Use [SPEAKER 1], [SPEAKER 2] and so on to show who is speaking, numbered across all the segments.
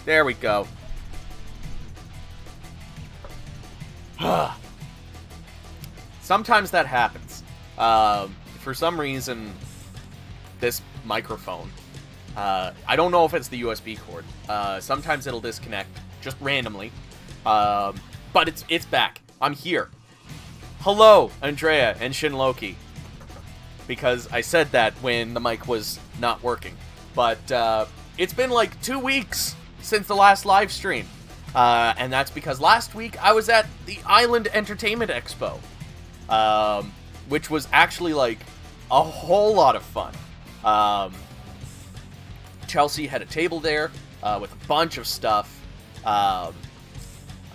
[SPEAKER 1] There we go. Sometimes that happens. For some reason, this microphone, I don't know if it's the USB cord. Sometimes it'll disconnect just randomly. But it's back. I'm here. Hello, Andrea and Shinloki. Because I said that when the mic was not working. But it's been like 2 weeks since the last live stream. And that's because last week I was at the Island Entertainment Expo. Which was actually like a whole lot of fun. Chelsea had a table there with a bunch of stuff. I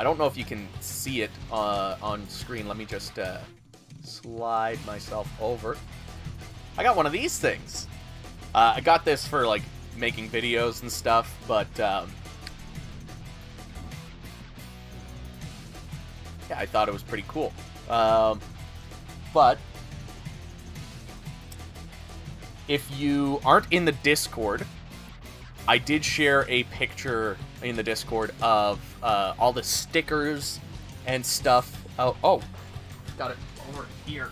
[SPEAKER 1] don't know if you can see it on screen. Let me just slide myself over. I got one of these things. I got this for like making videos and stuff, but yeah, I thought it was pretty cool. But if you aren't in the Discord, I did share a picture in the Discord of all the stickers and stuff. Oh, got it over here.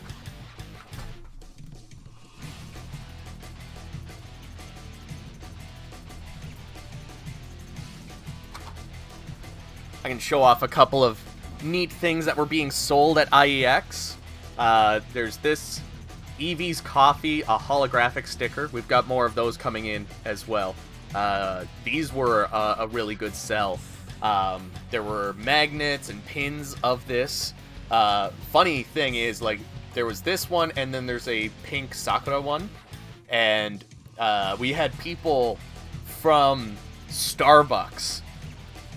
[SPEAKER 1] I can show off a couple of neat things that were being sold at IEX. There's this Evie's Coffee, a holographic sticker. We've got more of those coming in as well. These were a really good sell. There were magnets and pins of this. Funny thing is, like, there was this one, and then there's a pink Sakura one. And we had people from Starbucks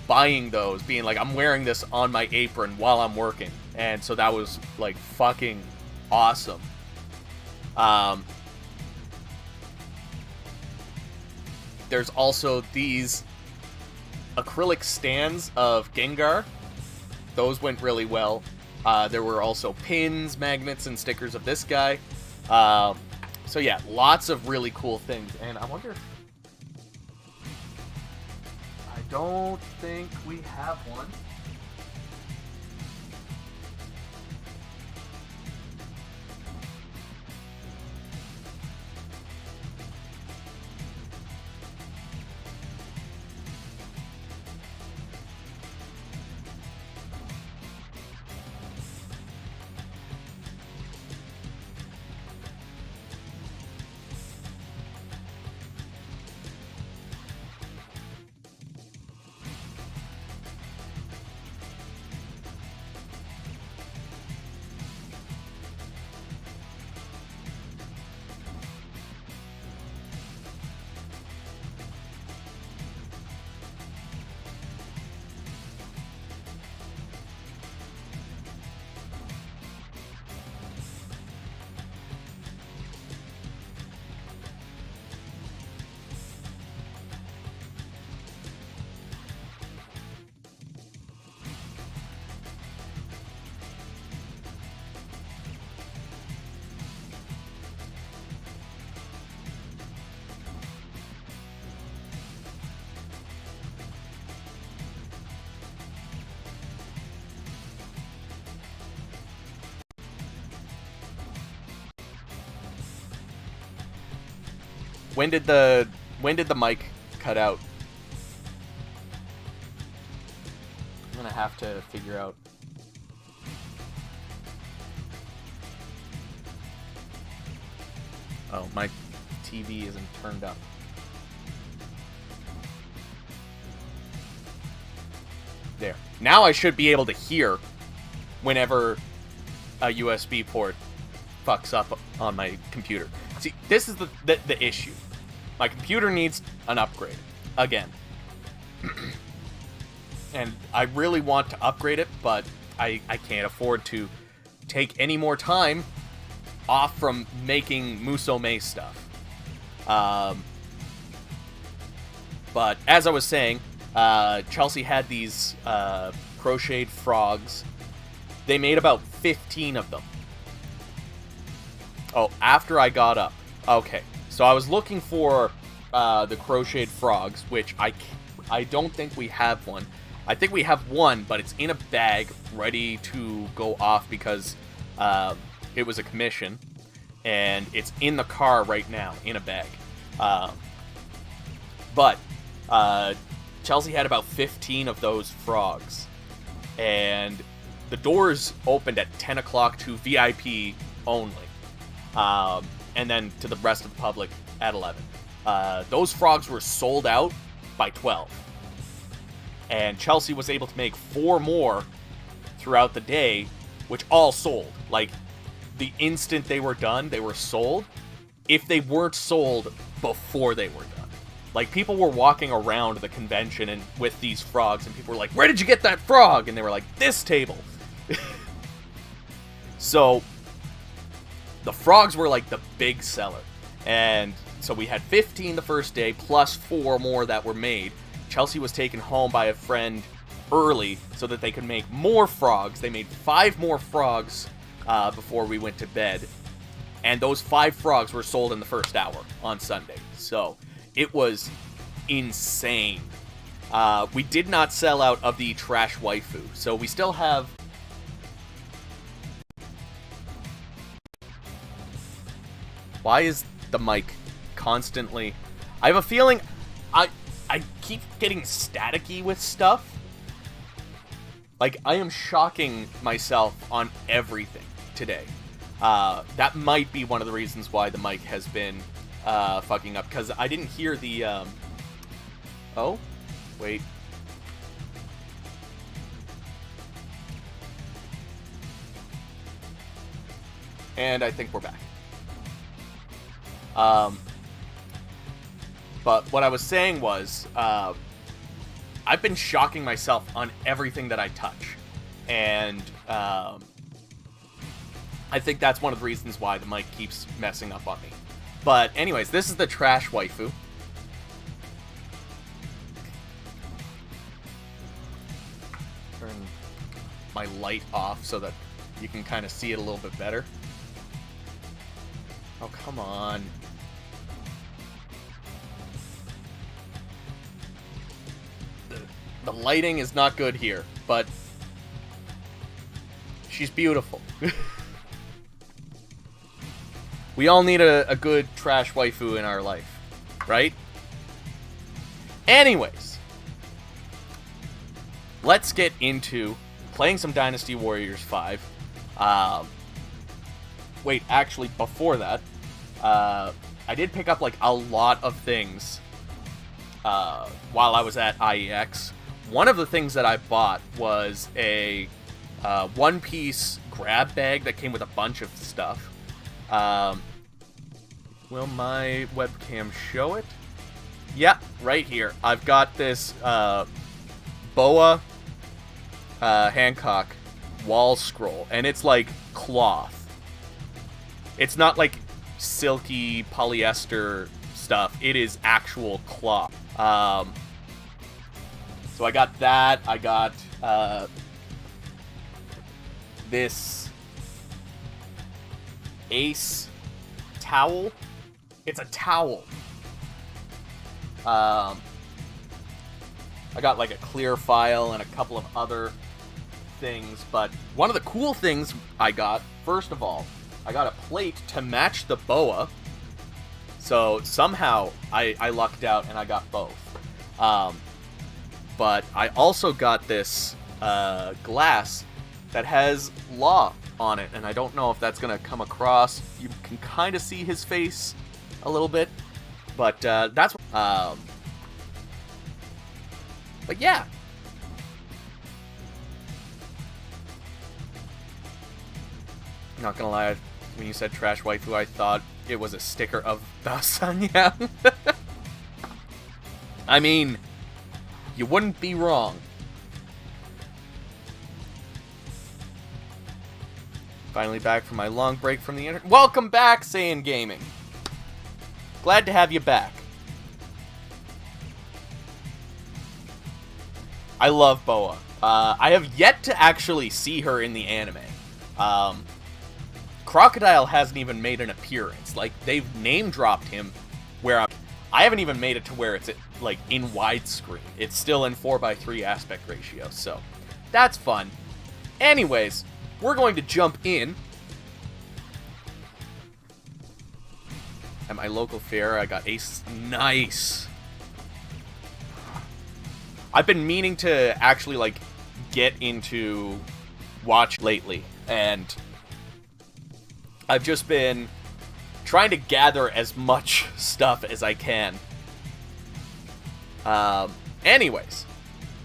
[SPEAKER 1] buying those, being like, I'm wearing this on my apron while I'm working. And so that was, like, fucking awesome. There's also these acrylic stands of Gengar. Those went really well. There were also pins, magnets, and stickers of this guy. So yeah, lots of really cool things. And I wonder if... I don't think we have one. When did the mic cut out? I'm gonna have to figure out. Oh, my TV isn't turned up. There. Now I should be able to hear whenever a USB port fucks up on my computer. See, this is the issue. My computer needs an upgrade. Again. And I really want to upgrade it, but I can't afford to take any more time off from making Musou stuff. But as I was saying, Chelsea had these crocheted frogs. They made about 15 of them. Oh, after I got up. Okay, so I was looking for the crocheted frogs, which I I don't think we have one. I think we have one, but it's in a bag, ready to go off because it was a commission, and it's in the car right now, in a bag. But Chelsea had about 15 of those frogs, and the doors opened at 10 o'clock to VIP only, and then to the rest of the public at 11. Those frogs were sold out by 12, and Chelsea was able to make 4 more throughout the day, which all sold. Like, the instant they were done, they were sold, if they weren't sold before they were done. Like, people were walking around the convention and with these frogs, and people were like, where did you get that frog? And they were like, this table. So, the frogs were like the big seller. And so we had 15 the first day, plus 4 more that were made. Chelsea was taken home by a friend early so that they could make more frogs. They made 5 more frogs before we went to bed. And those 5 frogs were sold in the first hour on Sunday. So it was insane. We did not sell out of the trash waifu. So we still have... Why is the mic constantly... I have a feeling I keep getting staticky with stuff. Like, I am shocking myself on everything today. That might be one of the reasons why the mic has been fucking up, because I didn't hear the... Oh? Wait. And I think we're back. But what I was saying was, I've been shocking myself on everything that I touch. And I think that's one of the reasons why the mic keeps messing up on me. But anyways, this is the trash waifu. Turn my light off so that you can kind of see it a little bit better. Oh, come on. The lighting is not good here, but she's beautiful. We all need a good trash waifu in our life, right? Anyways, let's get into playing some Dynasty Warriors 5. Wait, actually, before that, I did pick up, like, a lot of things while I was at IEX. One of the things that I bought was a one-piece grab bag that came with a bunch of stuff. Will my webcam show it? Yeah, right here. I've got this Boa Hancock wall scroll, and it's like cloth. It's not like silky polyester stuff. It is actual cloth. So I got that. I got this Ace towel. It's a towel. I got like a clear file and a couple of other things, but one of the cool things I got, first of all, I got a plate to match the boa. So somehow I lucked out and I got both. But I also got this glass that has Law on it, and I don't know if that's going to come across. You can kind of see his face a little bit, but that's... but yeah. Not gonna lie, when you said trash waifu, I thought it was a sticker of the Sanyang. I mean... You wouldn't be wrong. Finally back from my long break from the internet. Welcome back, Saiyan Gaming. Glad to have you back. I love Boa. I have yet to actually see her in the anime. Crocodile hasn't even made an appearance. Like, they've name-dropped him where I haven't even made it to where it's, like, in widescreen. It's still in 4:3 aspect ratio, so that's fun. Anyways, we're going to jump in. At my local fair, I got Ace. Nice. I've been meaning to actually, like, get into watch lately, and I've just been trying to gather as much stuff as I can. Anyways,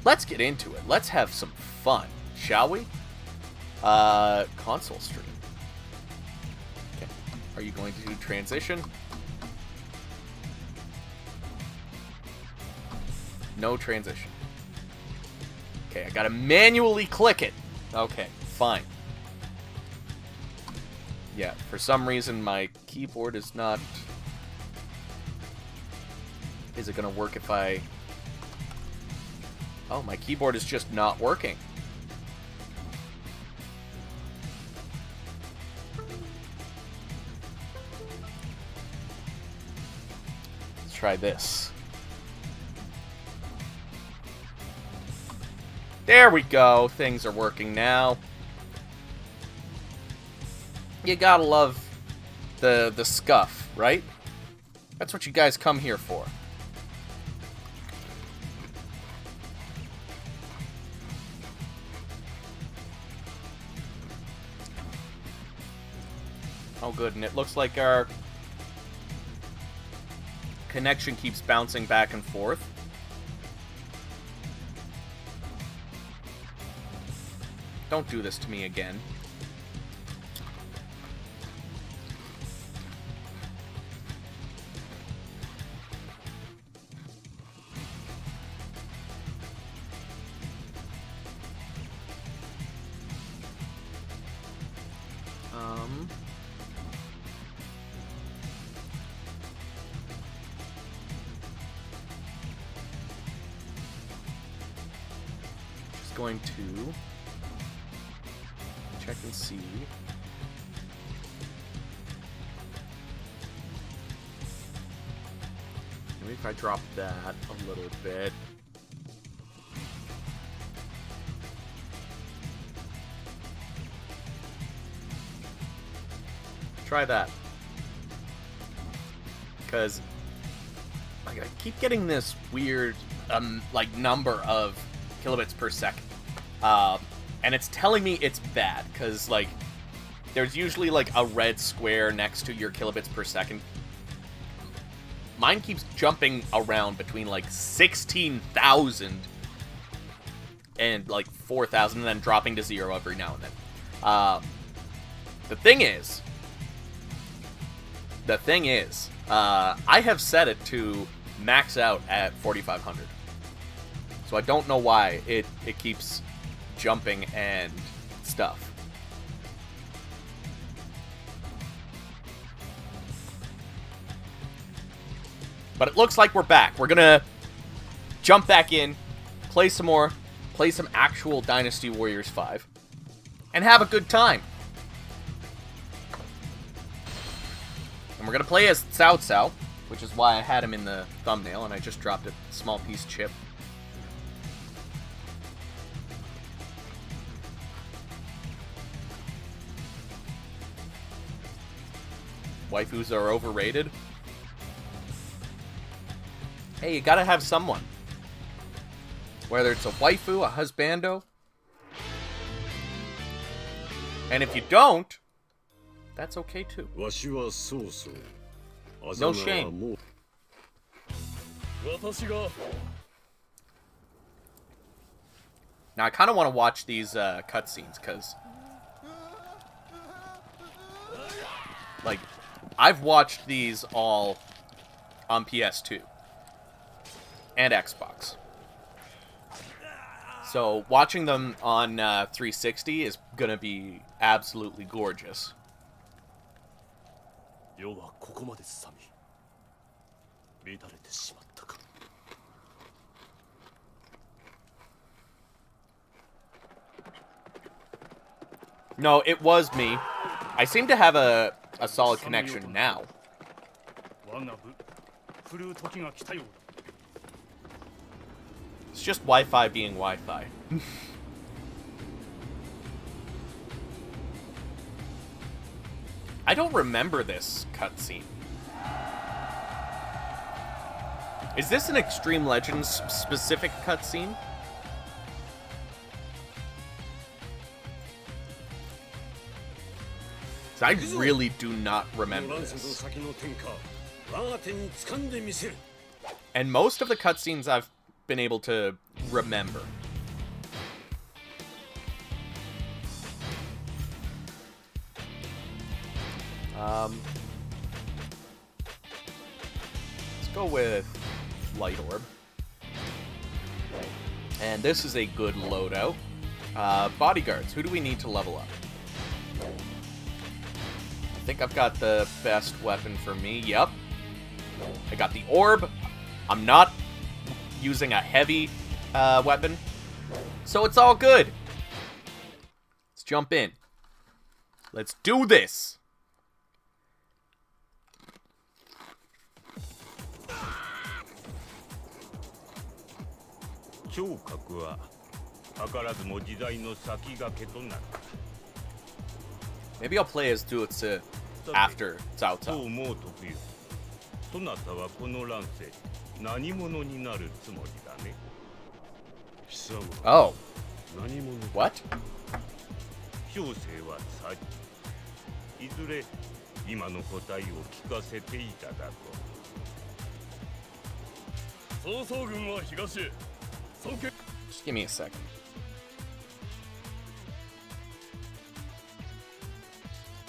[SPEAKER 1] let's get into it. Let's have some fun, shall we? Console stream. Okay. Are you going to do transition? No transition. Okay, I gotta manually click it. Okay, fine. Yeah, for some reason my keyboard is not... Is it gonna work if I... Oh, my keyboard is just not working. Let's try this. There we go. Things are working now. You gotta love the scuff, right? That's what you guys come here for. Oh, good. And it looks like our connection keeps bouncing back and forth. Don't do this to me again. Just going to check and see. Maybe if I drop that a little bit. Try that. Because like, I keep getting this weird like number of kilobits per second. And it's telling me it's bad, because, like, there's usually, like, a red square next to your kilobits per second. Mine keeps jumping around between, like, 16,000 and, like, 4,000, and then dropping to 0 every now and then. The thing is, I have set it to max out at 4,500. So I don't know why it keeps jumping and stuff. But it looks like we're back. We're gonna jump back in, play some more, play some actual Dynasty Warriors 5, and have a good time. And we're gonna play as Cao Cao, which is why I had him in the thumbnail, and I just dropped a small piece chip. Waifus are overrated. Hey, you gotta have someone. Whether it's a waifu, a husbando. And if you don't, that's okay too. No shame. Now I kind of want to watch these cutscenes, because like, I've watched these all on PS2 and Xbox. So watching them on 360 is gonna be absolutely gorgeous. No, it was me. I seem to have a solid connection now. It's just Wi-Fi being Wi-Fi. I don't remember this cutscene. Is this an Extreme Legends specific cutscene? I really do not remember this. And most of the cutscenes I've been able to remember. Let's go with Light Orb. And this is a good loadout. Bodyguards, who do we need to level up? I think I've got the best weapon for me. Yep. I got the orb. I'm not using a heavy weapon. So it's all good. Let's jump in. Let's do this. Maybe I'll play as Duotsu after Cao Cao. Oh. What? Just give me a second.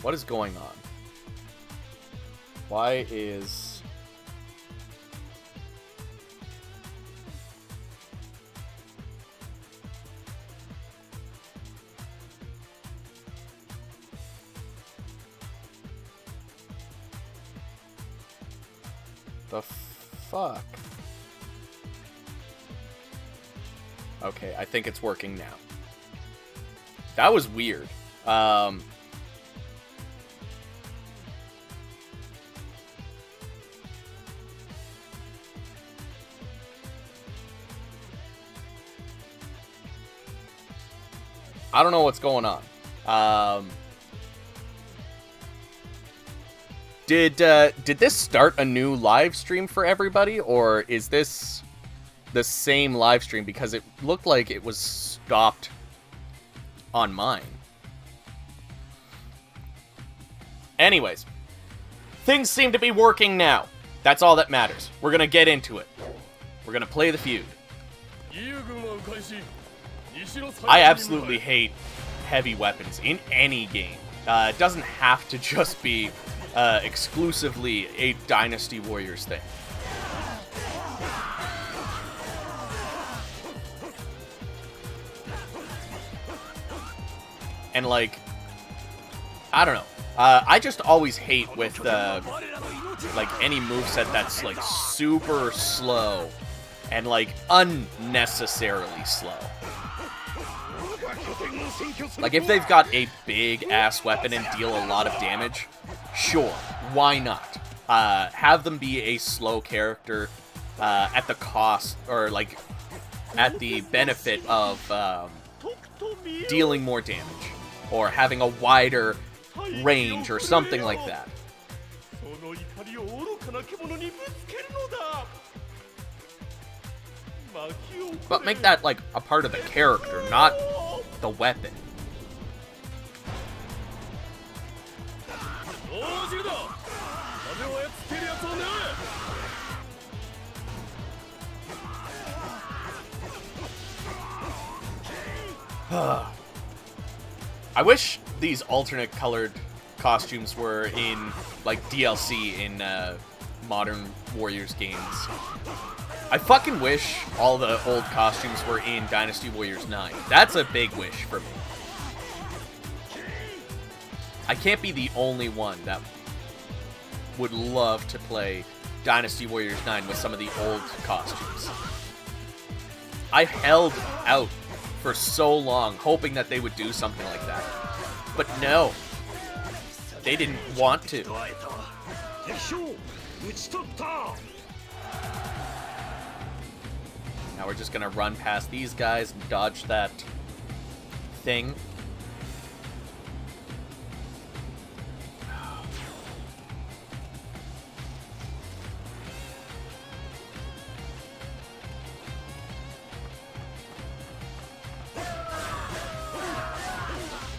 [SPEAKER 1] What is going on? Why is... the fuck? Okay, I think it's working now. That was weird. I don't know what's going on. Did this start a new live stream for everybody, or is this the same live stream? Because it looked like it was stopped on mine. Anyways, things seem to be working now. That's all that matters. We're gonna get into it. We're gonna play the feud. I absolutely hate heavy weapons in any game. It doesn't have to just be exclusively a Dynasty Warriors thing. And like, I don't know. I just always hate with like any moveset that's like super slow and like unnecessarily slow. Like, if they've got a big-ass weapon and deal a lot of damage, sure, why not? Have them be a slow character at the cost, or, like, at the benefit of dealing more damage, or having a wider range, or something like that. But make that, like, a part of the character, not the weapon. I wish these alternate colored costumes were in, like, DLC in modern Warriors games. I fucking wish all the old costumes were in Dynasty Warriors 9. That's a big wish for me. I can't be the only one that would love to play Dynasty Warriors 9 with some of the old costumes. I held out for so long, hoping that they would do something like that. But no. They didn't want to. Now we're just gonna run past these guys and dodge that thing.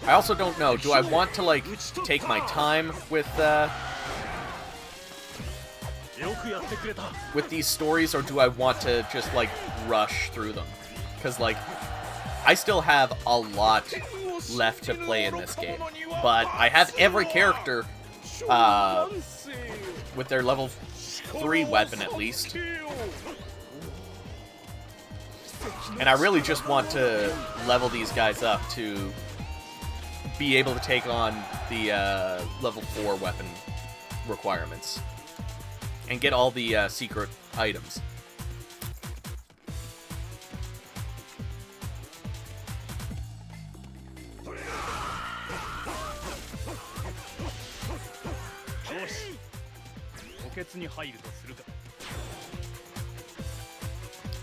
[SPEAKER 1] I also don't know, do I want to, like, take my time with these stories, or do I want to just, like, rush through them? Because, like, I still have a lot left to play in this game, but I have every character with their level 3 weapon, at least. And I really just want to level these guys up to be able to take on the level 4 weapon requirements and get all the secret items.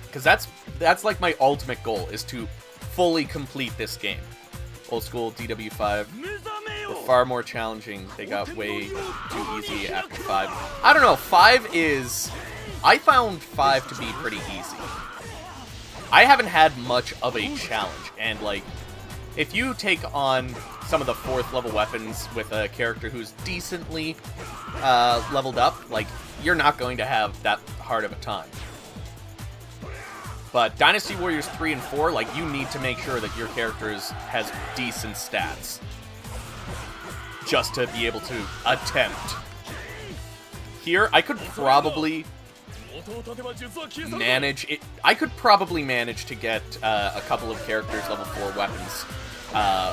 [SPEAKER 1] Because that's like my ultimate goal, is to fully complete this game. Old school DW5 were far more challenging. They got way too easy after 5. I don't know, 5 is... I found 5 to be pretty easy. I haven't had much of a challenge, and like, if you take on some of the 4th level weapons with a character who's decently leveled up, like, you're not going to have that hard of a time. But Dynasty Warriors 3 and 4, like, you need to make sure that your character has decent stats just to be able to attempt. Here, I could probably manage it. I could probably manage to get a couple of characters level 4 weapons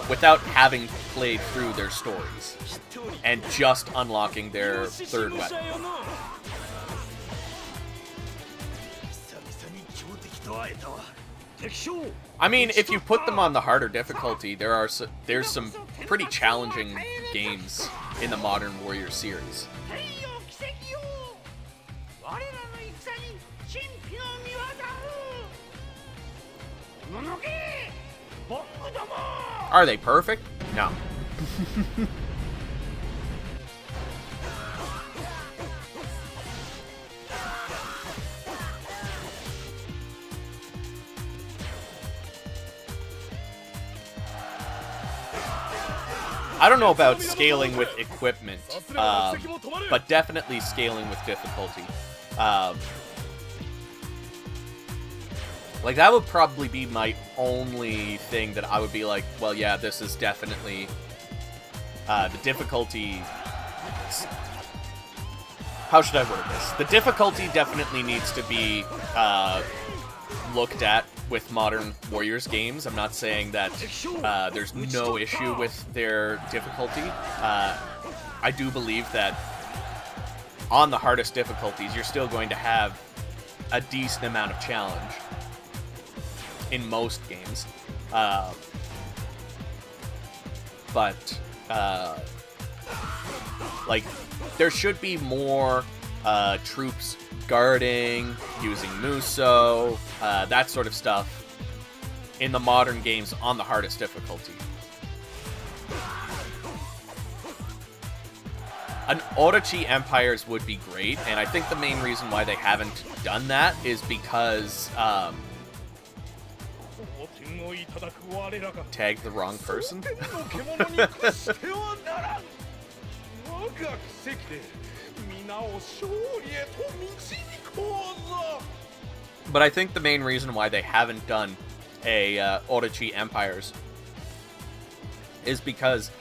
[SPEAKER 1] without having played through their stories and just unlocking their 3rd weapon. I mean, if you put them on the harder difficulty, there's some pretty challenging games in the Modern Warrior series. Are they perfect? No. I don't know about scaling with equipment, but definitely scaling with difficulty. Like, that would probably be my only thing that I would be like, well, yeah, this is definitely the difficulty. How should I word this? The difficulty definitely needs to be looked at with Modern Warriors games. I'm not saying that there's no issue with their difficulty. I do believe that on the hardest difficulties, you're still going to have a decent amount of challenge in most games. But like, there should be more troops guarding, using Musou, that sort of stuff in the modern games on the hardest difficulty. An Orochi Empires would be great, and I think the main reason why they haven't done that is because tagged the wrong person. But I think the main reason why they haven't done a Orochi Empires is because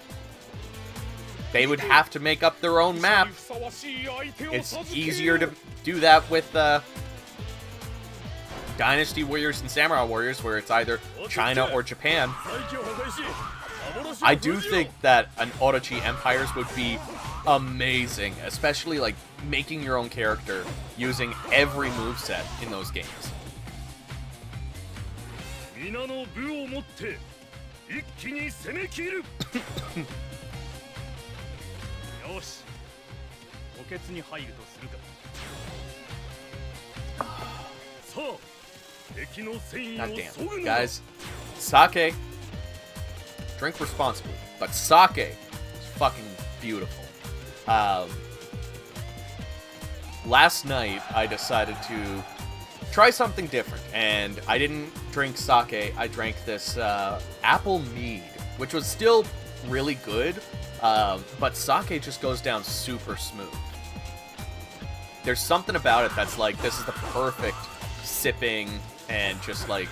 [SPEAKER 1] they would have to make up their own map. It's easier to do that with Dynasty Warriors and Samurai Warriors, where it's either China or Japan. I do think that an Orochi Empires would be amazing, especially like making your own character using every moveset in those games. God damn. Guys, sake, drink responsibly, but sake is fucking beautiful. Last night, I decided to try something different, and I didn't drink sake, I drank this apple mead, which was still really good, but sake just goes down super smooth. There's something about it that's like, this is the perfect sipping and just like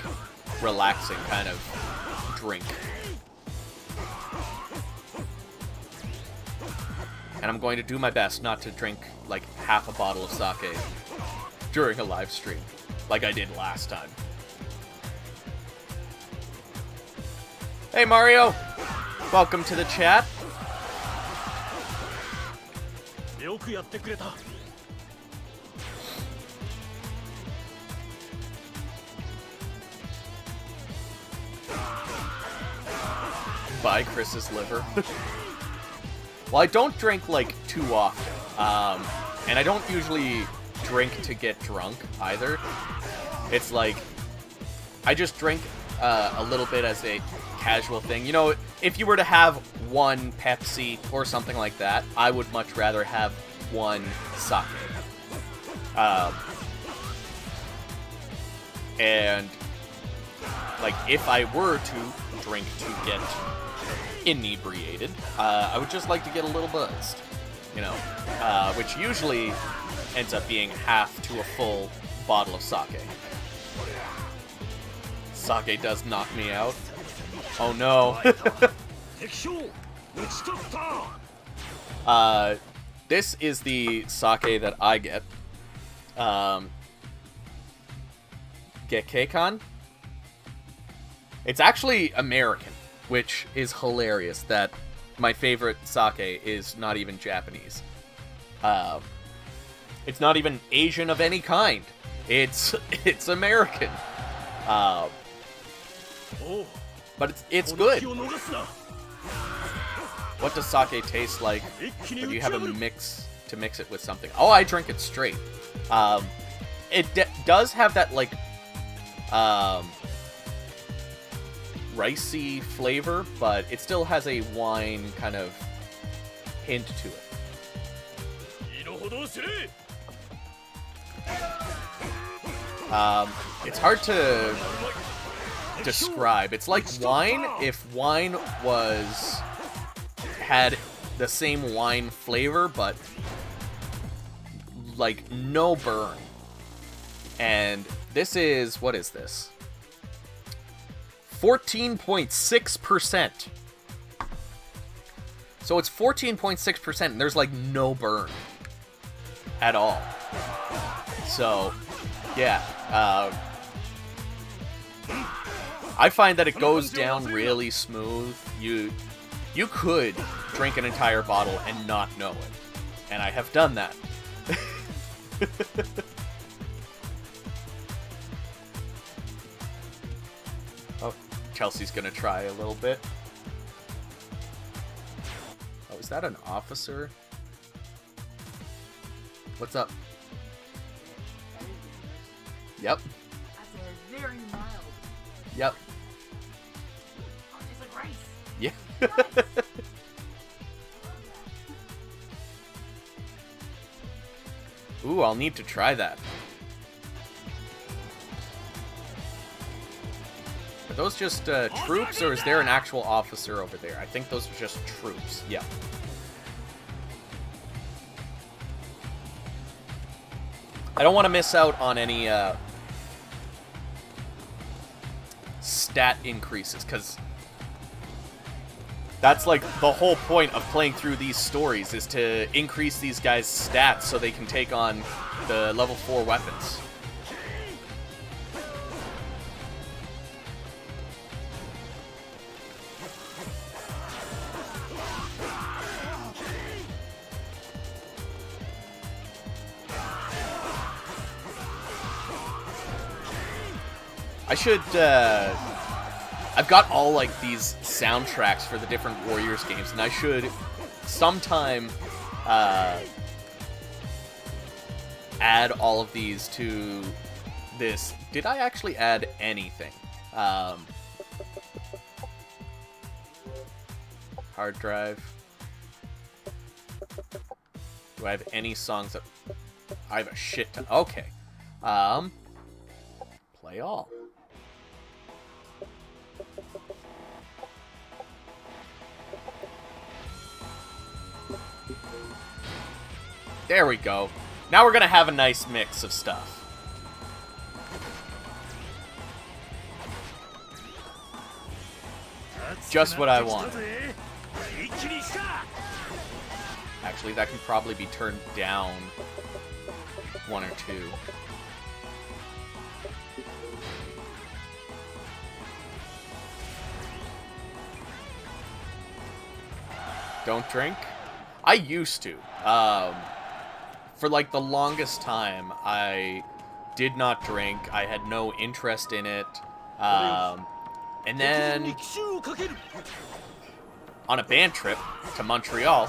[SPEAKER 1] relaxing kind of drink. And I'm going to do my best not to drink like half a bottle of sake during a live stream, like I did last time. Hey Mario! Welcome to the chat. Buy Chris's liver. Well, I don't drink, like, too often. And I don't usually drink to get drunk, either. It's like, I just drink a little bit as a casual thing. You know, if you were to have one Pepsi or something like that, I would much rather have one sake. And, like, if I were to drink to get inebriated, I would just like to get a little buzzed, you know, which usually ends up being half to a full bottle of sake. Sake does knock me out. Oh no. This is the sake that I get. Gekkeikan. It's actually American, which is hilarious that my favorite sake is not even Japanese. It's not even Asian of any kind. It's American. But it's good. What does sake taste like? Or do you have a mix to mix it with something? Oh, I drink it straight. It does have that, like, ricey flavor, but it still has a wine kind of hint to it. It's hard to describe. It's like wine if wine had the same wine flavor, but like no burn. And this is, what is this? 14.6%. So it's 14.6%, and there's like no burn at all. So, yeah. I find that it goes down really smooth. You could drink an entire bottle and not know it. And I have done that. Oh, Chelsea's gonna try a little bit. Oh, is that an officer? What's up? Yep.
[SPEAKER 2] That's very mild.
[SPEAKER 1] Yep.
[SPEAKER 2] Oh, it's like rice.
[SPEAKER 1] Yeah. Ooh, I'll need to try that. Are those just troops, or is there an actual officer over there? I think those are just troops. Yeah. I don't want to miss out on any stat increases, because that's like the whole point of playing through these stories, is to increase these guys' stats so they can take on the level 4 weapons. I should, I've got all, like, these soundtracks for the different Warriors games, and I should sometime, add all of these to this. Did I actually add anything? Hard drive. Do I have any songs that... I have a shit ton. Okay. Play all. There we go. Now we're gonna have a nice mix of stuff. Just what I want. Actually, that can probably be turned down 1 or 2. Don't drink? I used to. For like the longest time, I did not drink. I had no interest in it. And then, on a band trip to Montreal,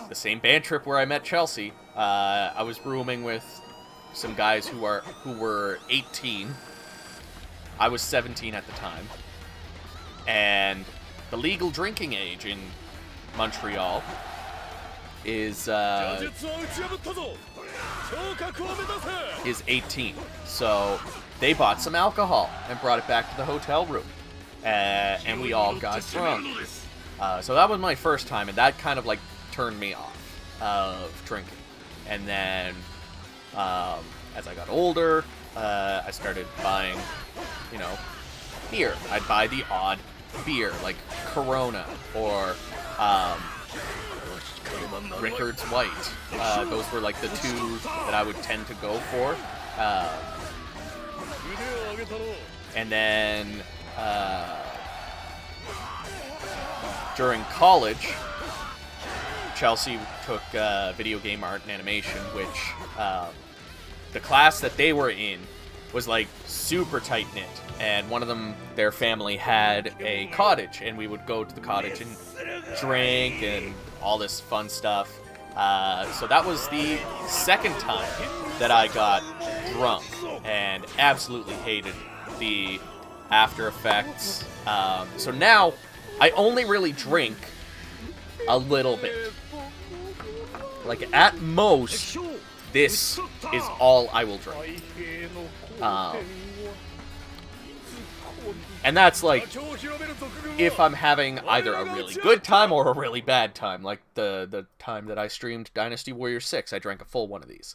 [SPEAKER 1] the same band trip where I met Chelsea, I was rooming with some guys who were 18. I was 17 at the time. And the legal drinking age in Montreal is 18. So they bought some alcohol and brought it back to the hotel room. And we all got drunk. So that was my first time, and that kind of like turned me off of drinking. And then as I got older, I started buying, you know, beer. I'd buy the odd beer, like Corona or Rickard's White. Those were like the two that I would tend to go for. And then during college, Chelsea took video game art and animation, which the class that they were in was like super tight knit. And one of them, their family had a cottage, and we would go to the cottage and drink and all this fun stuff. So that was the second time that I got drunk and absolutely hated the after effects. So now I only really drink a little bit. Like at most, this is all I will drink. And that's like if I'm having either a really good time or a really bad time. Like the time that I streamed Dynasty Warriors 6, I drank a full one of these.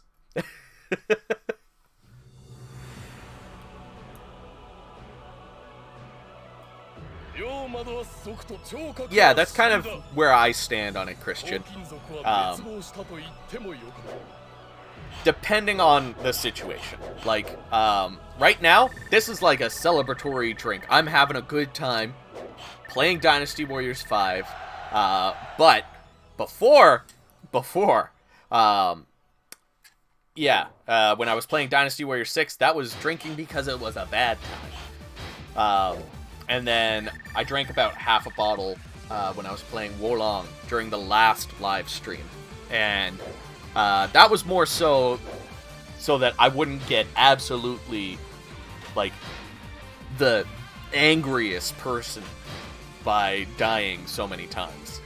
[SPEAKER 1] Yeah, that's kind of where I stand on it, Christian. Depending on the situation. Like, right now, this is like a celebratory drink. I'm having a good time playing Dynasty Warriors 5. But before, when I was playing Dynasty Warriors 6, that was drinking because it was a bad time. And then I drank about half a bottle when I was playing Wolong during the last live stream. And that was more so that I wouldn't get absolutely, like, the angriest person by dying so many times.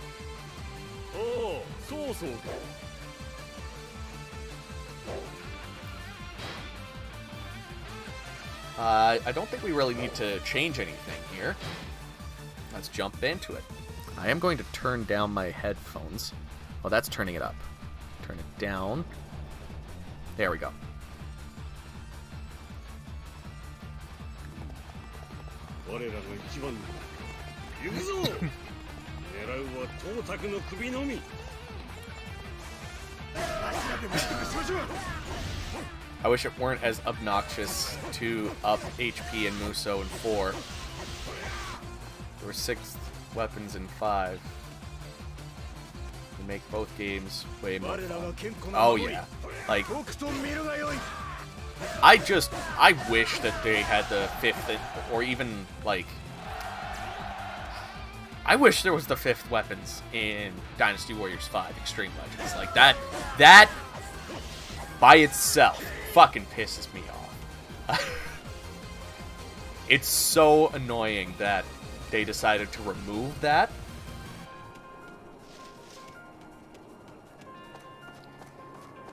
[SPEAKER 1] I don't think we really need to change anything here. Let's jump into it. I am going to turn down my headphones. Oh, that's turning it up. Turn it down. There we go. I wish it weren't as obnoxious to up HP in Musou in 4. There were 6 weapons in 5. To make both games way more fun. Oh yeah. Like, I wish that they had the 5th, or even, like, I wish there was the 5th weapons in Dynasty Warriors 5 Extreme Legends. Like, that by itself fucking pisses me off. It's so annoying that they decided to remove that.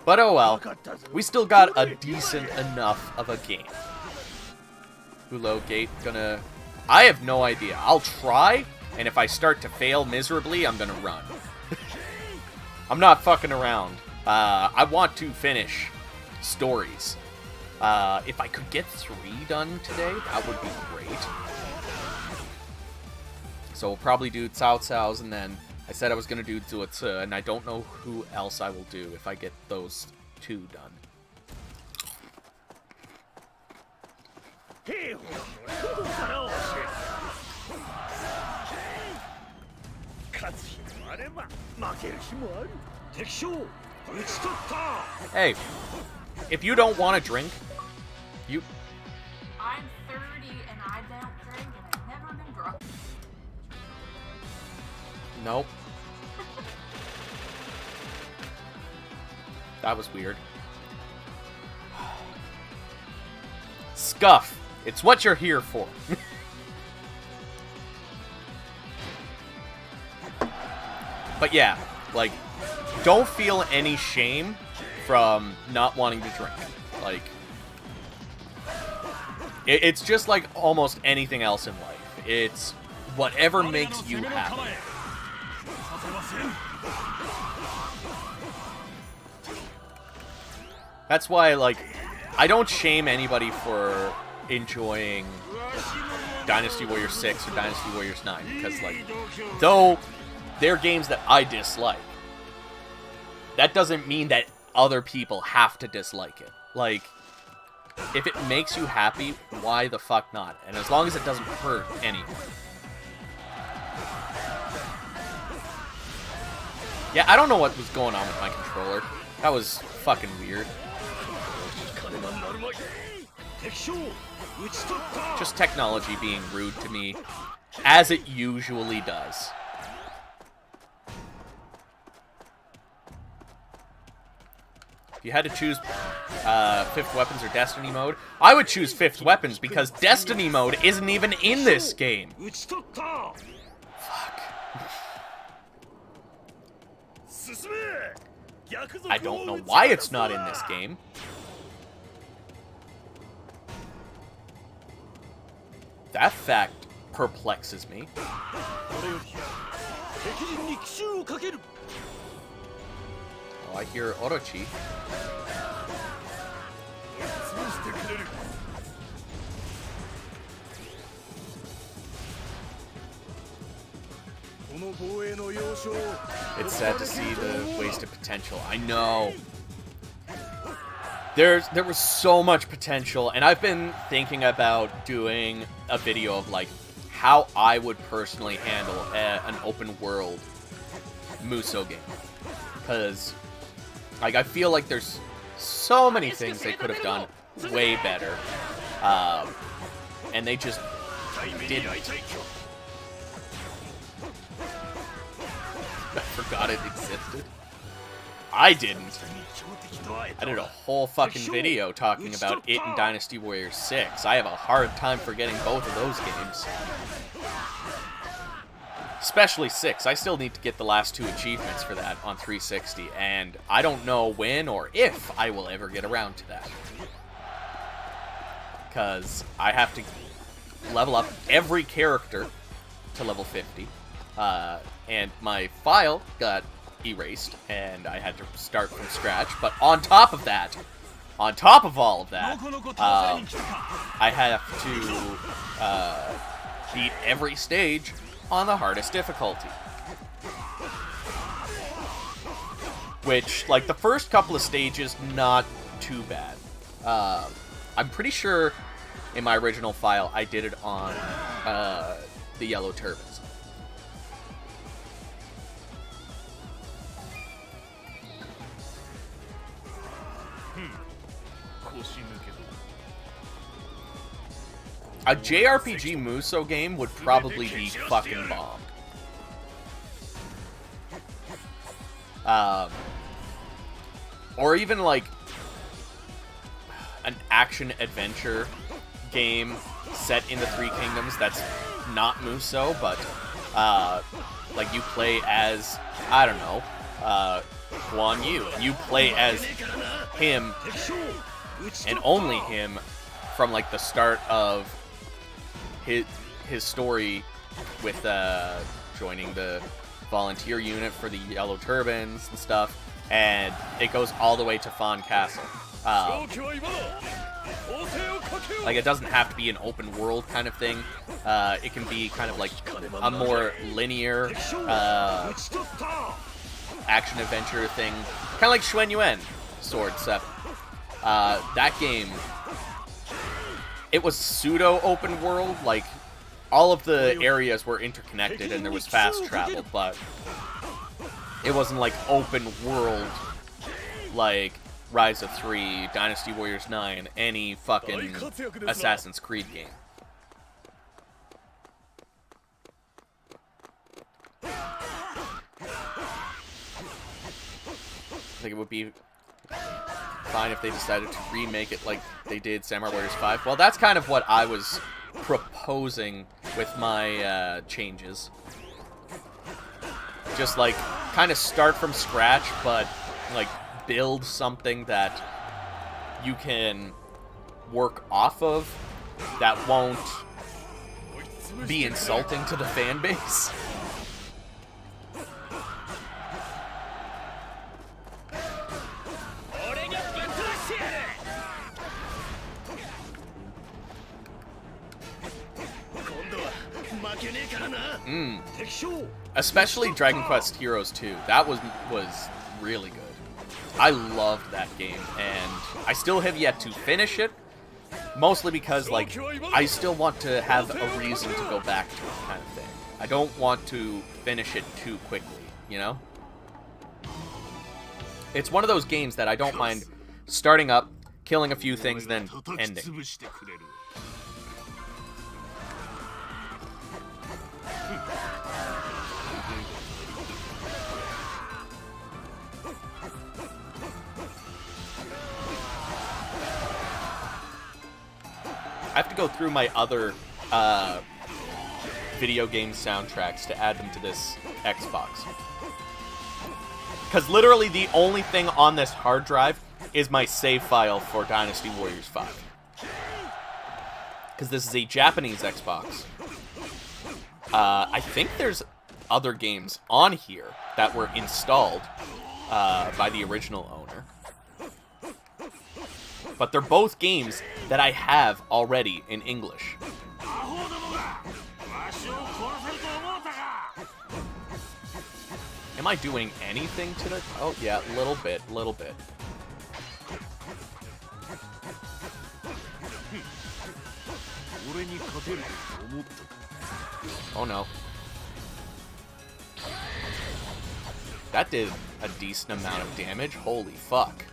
[SPEAKER 1] But oh well. We still got a decent enough of a game. Hulo Gate gonna... I have no idea. I'll try, and if I start to fail miserably, I'm gonna run. I'm not fucking around. I want to finish stories. If I could get 3 done today, that would be great. So we'll probably do Cao Cao's, and then I said I was going to do Zuozi, and I don't know who else I will do if I get those 2 done. Hey, if you don't want to drink, you...
[SPEAKER 2] I'm 30 and I don't drink and I've never been drunk.
[SPEAKER 1] Nope. That was weird. Scuff. It's what you're here for. But yeah, like, don't feel any shame from not wanting to drink. Like, it's just like almost anything else in life. It's whatever makes you happy. That's why, like, I don't shame anybody for enjoying Dynasty Warriors 6 or Dynasty Warriors 9, because, like, though they're games that I dislike, that doesn't mean that other people have to dislike it. Like, if it makes you happy, why the fuck not? And as long as it doesn't hurt anyone. Yeah, I don't know what was going on with my controller. That was fucking weird. Just technology being rude to me, as it usually does. If you had to choose Fifth Weapons or Destiny mode, I would choose Fifth Weapons because Destiny mode isn't even in this game. Fuck. I don't know why it's not in this game. That fact perplexes me. Oh, I hear Orochi. It's sad to see the wasted potential. I know. There was so much potential, and I've been thinking about doing a video of, like, how I would personally handle an open world Musou game. Because, like, I feel like there's so many things they could have done way better. And they just didn't. I forgot it existed. I didn't. I did a whole fucking video talking about it in Dynasty Warriors 6. I have a hard time forgetting both of those games. Especially 6. I still need to get the last 2 achievements for that on 360, and I don't know when or if I will ever get around to that. Because I have to level up every character to level 50. And my file got erased, and I had to start from scratch. But on top of that, on top of all of that, I have to beat every stage on the hardest difficulty. Which, like, the first couple of stages, not too bad. I'm pretty sure in my original file I did it on the yellow turbans. A JRPG Musou game would probably be fucking bomb. Or even, like, an action-adventure game set in the Three Kingdoms that's not Musou, but like you play as, I don't know, Guan Yu. You play as him and only him from like the start of his story with joining the volunteer unit for the Yellow Turbans and stuff, and it goes all the way to Fawn Castle. Like, it doesn't have to be an open world kind of thing. It can be kind of like a more linear action adventure thing, kind of like Xuan Yuan Sword 7. That game, it was pseudo open world. Like, all of the areas were interconnected and there was fast travel, but it wasn't like open world like Rise of 3, Dynasty Warriors 9, any fucking Assassin's Creed game. I think it would be fine if they decided to remake it like they did Samurai Warriors 5. Well, that's kind of what I was proposing with my changes. Just like kind of start from scratch, but like build something that you can work off of that won't be insulting to the fan base. Especially Dragon Quest Heroes 2. That was really good. I loved that game, and I still have yet to finish it, mostly because, like, I still want to have a reason to go back to it kind of thing. I don't want to finish it too quickly, you know? It's one of those games that I don't mind starting up, killing a few things, then ending. I have to go through my other video game soundtracks to add them to this Xbox. Because literally the only thing on this hard drive is my save file for Dynasty Warriors 5. Because this is a Japanese Xbox. I think there's other games on here that were installed by the original owner. But they're both games that I have already in English. Am I doing anything to the... Oh, yeah, little bit. Oh, no. That did a decent amount of damage. Holy fuck.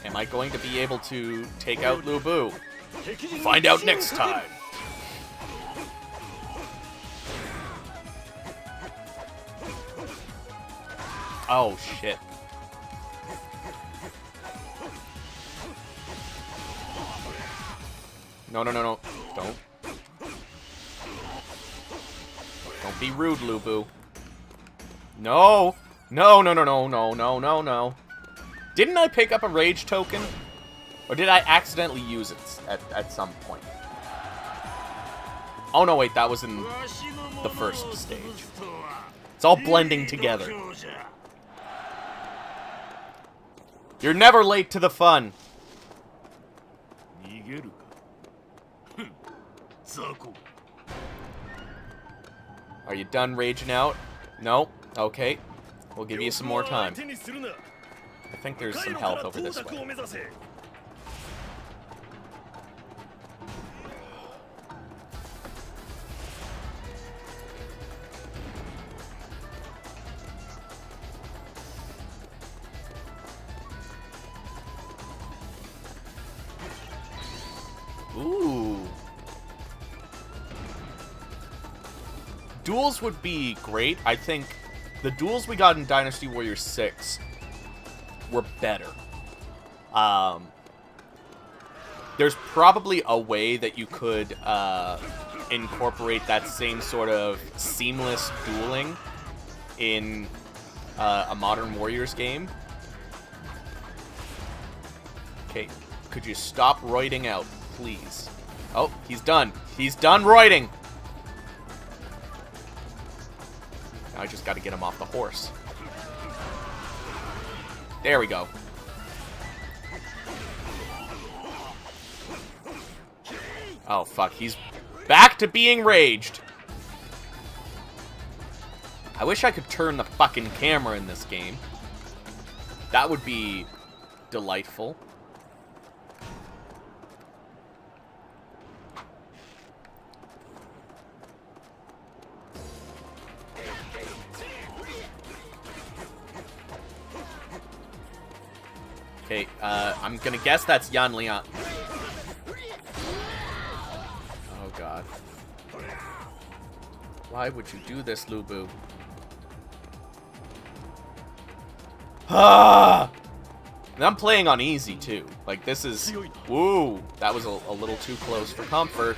[SPEAKER 1] Am I going to be able to take out Lu Bu? Find out next time. Oh, shit. No. Don't be rude, Lu Bu. No. No. Didn't I pick up a rage token? Or did I accidentally use it at some point? Oh no, wait, that was in the first stage. It's all blending together. You're never late to the fun. Are you done raging out? No? Okay. We'll give you some more time. I think there's some health over this way. Ooh. Duels would be great. I think the duels we got in Dynasty Warriors 6 were better. there's probably a way that you could incorporate that same sort of seamless dueling in a Modern Warriors game. Okay, could you stop roiding out, please? Oh, he's done. He's done roiding. Now I just got to get him off the horse. There we go. Oh, fuck. He's back to being raged. I wish I could turn the fucking camera in this game. That would be delightful. Okay, I'm gonna guess that's Yan Liang. Oh, God. Why would you do this, Lubu? Ah! And I'm playing on easy, too. Like, this is... Woo! That was a little too close for comfort.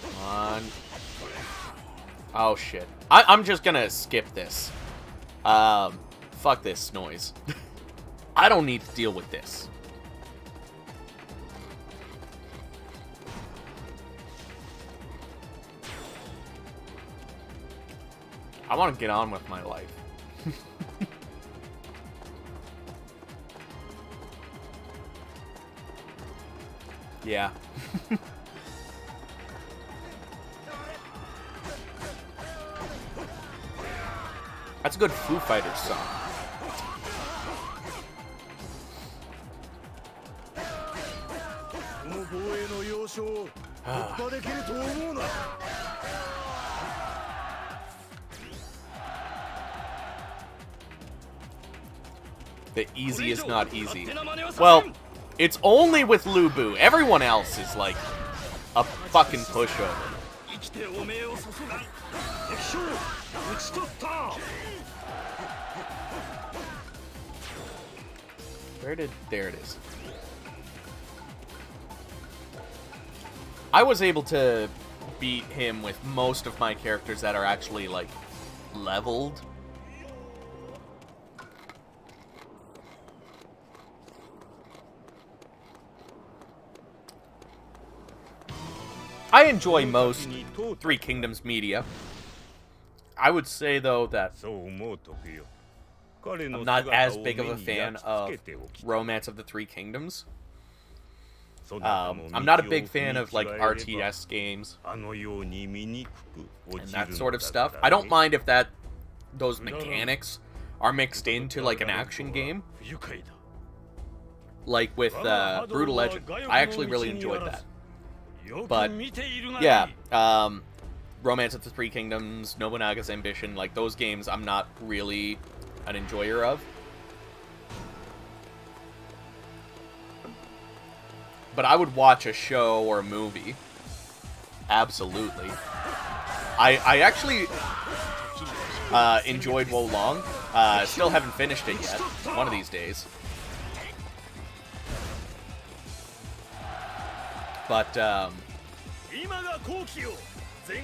[SPEAKER 1] Come on. Oh, shit. I'm just gonna skip this. Fuck this noise. I don't need to deal with this. I want to get on with my life. Yeah. That's a good Foo Fighters song. The easy is not easy. Well, it's only with Lubu. Everyone else is like a fucking pushover. There it is. I was able to beat him with most of my characters that are actually, like, leveled. I enjoy most Three Kingdoms media. I would say, though, that I'm not as big of a fan of Romance of the Three Kingdoms. I'm not a big fan of, like, RTS games and that sort of stuff. I don't mind if those mechanics are mixed into, like, an action game. Like with Brutal Legend. I actually really enjoyed that. But, yeah, Romance of the Three Kingdoms, Nobunaga's Ambition, like, those games I'm not really an enjoyer of. But I would watch a show or a movie. Absolutely. I actually enjoyed Wo Long. Still haven't finished it yet. One of these days. But,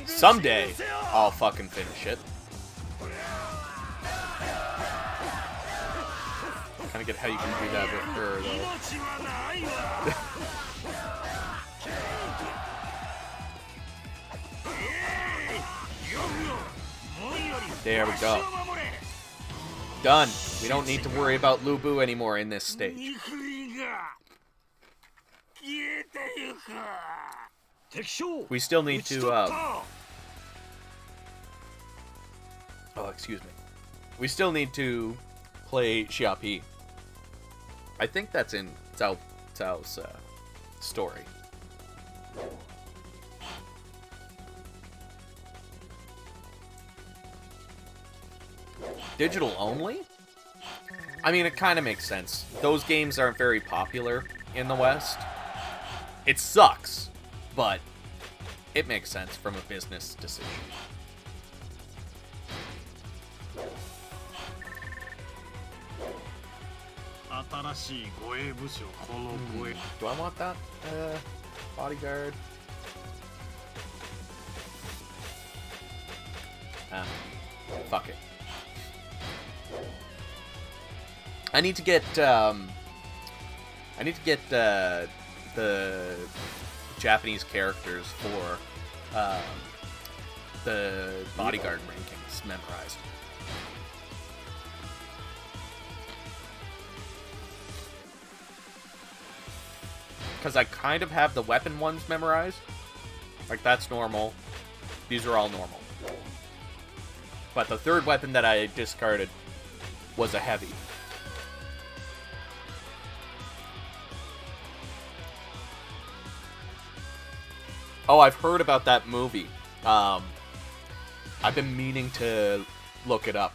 [SPEAKER 1] someday, I'll fucking finish it. I kind of get how you can do that with her, though. There we go. Done. We don't need to worry about Lubu anymore in this stage. We still need to, oh, excuse me. We still need to play Xiapi. I think that's in Cao's story. Digital only? I mean, it kind of makes sense. Those games aren't very popular in the West. It sucks, but it makes sense from a business decision. Do I want that? Bodyguard. Fuck it. I need to get the Japanese characters for the bodyguard rankings memorized. Because I kind of have the weapon ones memorized. Like, that's normal. These are all normal. But the third weapon that I discarded was a heavy. Oh, I've heard about that movie. I've been meaning to look it up.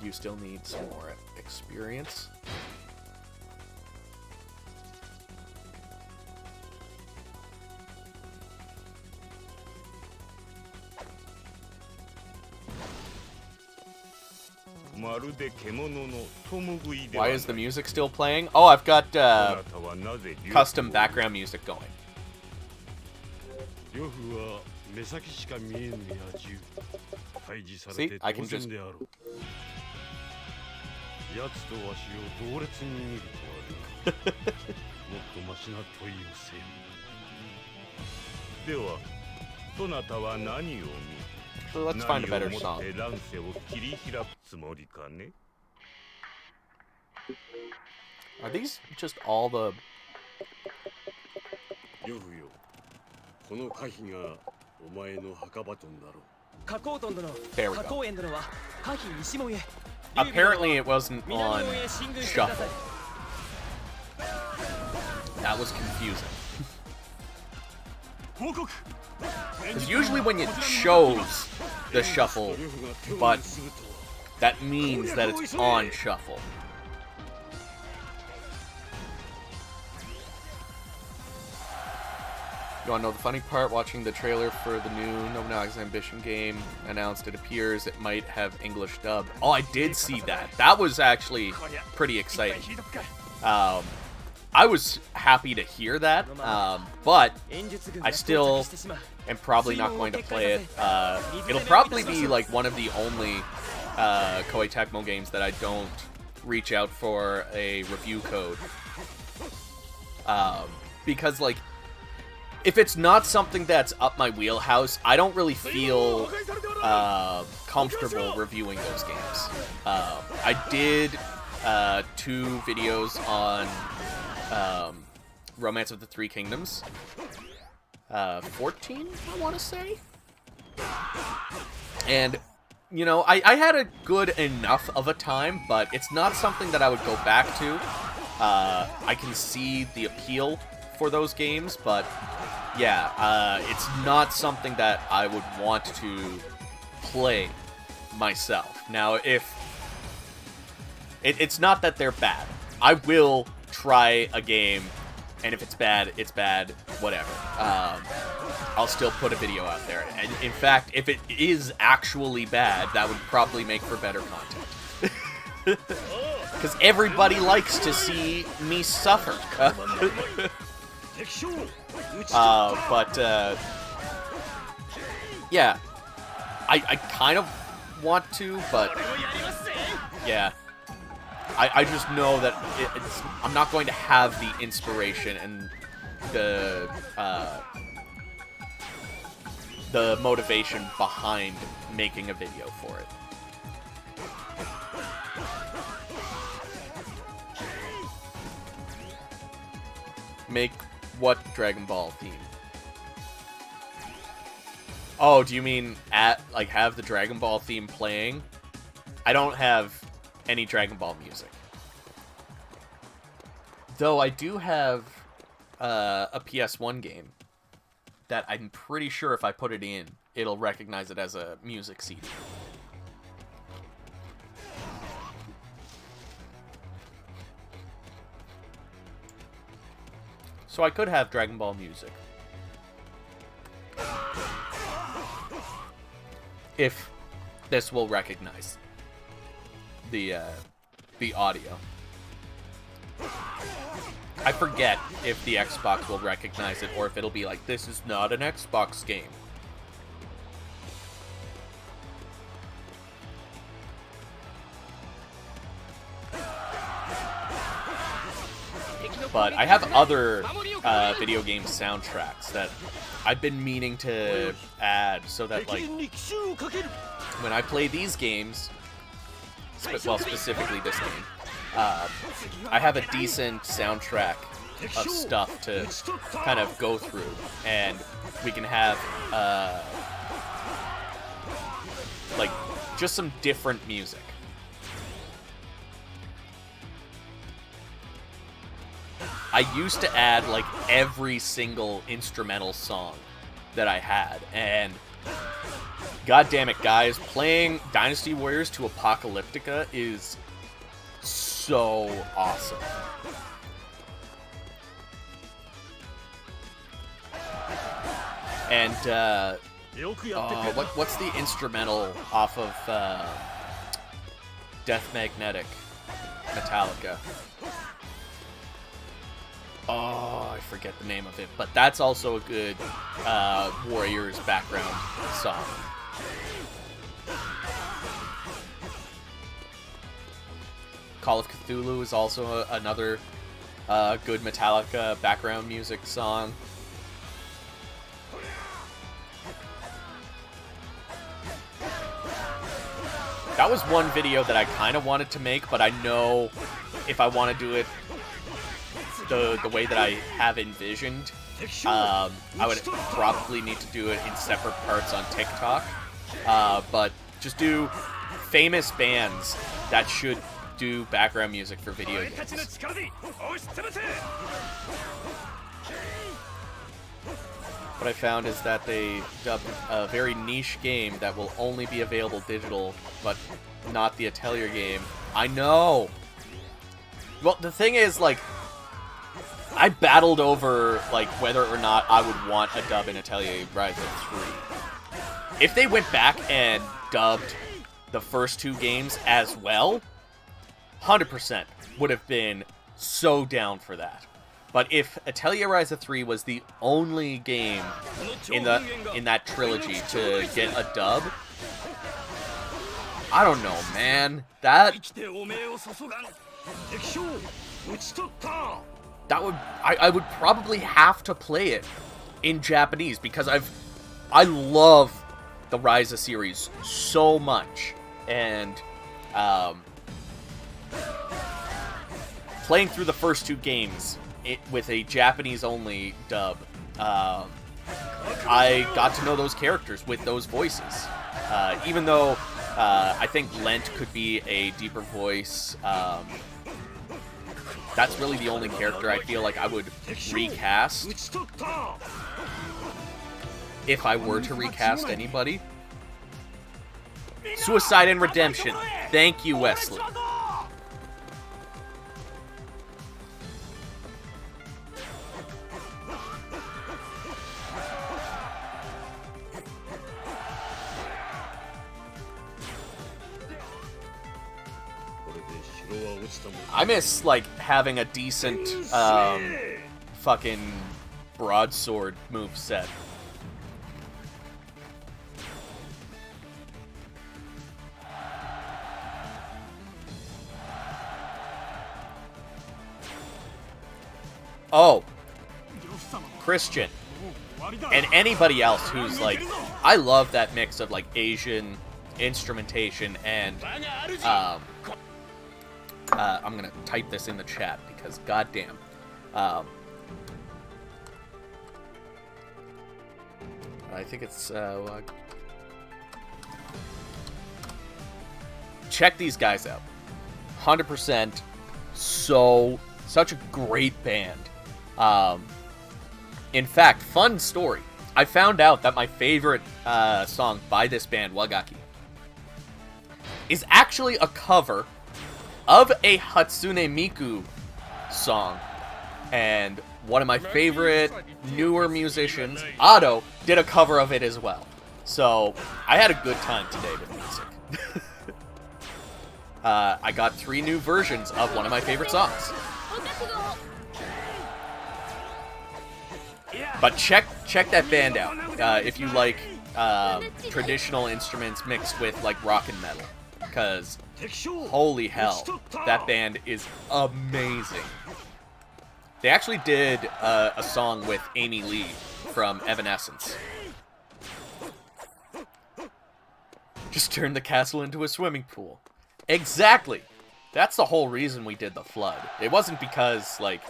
[SPEAKER 1] You still need some more experience. Why is the music still playing? Oh, I've got custom background music going. See, I can just... So let's find a better song. Are these just all the... There we go. Apparently it wasn't on shuffle. That was confusing. Because usually when it shows the shuffle button, that means that it's on shuffle. You wanna know the funny part? Watching the trailer for the new Nobunaga's Ambition game announced, it appears it might have English dub. Oh, I did see that. That was actually pretty exciting. I was happy to hear that, but I still am probably not going to play it. It'll probably be like one of the only Koei Tecmo games that I don't reach out for a review code. Because, like, if it's not something that's up my wheelhouse, I don't really feel comfortable reviewing those games. I did 2 videos on Romance of the Three Kingdoms. 14, I want to say? And, you know, I had a good enough of a time, but it's not something that I would go back to. I can see the appeal for those games, but yeah, it's not something that I would want to play myself. Now, if... It's not that they're bad. I will try a game, and if it's bad, whatever. I'll still put a video out there. And in fact, if it is actually bad, that would probably make for better content. Because everybody likes to see me suffer. Yeah. I kind of want to, but yeah. I just know that I'm not going to have the inspiration and the motivation behind making a video for it. Make what Dragon Ball theme? Oh, do you mean have the Dragon Ball theme playing? I don't have any Dragon Ball music. Though I do have a PS1 game that I'm pretty sure if I put it in, it'll recognize it as a music CD. So I could have Dragon Ball music. this will recognize the audio. I forget if the Xbox will recognize it or if it'll be like, this is not an Xbox game. But I have other video game soundtracks that I've been meaning to add so that, like, when I play these games, well, specifically this game, I have a decent soundtrack of stuff to kind of go through, and we can have, like, just some different music. I used to add, like, every single instrumental song that I had, and god damn it, guys, playing Dynasty Warriors to Apocalyptica is so awesome. And, what's the instrumental off of, Death Magnetic Metallica? Oh, I forget the name of it, but that's also a good Warriors background song. Call of Cthulhu is also another good Metallica background music song. That was one video that I kind of wanted to make, but I know if I want to do it the way that I have envisioned, I would probably need to do it in separate parts on TikTok. But just do famous bands that should do background music for video games. What I found is that they dubbed a very niche game that will only be available digital, but not the Atelier game. I know! Well, the thing is, like, I battled over, like, whether or not I would want a dub in Atelier Rise of 3. If they went back and dubbed the first two games as well, 100% would have been so down for that. But if Atelier Rise of 3 was the only game in that trilogy to get a dub, I don't know, man. I would probably have to play it in Japanese because I love the Ryza series so much, and playing through the first two games with a Japanese-only dub, I got to know those characters with those voices. Even though I think Lent could be a deeper voice, that's really the only character I feel like I would recast if I were to recast anybody. Suicide and Redemption. Thank you, Wesley. I miss, like, having a decent, fucking broadsword moveset. Oh, Christian, and anybody else who's, like, I love that mix of, like, Asian instrumentation and, I'm gonna type this in the chat because goddamn. I think it's, check these guys out. 100%, such a great band. In fact, fun story. I found out that my favorite song by this band, Wagaki, is actually a cover of a Hatsune Miku song. And one of my favorite newer musicians, Ado, did a cover of it as well. So I had a good time today with music. I got 3 new versions of one of my favorite songs. But check that band out if you like traditional instruments mixed with like rock and metal, because holy hell, that band is amazing. They actually did a song with Amy Lee from Evanescence. Just turn the castle into a swimming pool. Exactly. That's the whole reason we did the flood. It wasn't because, like,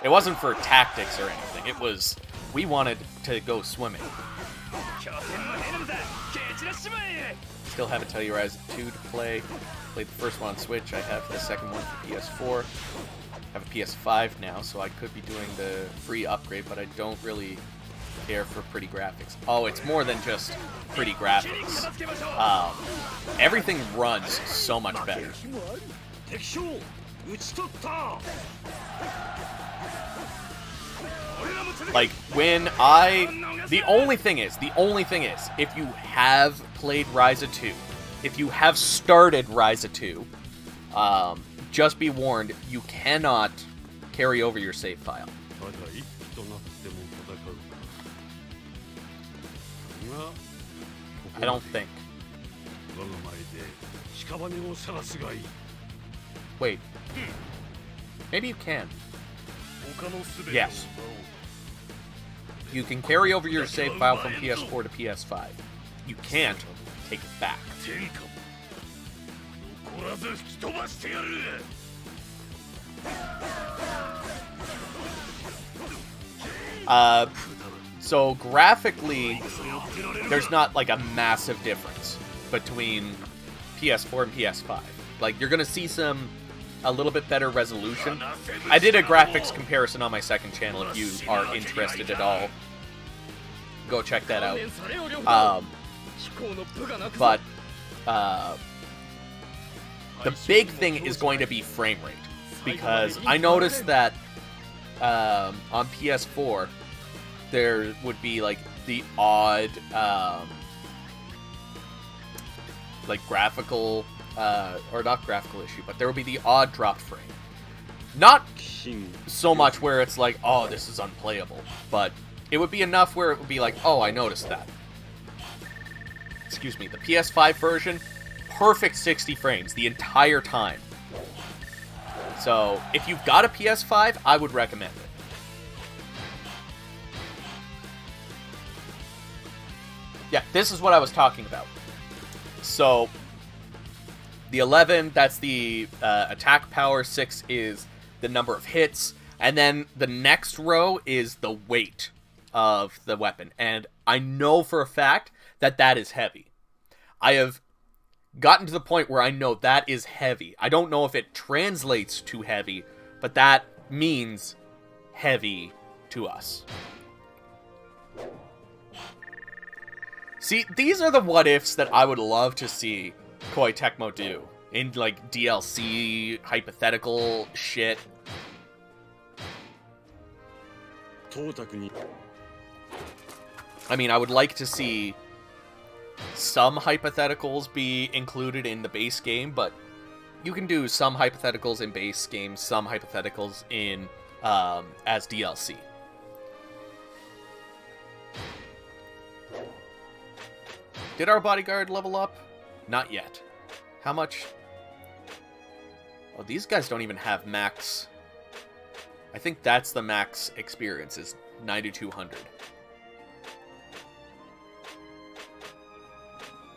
[SPEAKER 1] it wasn't for tactics or anything. It was, we wanted to go swimming. Still have Atelier Rise 2 to play. Played the first one on Switch. I have the second one for PS4. I have a PS5 now, so I could be doing the free upgrade, but I don't really care for pretty graphics. Oh, it's more than just pretty graphics. Everything runs so much better. Like, the only thing is, if you have played Ryza 2, if you have started Ryza 2, just be warned, you cannot carry over your save file. I don't think. Wait. Maybe you can. Yes. You can carry over your save file from PS4 to PS5. You can't take it back. So graphically, there's not like a massive difference between PS4 and PS5. Like, you're gonna see a little bit better resolution. I did a graphics comparison on my second channel if you are interested at all. Go check that out. But the big thing is going to be frame rate, because I noticed that on PS4 there would be like the odd like graphical or not graphical issue, but there would be the odd dropped frame. Not so much where it's like, oh, this is unplayable, but it would be enough where it would be like, oh, I noticed that. Excuse me, the PS5 version, perfect 60 frames the entire time. So, if you've got a PS5, I would recommend it. Yeah, this is what I was talking about. So, the 11, that's the attack power, 6 is the number of hits, and then the next row is the weight of the weapon. And I know for a fact that that is heavy. I have gotten to the point where I know that is heavy. I don't know if it translates to heavy, but that means heavy to us. See, these are the what-ifs that I would love to see Koei Tecmo do. In, like, DLC, hypothetical shit. I mean, I would like to see some hypotheticals be included in the base game, but you can do some hypotheticals in base games, some hypotheticals in as DLC. Did our bodyguard level up? Not yet. How much? Oh, these guys don't even have max. I think that's the max experience, is 9,200.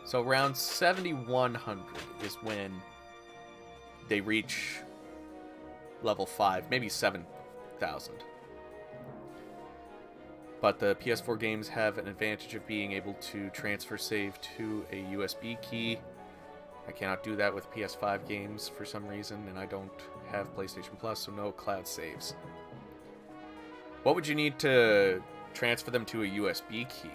[SPEAKER 1] So around 7,100 is when they reach level 5, maybe 7,000. But the PS4 games have an advantage of being able to transfer save to a USB key. I cannot do that with PS5 games for some reason, and I don't have PlayStation Plus, so no cloud saves. What would you need to transfer them to a USB key?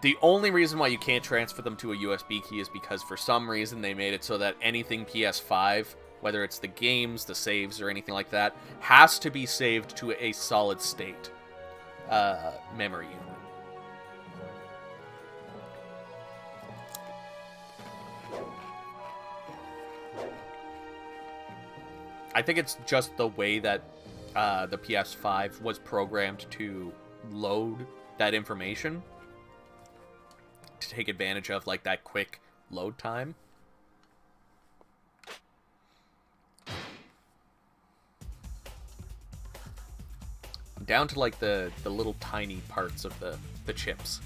[SPEAKER 1] The only reason why you can't transfer them to a USB key is because for some reason they made it so that anything PS5, whether it's the games, the saves, or anything like that, has to be saved to a solid state memory unit. I think it's just the way that the PS5 was programmed to load that information to take advantage of like that quick load time. Down to like the little tiny parts of the chips.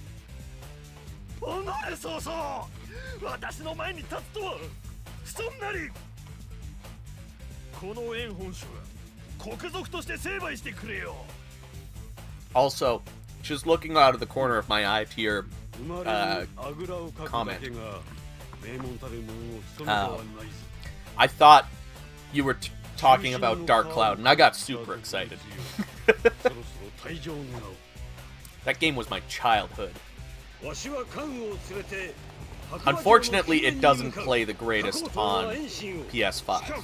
[SPEAKER 1] Also, just looking out of the corner of my eye to your comment, I thought you were talking about Dark Cloud, and I got super excited. That game was my childhood. Unfortunately, it doesn't play the greatest on PS5,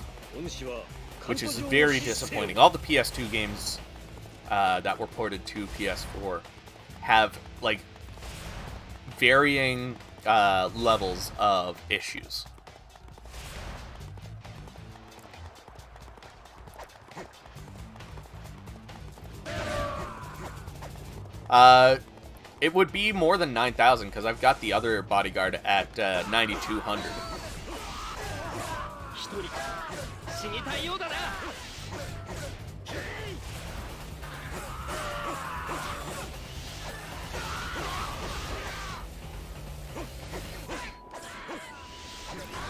[SPEAKER 1] which is very disappointing. All the PS2 games that were ported to PS4 have like varying levels of issues. It would be more than 9,000 because I've got the other bodyguard at 9,200.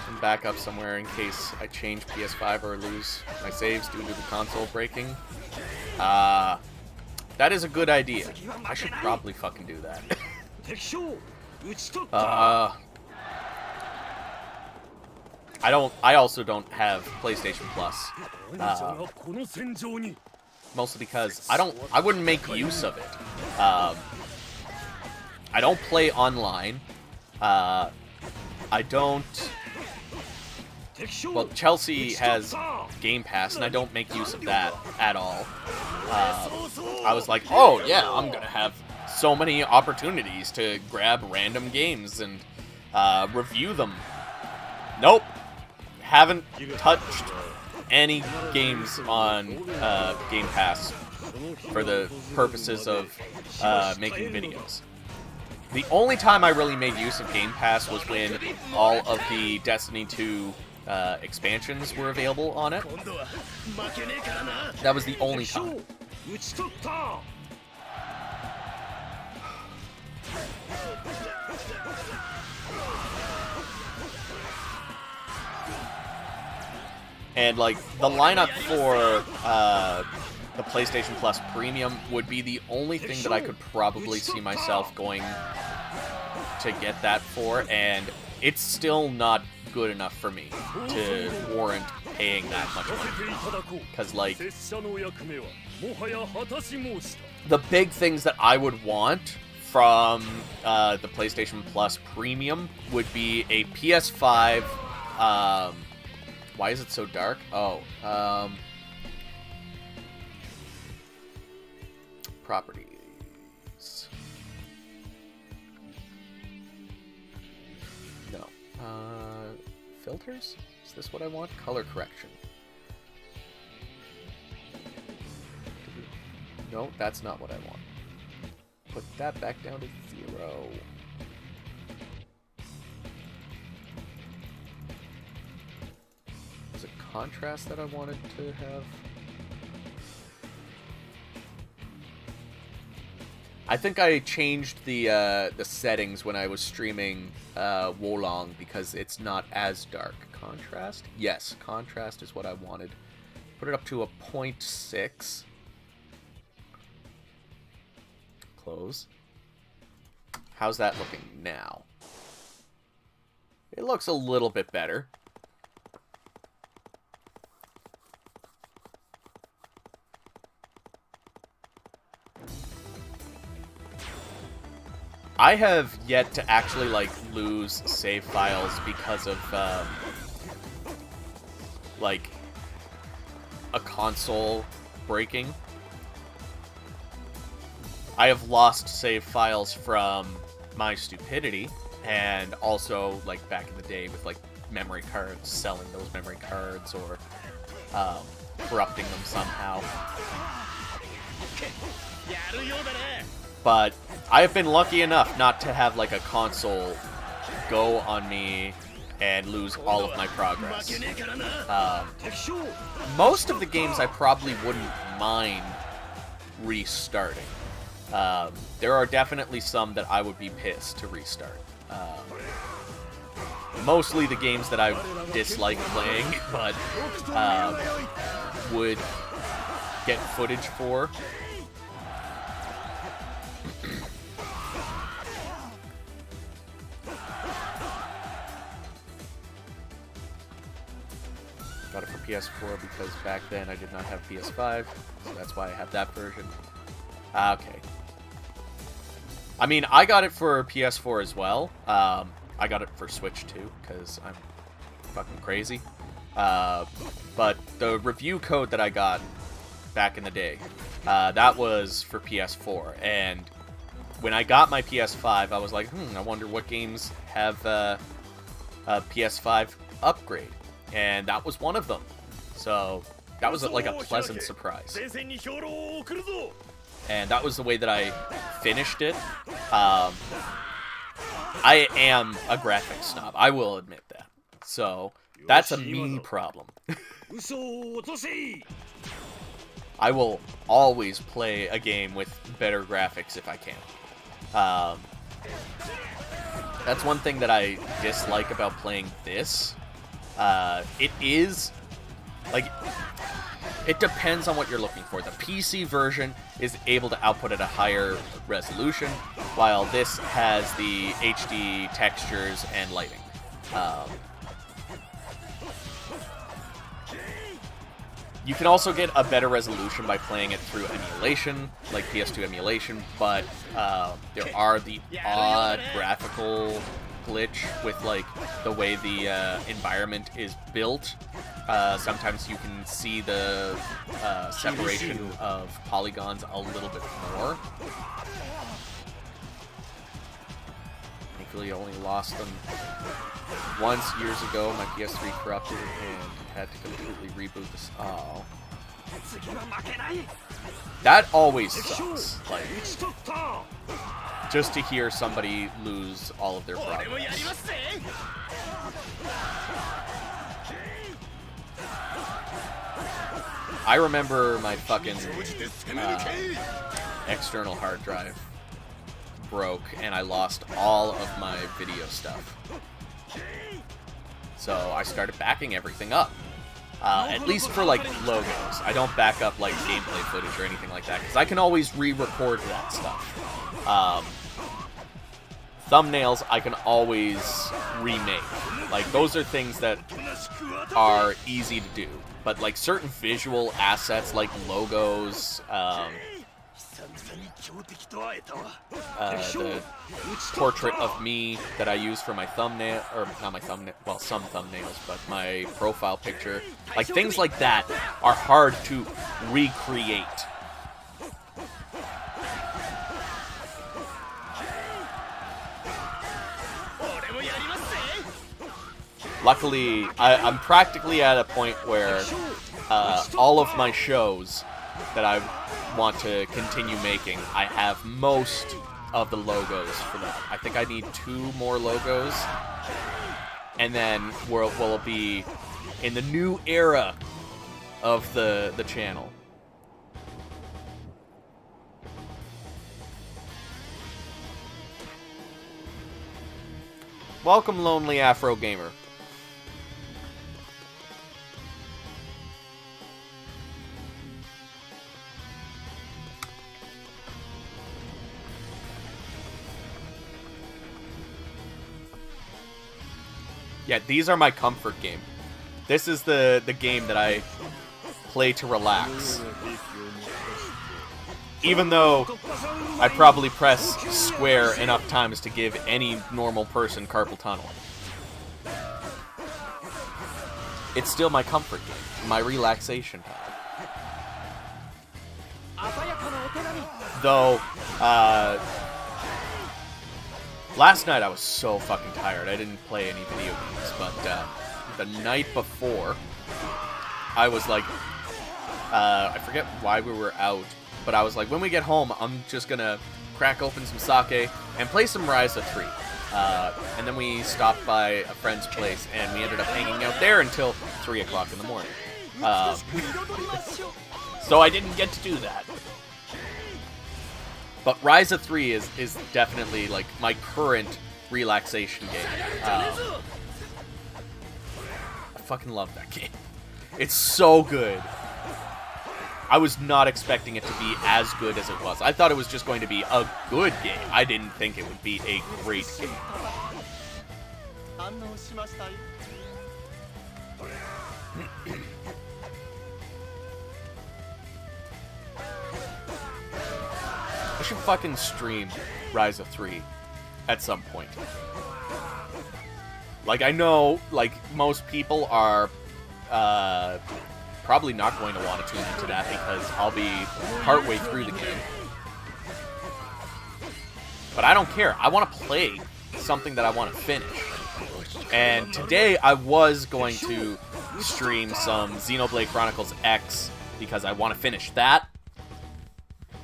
[SPEAKER 1] And back up somewhere in case I change PS5 or lose my saves due to the console breaking. That is a good idea. I should probably fucking do that. I also don't have PlayStation Plus. Mostly because I wouldn't make use of it. I don't play online. I don't. Well, Chelsea has Game Pass, and I don't make use of that at all. I was like, oh yeah, I'm gonna have so many opportunities to grab random games and review them. Nope, haven't touched any games on Game Pass for the purposes of making videos. The only time I really made use of Game Pass was when all of the Destiny 2 expansions were available on it. That was the only time. And like the lineup for the PlayStation Plus Premium would be the only thing that I could probably see myself going to get that for, and it's still not good enough for me to warrant paying that much money. Because like the big things that I would want from the PlayStation Plus Premium would be a PS5. Why is it so dark? Oh, properties. No. Filters? Is this what I want? Color correction. No, that's not what I want. Put that back down to 0. Was it contrast that I wanted to have? I think I changed the settings when I was streaming Wolong because it's not as dark. Contrast? Yes, contrast is what I wanted. Put it up to a 0.6. Close. How's that looking now? It looks a little bit better. I have yet to actually, like, lose save files because of, like, a console breaking. I have lost save files from my stupidity, and also, like, back in the day with, like, memory cards, selling those memory cards, or, corrupting them somehow. But I have been lucky enough not to have like a console go on me and lose all of my progress. Most of the games I probably wouldn't mind restarting. There are definitely some that I would be pissed to restart. Mostly the games that I dislike playing, but would get footage for. Got it for PS4 because back then I did not have PS5, so that's why I have that version. Okay. I mean, I got it for PS4 as well. I got it for Switch too, because I'm fucking crazy. But the review code that I got back in the day, that was for PS4. And when I got my PS5, I was like, I wonder what games have a PS5 upgrade. And that was one of them. So that was like a pleasant surprise. And that was the way that I finished it. I am a graphics snob. I will admit that. So that's a me problem. I will always play a game with better graphics if I can. That's one thing that I dislike about playing this. It is, like, it depends on what you're looking for. The PC version is able to output at a higher resolution, while this has the HD textures and lighting. You can also get a better resolution by playing it through emulation, like PS2 emulation, but there are the odd graphical glitch with like the way the environment is built. Sometimes you can see the separation of polygons a little bit more. Thankfully I only lost them once years ago. My PS3 corrupted and had to completely reboot this. Oh. That always sucks. Like, just to hear somebody lose all of their progress. I remember my fucking external hard drive broke and I lost all of my video stuff. So I started backing everything up. At least for like logos. I don't back up like gameplay footage or anything like that because I can always re-record that stuff. Thumbnails I can always remake. Like those are things that are easy to do. But like certain visual assets like logos, the portrait of me that I use for my thumbnail, or not my thumbnail, well, some thumbnails, but my profile picture, like things like that are hard to recreate. Luckily, I'm practically at a point where all of my shows that I want to continue making, I have most of the logos for that. I think I need 2 more logos, and then we'll be in the new era of the channel. Welcome, Lonely Afro Gamer. Yeah, these are my comfort game. This is the game that I play to relax. Even though I probably press square enough times to give any normal person carpal tunnel. It's still my comfort game, my relaxation pad. Though, last night I was so fucking tired, I didn't play any video games, but the night before, I was like, I forget why we were out, but I was like, when we get home, I'm just gonna crack open some sake and play some Ryza 3. And then we stopped by a friend's place, and we ended up hanging out there until 3 o'clock in the morning. So I didn't get to do that. But Ryza 3 is definitely, like, my current relaxation game. I fucking love that game. It's so good. I was not expecting it to be as good as it was. I thought it was just going to be a good game. I didn't think it would be a great game. I should fucking stream Ryza 3 at some point. Like, I know, like, most people are probably not going to want to tune into that because I'll be partway through the game. But I don't care. I want to play something that I want to finish. And today I was going to stream some Xenoblade Chronicles X because I want to finish that.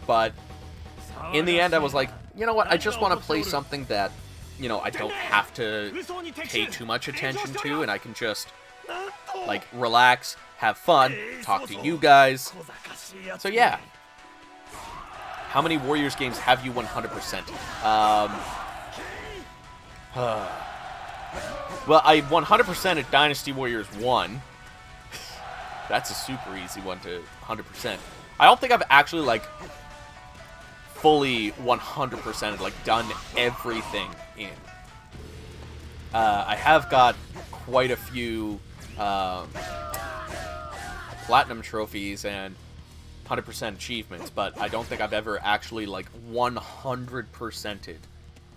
[SPEAKER 1] But in the end I was like, you know what? I just want to play something that, you know, I don't have to pay too much attention to, and I can just, like, relax, have fun, talk to you guys. So yeah. How many Warriors games have you 100%? Well, I 100% at Dynasty Warriors 1. That's a super easy one to 100%. I don't think I've actually, like, fully 100%, like, done everything in. I have got quite a few platinum trophies and 100% achievements, but I don't think I've ever actually, like, 100%ed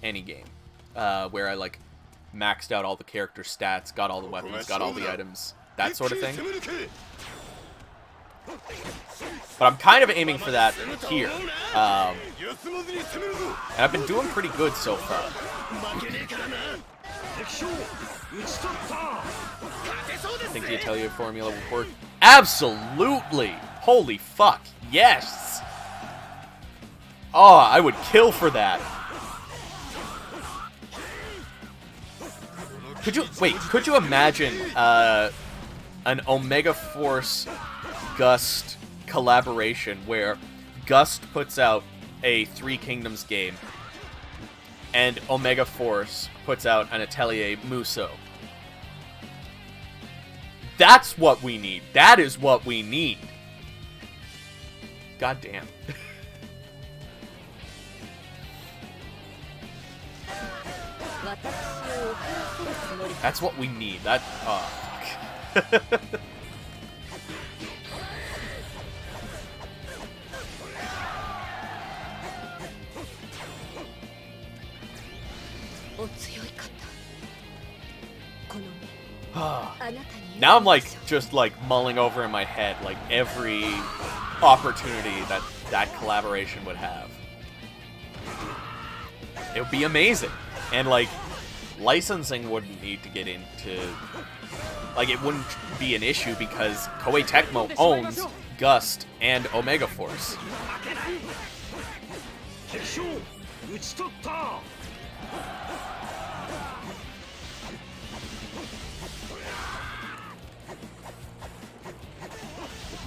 [SPEAKER 1] any game. Where I, like, maxed out all the character stats, got all the weapons, got all the items, that sort of thing. But I'm kind of aiming for that here. And I've been doing pretty good so far. I think the Atelier formula will work. Absolutely! Holy fuck, yes! Oh, I would kill for that. Could you imagine an Omega Force Gust collaboration where Gust puts out a Three Kingdoms game and Omega Force puts out an Atelier Musou? That's what we need. That is what we need. God damn. That's what we need. That, oh, fuck. Now I'm, like, just, like, mulling over in my head, like, every opportunity that collaboration would have. It would be amazing. And, like, licensing wouldn't need to get into... Like, it wouldn't be an issue because Koei Tecmo owns Gust and Omega Force. It'd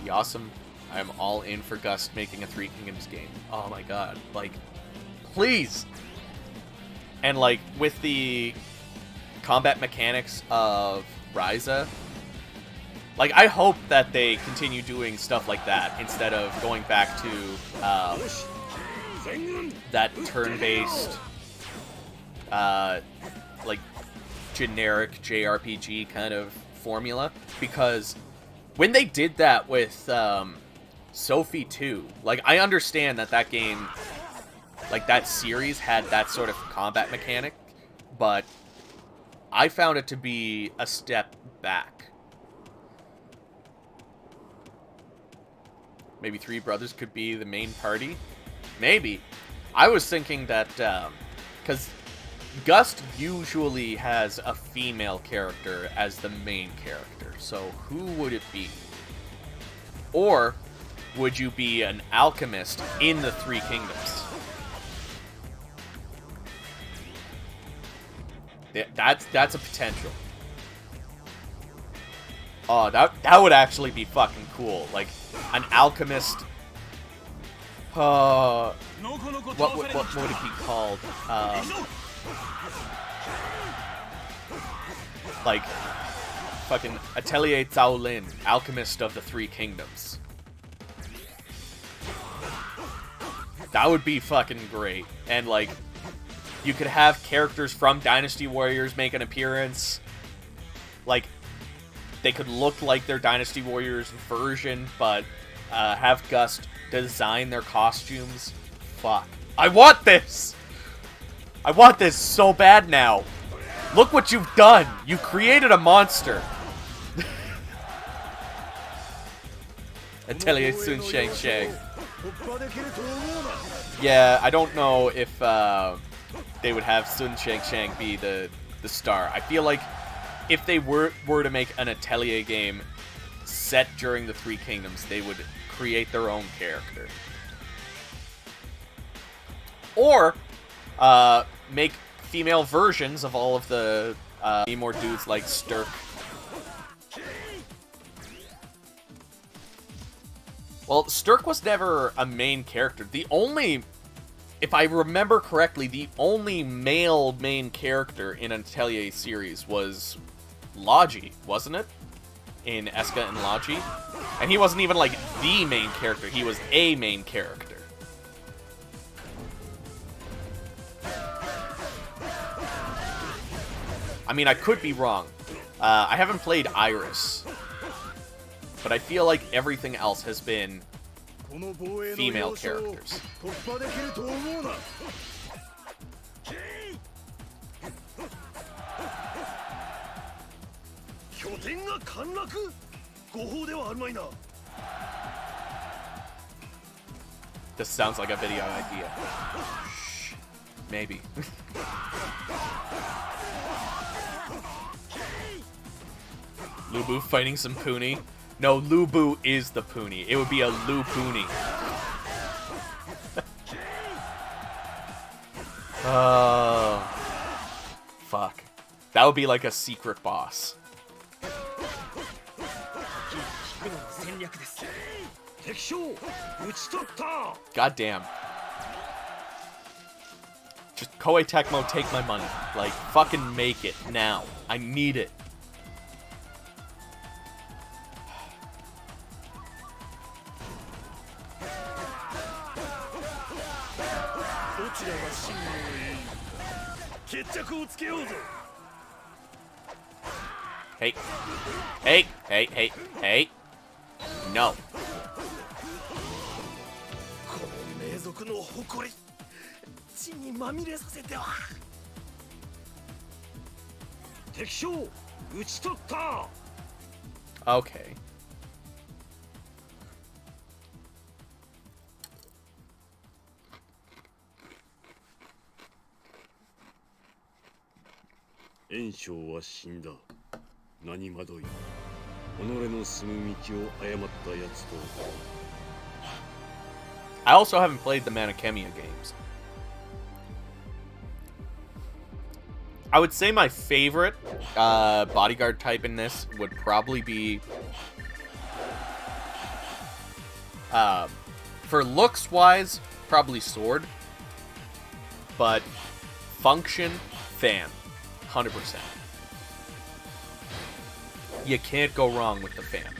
[SPEAKER 1] be awesome. I'm all in for Gust making a Three Kingdoms game. Oh my god. Like, please! And, like, with the combat mechanics of Ryza, like, I hope that they continue doing stuff like that instead of going back to that turn-based, like, generic JRPG kind of formula. Because when they did that with Sophie 2, like, I understand that game, like, that series had that sort of combat mechanic, but I found it to be a step back. Maybe Three Brothers could be the main party? Maybe. I was thinking that, because Gust usually has a female character as the main character, so who would it be? Or would you be an alchemist in the Three Kingdoms? That's a potential. Oh, that would actually be fucking cool. Like, an alchemist. What would it be called? Like, fucking Atelier Zaolin, Alchemist of the Three Kingdoms. That would be fucking great. And, like, you could have characters from Dynasty Warriors make an appearance. Like, they could look like their Dynasty Warriors version, but have Gust design their costumes. Fuck. I want this! I want this so bad now. Look what you've done! You created a monster! Atelier Sun Shang Shang. Yeah, I don't know if they would have Sun Shang Shang be the star. I feel like if they were to make an Atelier game set during the Three Kingdoms, they would create their own character. Or make female versions of all of the more dudes like Sturk. Well, Sturk was never a main character. The only, if I remember correctly, the only male main character in an Atelier series was Logi, wasn't it? In Eska and Logi. And he wasn't even, like, the main character. He was a main character. I mean, I could be wrong. I haven't played Iris. But I feel like everything else has been female characters. This sounds like a video idea. Shh. Maybe. Lubu fighting some Puni. No, Lubu is the Puni. It would be a Lu Puni. Oh. Fuck. That would be like a secret boss. God damn. Just Koei Tecmo, take my money. Like, fucking make it now. I need it. Hey. Hey, hey, hey, hey. No. Okay. I also haven't played the Manakemia games. I would say my favorite bodyguard type in this would probably be... for looks-wise, probably Sword. But function, Fan. 100%. You can't go wrong with the Fan.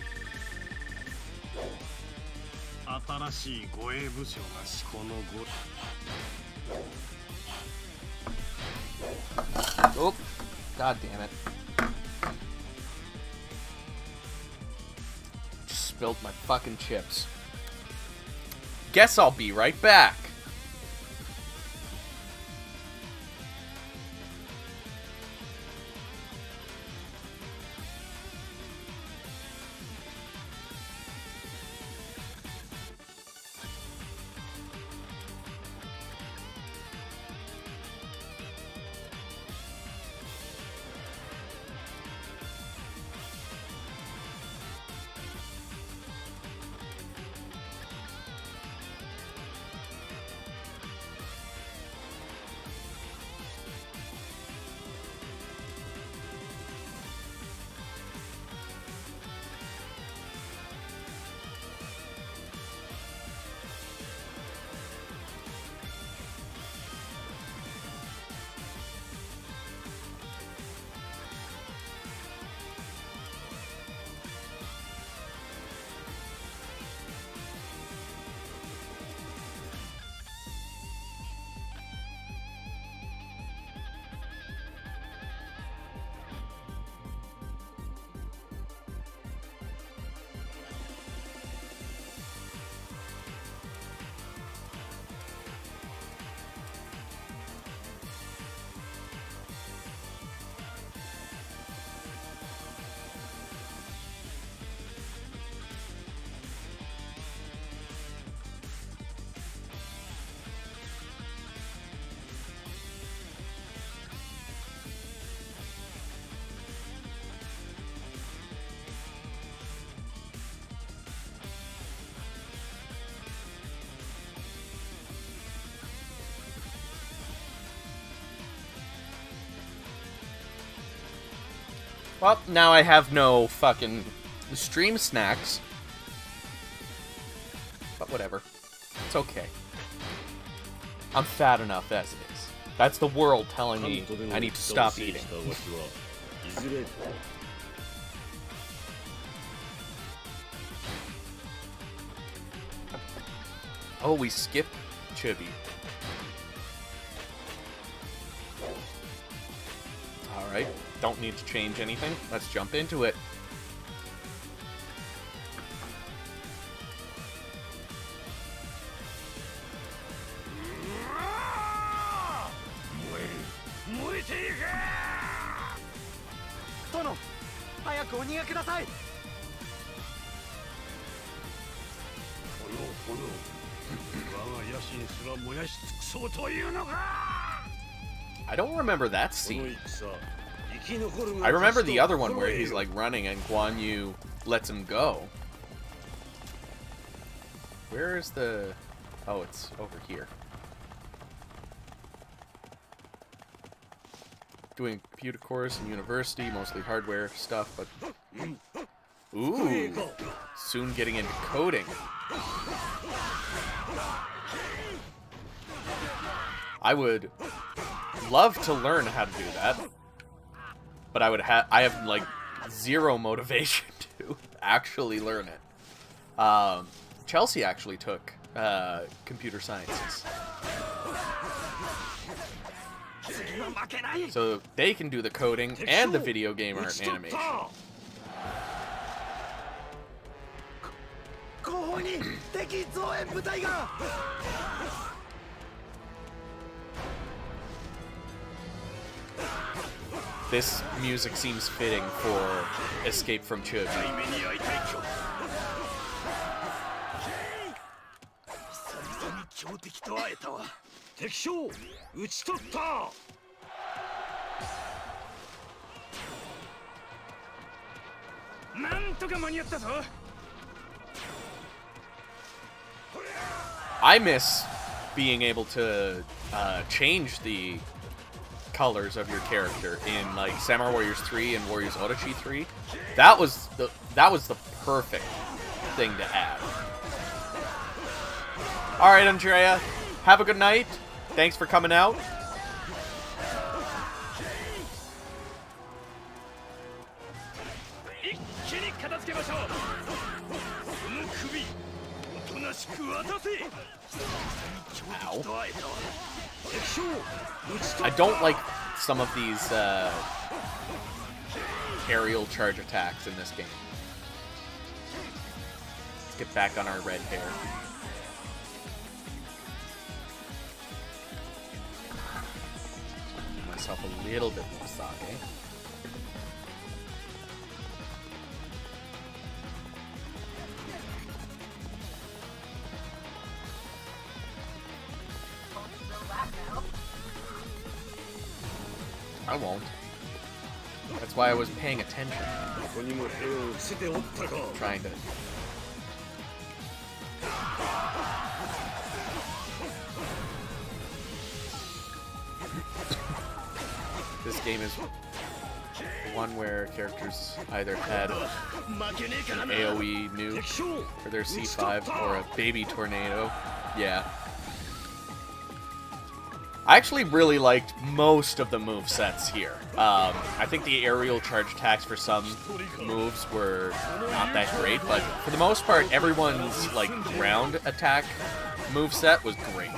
[SPEAKER 1] Oh, god damn it. Just spilled my fucking chips. Guess I'll be right back. Well, now I have no fucking stream snacks. But whatever. It's okay. I'm fat enough as it is. That's the world telling me I need to stop eating. Oh, we skip Chibi. Alright, don't need to change anything. Let's jump into it. I don't remember that scene. I remember the other one where he's like running and Guan Yu lets him go. Where is the... Oh, it's over here. Doing computer course in university, mostly hardware stuff, but... Ooh! Soon getting into coding. I would love to learn how to do that, but I have like zero motivation to actually learn it. Chelsea actually took computer sciences, so they can do the coding and the video game art and animation. This music seems fitting for Escape from Chibi. I miss being able to change the colors of your character in like Samurai Warriors 3 and Warriors Orochi 3. That was the perfect thing to add. All right, Andrea, have a good night. Thanks for coming out. Ow. I don't like some of these aerial charge attacks in this game. Let's get back on our red hair. Give myself a little bit more sake. I won't. That's why I was paying attention. Trying to... This game is one where characters either had an AoE nuke for their C5 or a baby tornado. Yeah. I actually really liked most of the movesets here. I think the aerial charge attacks for some moves were not that great, but for the most part, everyone's like ground attack moveset was great.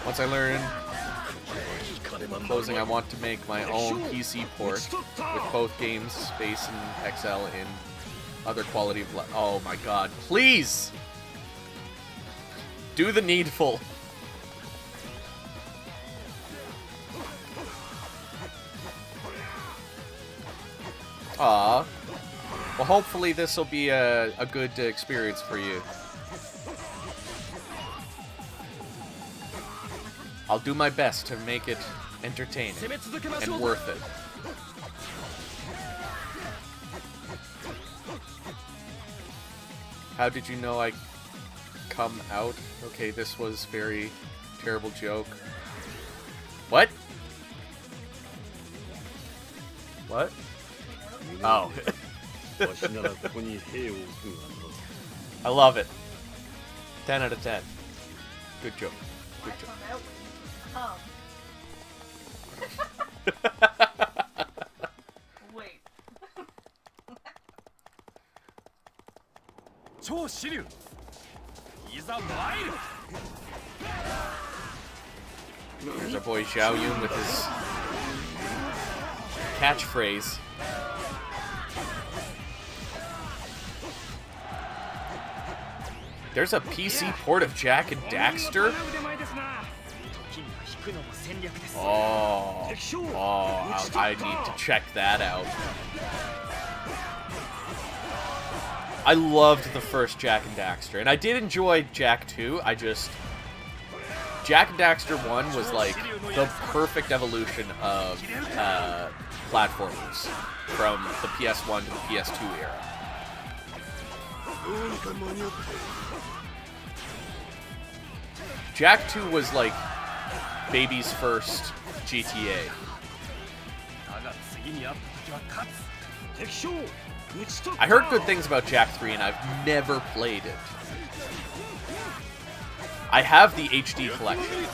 [SPEAKER 1] Once I learn closing, I want to make my own PC port with both games, Space and XL, in other quality of life. Oh my god, please! Do the needful. Aw. Well, hopefully this will be a good experience for you. I'll do my best to make it entertaining and worth it. How did you know I come out? Okay, this was very terrible joke. What? What? Oh. I love it. 10 out of 10. Good joke. Good joke.
[SPEAKER 2] Wait.
[SPEAKER 1] There's our boy Xiao Yun with his catchphrase. There's a PC port of Jak and Daxter? Oh, I need to check that out. I loved the first Jak and Daxter, and I did enjoy Jak 2. Jak and Daxter 1 was like the perfect evolution of platformers from the PS1 to the PS2 era. Jak 2 was like baby's first GTA. I heard good things about Jak 3 and I've never played it. I have the HD collection,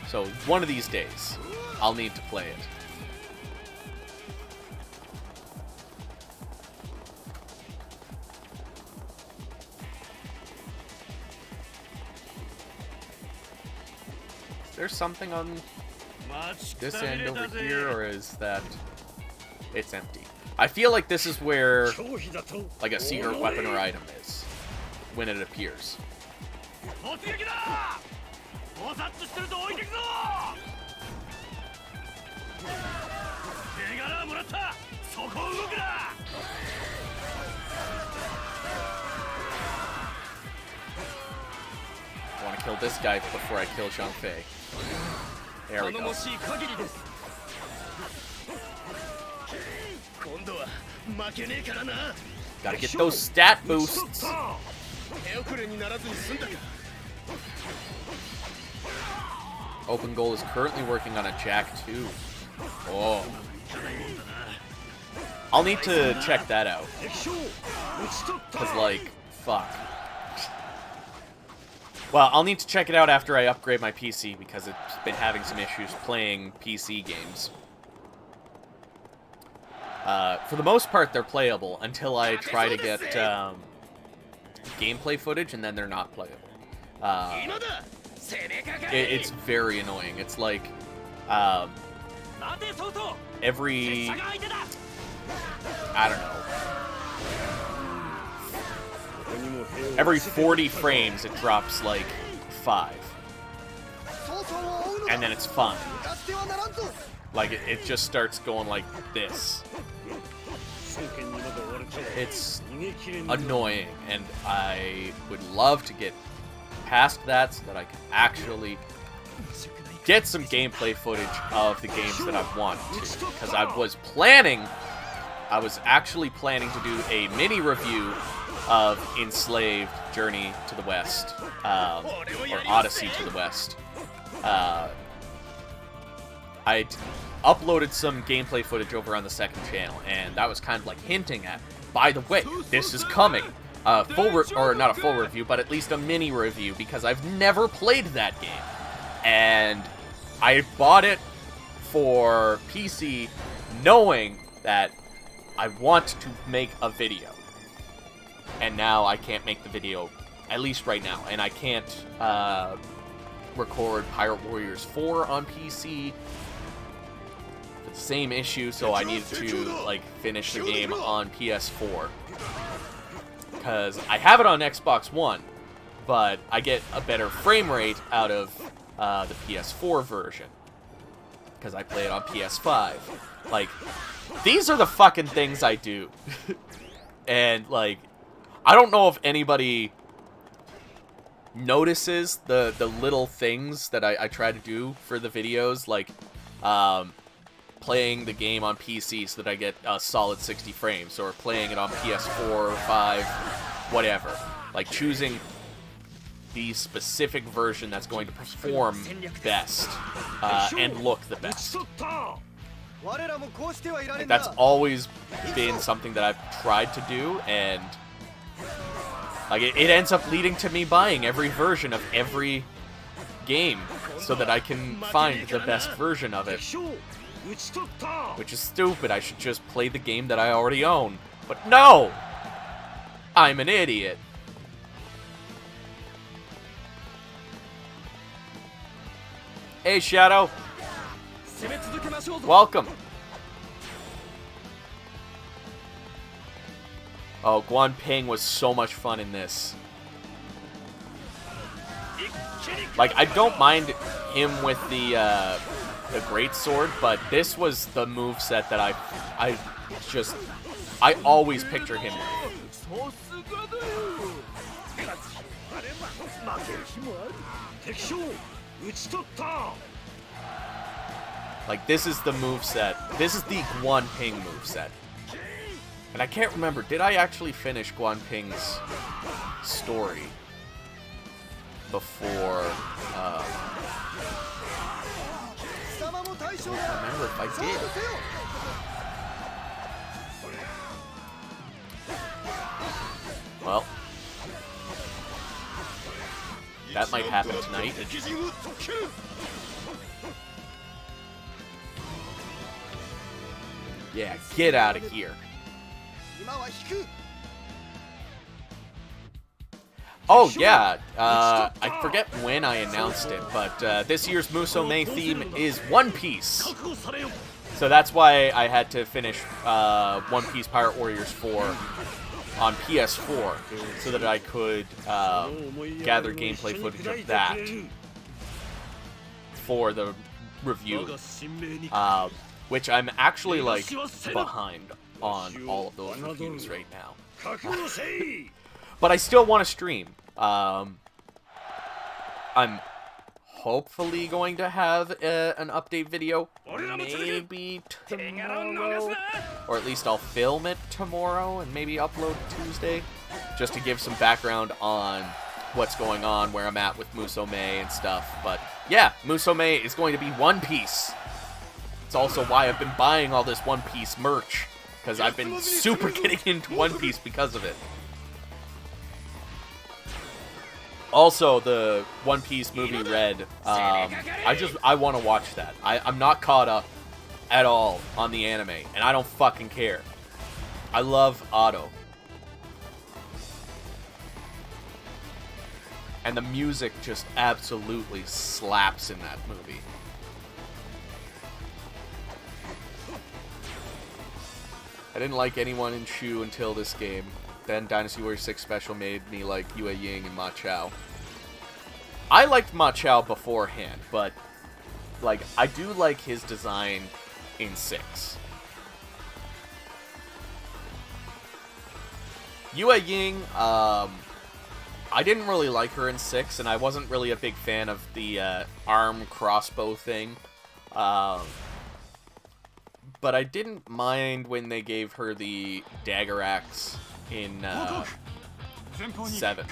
[SPEAKER 1] so one of these days I'll need to play it. Is there something on this end over here, or is that... It's empty. I feel like this is where, like, a secret weapon or item is, when it appears. I want to kill this guy before I kill Zhang-Fei. There we go. Gotta get those stat boosts. Open Goal is currently working on a Jak 2. Oh. I'll need to check that out. Cause like, fuck. Well, I'll need to check it out after I upgrade my PC because it's been having some issues playing PC games. For the most part, they're playable until I try to get gameplay footage, and then they're not playable. It's very annoying. It's like every, I don't know, every 40 frames it drops like 5, and then it's fine. Like it just starts going like this. It's annoying, and I would love to get past that so that I can actually get some gameplay footage of the games that I've wanted to. Because I was actually planning to do a mini review of Enslaved Journey to the West, or Odyssey to the West. I uploaded some gameplay footage over on the second channel, and that was kind of like hinting at, by the way, this is coming. Or not a full review, but at least a mini review, because I've never played that game. And I bought it for PC knowing that I want to make a video. And now I can't make the video, at least right now. And I can't record Pirate Warriors 4 on PC. The same issue, so I needed to like finish the game on PS4. Because I have it on Xbox One, but I get a better frame rate out of the PS4 version. Because I play it on PS5. Like, these are the fucking things I do. And, like, I don't know if anybody notices the little things that I try to do for the videos. Like, playing the game on PC so that I get a solid 60 frames, or playing it on PS4 or 5, whatever. Like, choosing the specific version that's going to perform best, and look the best. Like, that's always been something that I've tried to do, and like it ends up leading to me buying every version of every game so that I can find the best version of it. Which is stupid. I should just play the game that I already own. But no! I'm an idiot. Hey, Shadow. Welcome. Oh, Guan Ping was so much fun in this. Like, I don't mind him with the great sword, but this was the moveset that I always picture him with. Like, this is the moveset. This is the Guan Ping moveset. And I can't remember, did I actually finish Guan Ping's story before, I don't remember if I did. Well, that might happen tonight. Yeah, get out of here. Oh, yeah, I forget when I announced it, but this year's Musou theme is One Piece. So that's why I had to finish One Piece Pirate Warriors 4 on PS4, so that I could gather gameplay footage of that for the review. Which I'm actually, like, behind on all of those reviews right now. But I still want to stream. I'm hopefully going to have an update video, maybe tomorrow, or at least I'll film it tomorrow and maybe upload Tuesday, just to give some background on what's going on, where I'm at with Musou and stuff. But yeah, Musou is going to be One Piece. It's also why I've been buying all this One Piece merch, because I've been super getting into One Piece because of it. Also, the One Piece movie Red, I want to watch that. I'm not caught up at all on the anime, and I don't fucking care. I love Otto. And the music just absolutely slaps in that movie. I didn't like anyone in Shu until this game. Then Dynasty Warriors 6 Special made me like Yue Ying and Ma Chao. I liked Ma Chao beforehand, but like I do like his design in 6. Yue Ying, I didn't really like her in 6, and I wasn't really a big fan of the arm crossbow thing. But I didn't mind when they gave her the dagger axe in 7,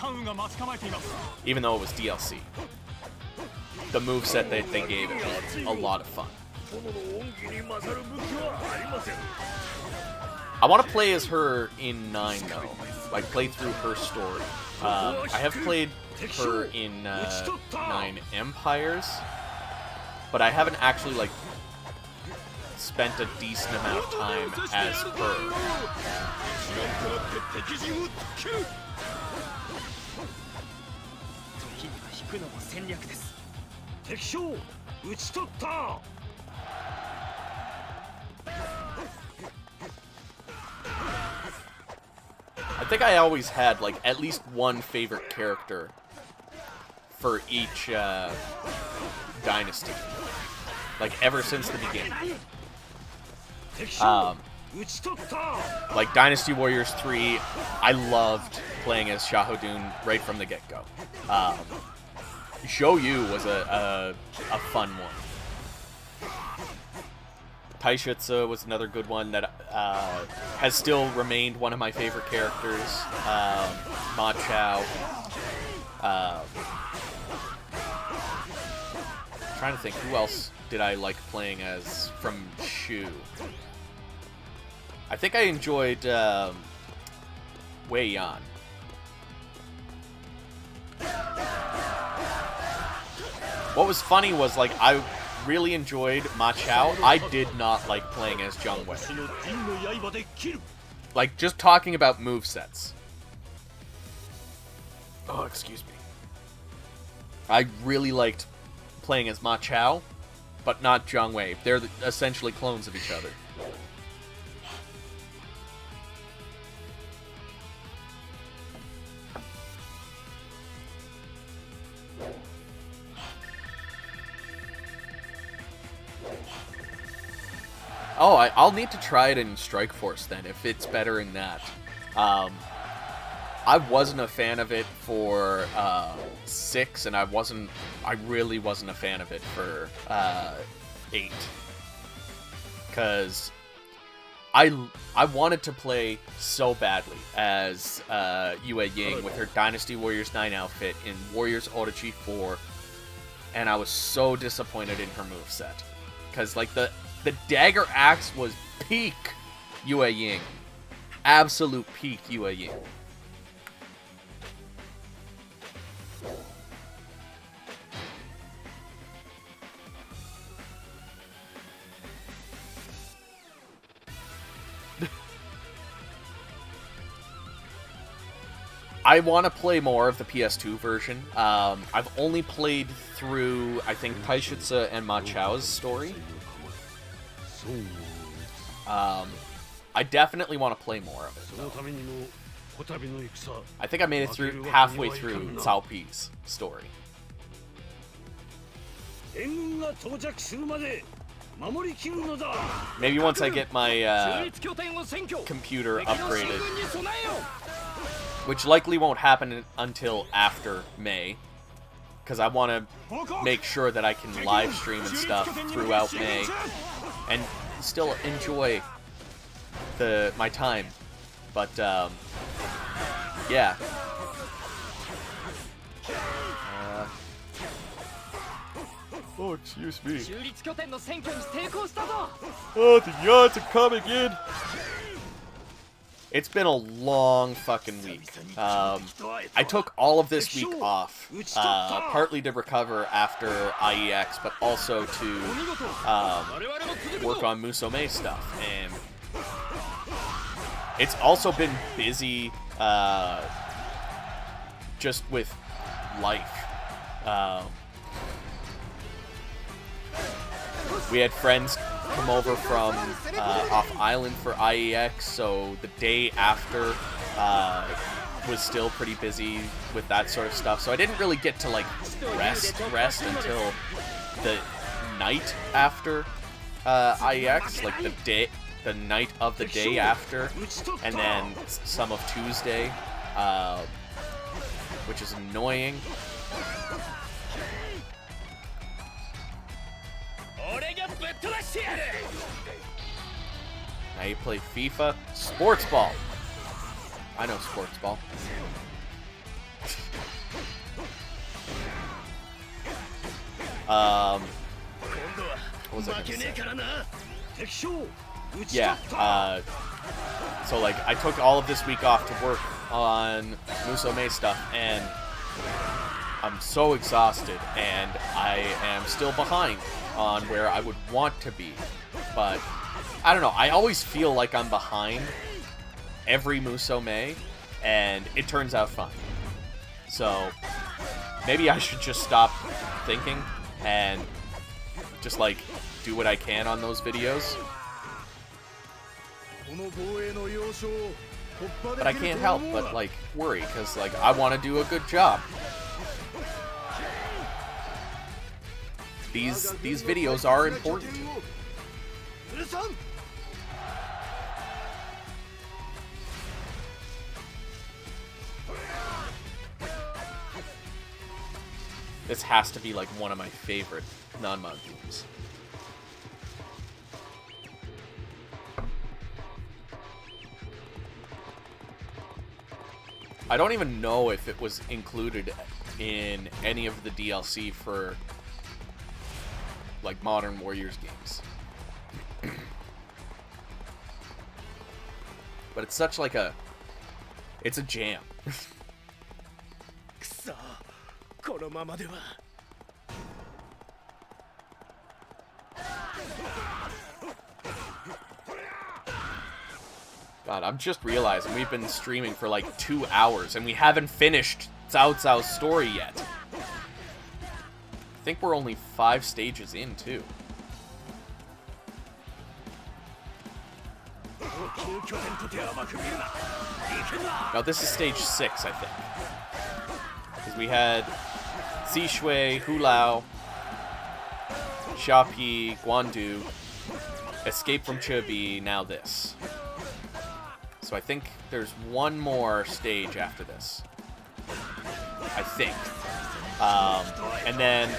[SPEAKER 1] even though it was DLC. The moveset that they gave it was a lot of fun. I want to play as her in 9, though. Like, play through her story. I have played her in 9 Empires, but I haven't actually, like, spent a decent amount of time as her. I think I always had, like, at least one favorite character for each dynasty. Like, ever since the beginning. Like Dynasty Warriors 3, I loved playing as Xiaohou right from the get-go. Zhou Yu was a fun one. Taishutsu was another good one that has still remained one of my favorite characters. Ma Chao. Trying to think, who else did I like playing as from Shu. I think I enjoyed Wei Yan. What was funny was, like, I really enjoyed Ma Chao. I did not like playing as Zhang Wei. Like, just talking about movesets. Oh, excuse me. I really liked playing as Ma Chao, but not Zhang Wei. They're essentially clones of each other. Oh, I'll need to try it in Strike Force then, if it's better in that. I wasn't a fan of it for 6, and I really wasn't a fan of it for 8. Because I wanted to play so badly as Yue Ying with her Dynasty Warriors 9 outfit in Warriors Orochi 4, and I was so disappointed in her moveset. Because, like, the dagger axe was peak Yue Ying. Absolute peak Yue Ying. I want to play more of the PS2 version. I've only played through, I think, Taishutsu and Ma Chao's story. I definitely want to play more of it, though. I think I made it through halfway through Cao Pi's story. Maybe once I get my computer upgraded, which likely won't happen until after May, because I want to make sure that I can live stream and stuff throughout May and still enjoy my time. But yeah. Oh, excuse me. Oh, the yards are coming in. It's been a long fucking week. I took all of this week off, partly to recover after IEX, but also to work on Musou stuff. And it's also been busy just with life. We had friends come over from off island for IEX, so the day after was still pretty busy with that sort of stuff. So I didn't really get to like rest until the night after IEX, like the night of the day after, and then some of Tuesday, which is annoying. Now you play FIFA. Sports ball. I know sports ball. What was I gonna say? Yeah, so like I took all of this week off to work on Musou stuff, and I'm so exhausted, and I am still behind on where I would want to be. But I don't know, I always feel like I'm behind every Musou, and it turns out fine. So maybe I should just stop thinking and just like do what I can on those videos. But I can't help but like worry, because like I want to do a good job. These videos are important. This has to be like one of my favorite non-mod games. I don't even know if it was included in any of the DLC for like, modern Warriors games. But it's such, like, a... It's a jam. God, I'm just realizing we've been streaming for like 2 hours and we haven't finished Cao Cao's story yet. I think we're only 5 stages in, too. Now, this is stage 6, I think. Because we had Sishui, Hulao, Xiapi, Guandu, Escape from Chibi, now this. So I think there's one more stage after this. I think. And then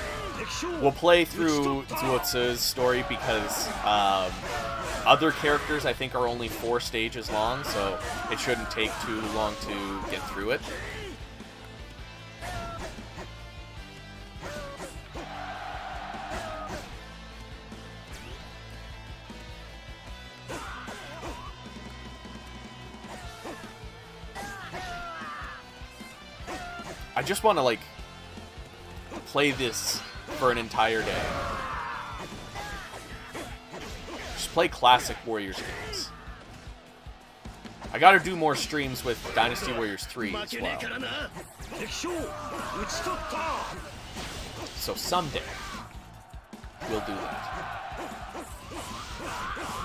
[SPEAKER 1] we'll play through Zuotsu's story because other characters I think are only 4 stages long, so it shouldn't take too long to get through it. I just want to, like, play this for an entire day. Just play classic Warriors games. I gotta do more streams with Dynasty Warriors 3 as well. So someday, we'll do that.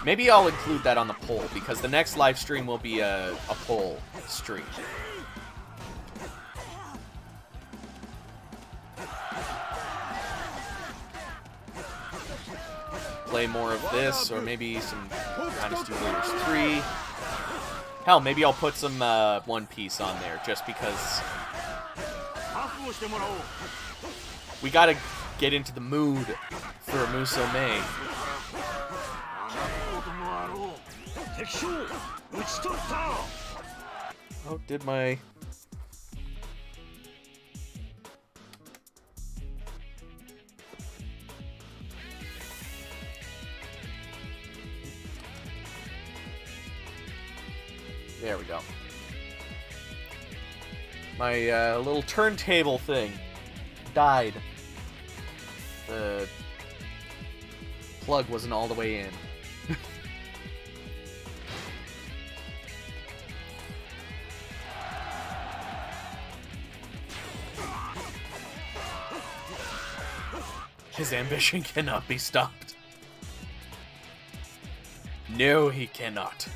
[SPEAKER 1] Maybe I'll include that on the poll, because the next live stream will be a poll stream. Play more of this, or maybe some Dynasty Warriors 3. Hell, maybe I'll put some One Piece on there, just because we gotta get into the mood for Musou Mei. Oh, did my... There we go. My little turntable thing died. The plug wasn't all the way in. His ambition cannot be stopped. No, he cannot.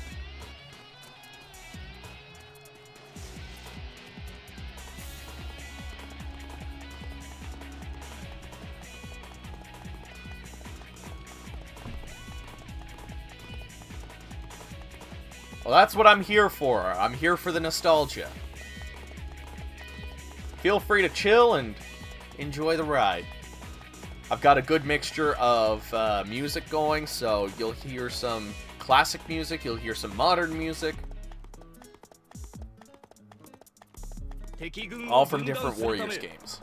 [SPEAKER 1] Well, that's what I'm here for. I'm here for the nostalgia. Feel free to chill and enjoy the ride. I've got a good mixture of music going, so you'll hear some classic music, you'll hear some modern music. All from different Warriors games.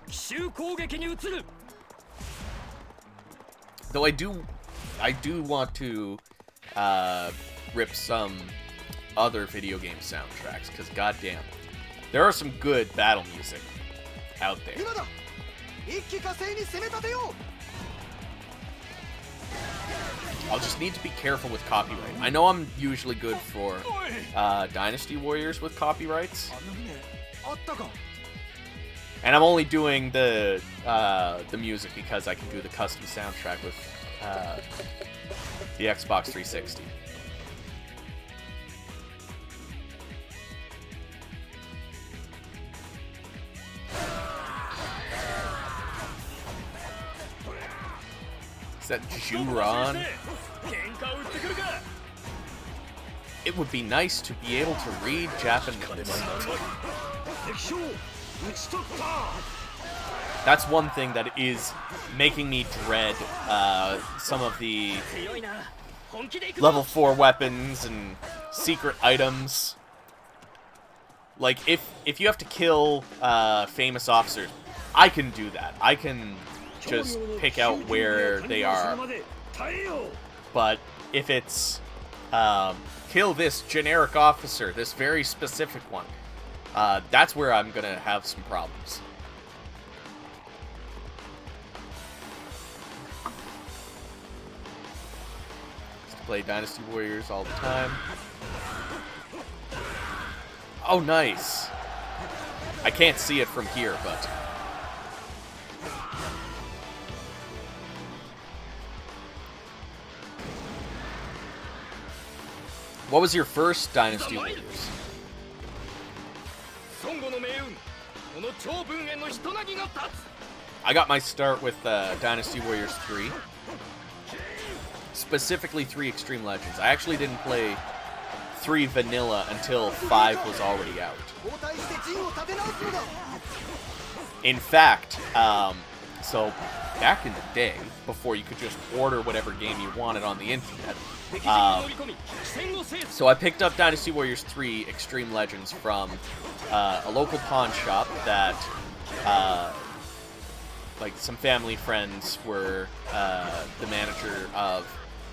[SPEAKER 1] Though I do want to rip some other video game soundtracks, because goddamn, there are some good battle music out there. I'll just need to be careful with copyright. I know I'm usually good for Dynasty Warriors with copyrights, and I'm only doing the music because I can do the custom soundtrack with the Xbox 360. Is that Juran? It would be nice to be able to read Japanese. That's one thing that is making me dread some of the level 4 weapons and secret items. Like, if you have to kill famous officers, I can do that. I can just pick out where they are. But if it's kill this generic officer, this very specific one, that's where I'm going to have some problems. Just play Dynasty Warriors all the time. Oh, nice. I can't see it from here, but... What was your first Dynasty Warriors? I got my start with Dynasty Warriors 3. Specifically 3 Extreme Legends. I actually didn't play 3 Vanilla until 5 was already out. In fact, so back in the day, before you could just order whatever game you wanted on the internet, so I picked up Dynasty Warriors 3 Extreme Legends from a local pawn shop that like some family friends were the manager of,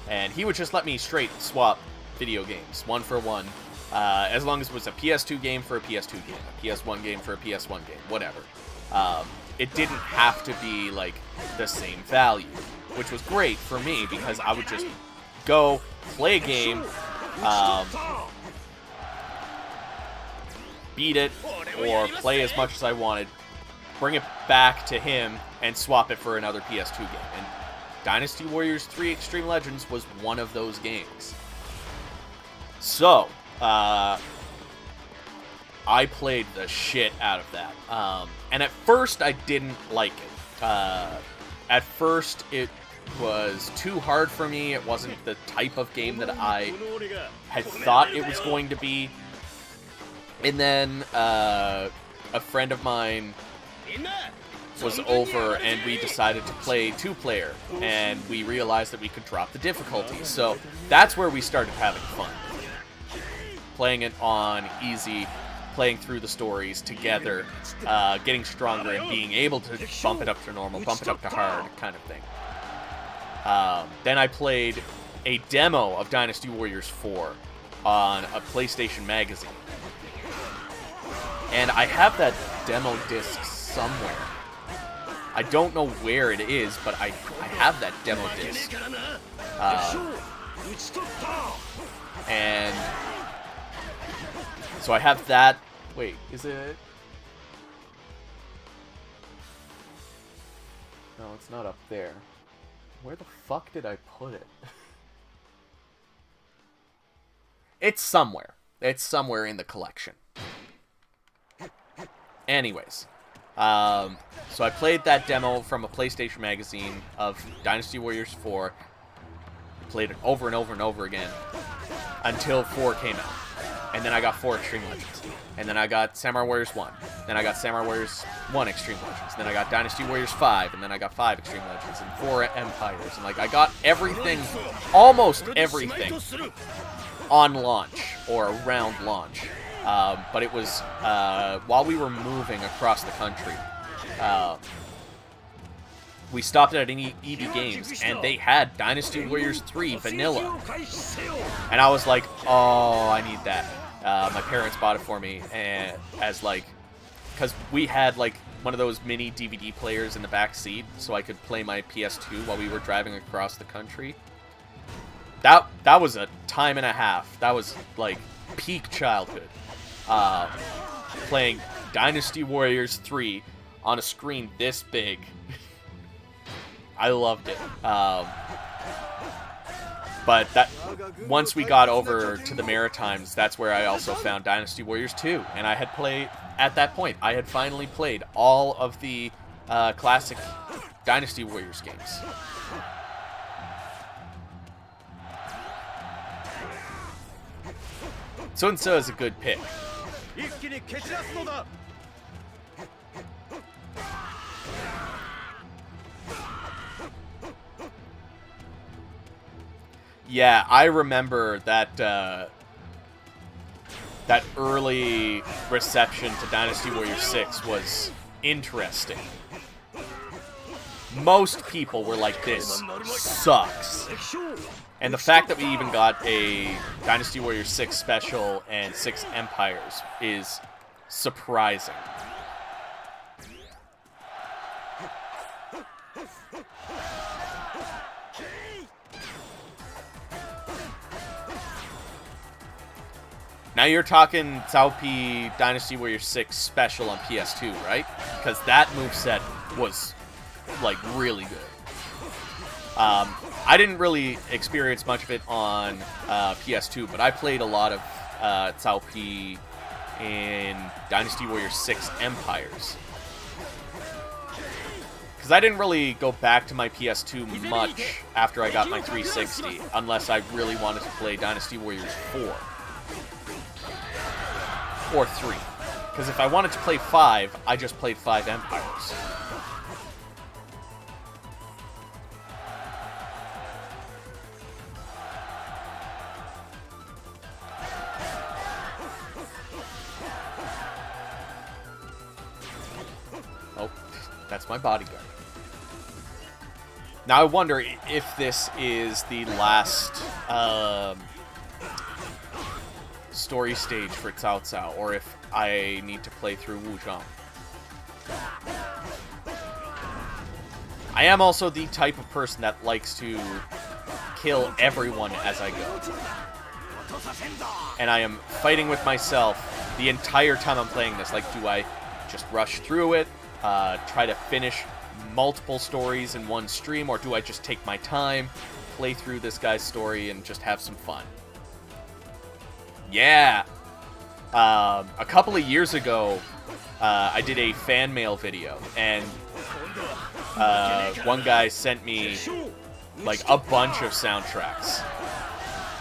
[SPEAKER 1] and he would just let me straight swap video games, one for one, as long as it was a PS2 game for a PS2 game, a PS1 game for a PS1 game, whatever. It didn't have to be like the same value, which was great for me because I would just go play a game, beat it, or play as much as I wanted, bring it back to him, and swap it for another PS2 game. And Dynasty Warriors 3 Extreme Legends was one of those games. So, I played the shit out of that. And at first, I didn't like it. At first, it was too hard for me. It wasn't the type of game that I had thought it was going to be. And then, a friend of mine was over, and we decided to play 2-player, and we realized that we could drop the difficulty. So, that's where we started having fun. Playing it on easy, playing through the stories together, getting stronger, and being able to bump it up to normal, bump it up to hard, kind of thing. Then I played a demo of Dynasty Warriors 4 on a PlayStation magazine. And I have that demo disc somewhere. I don't know where it is, but I have that demo disc. And so I have that. Wait, is it? No, it's not up there. Where the fuck did I put it? It's somewhere. It's somewhere in the collection. Anyways. So I played that demo from a PlayStation magazine of Dynasty Warriors 4. Played it over and over and over again until 4 came out. And then I got 4 Extreme Legends. And then I got Samurai Warriors 1. Then I got Samurai Warriors 1 Extreme Legends. Then I got Dynasty Warriors 5. And then I got 5 Extreme Legends. And 4 Empires. And like, I got everything, almost everything, on launch, or around launch. But it was while we were moving across the country. We stopped at an EB Games, and they had Dynasty Warriors 3 Vanilla. And I was like, oh, I need that. My parents bought it for me, and because we had like one of those mini DVD players in the back seat, so I could play my PS2 while we were driving across the country. That was a time and a half. That was like peak childhood. Playing Dynasty Warriors 3 on a screen this big. I loved it. But that once we got over to the Maritimes, that's where I also found Dynasty Warriors 2. And I had played, at that point, I had finally played all of the classic Dynasty Warriors games. Sun Tzu is a good pick. Yeah, I remember that that early reception to Dynasty Warriors 6 was interesting. most people were like, this sucks. And the fact that we even got a Dynasty Warriors 6 Special and 6 Empires is surprising. Now you're talking Cao Pi Dynasty Warriors 6 Special on PS2, right? Because that moveset was, like, really good. I didn't really experience much of it on PS2, but I played a lot of Cao Pi in Dynasty Warriors 6 Empires. Because I didn't really go back to my PS2 much after I got my 360, unless I really wanted to play Dynasty Warriors 4. Or 3. Because if I wanted to play 5, I just played 5 Empires. Oh, that's my bodyguard. Now I wonder if this is the last story stage for Cao Cao, or if I need to play through Wuzhang. I am also the type of person that likes to kill everyone as I go. And I am fighting with myself the entire time I'm playing this. Like, do I just rush through it, try to finish multiple stories in one stream, or do I just take my time, play through this guy's story, and just have some fun? Yeah! A couple of years ago, I did a fan mail video, and one guy sent me, like, a bunch of soundtracks.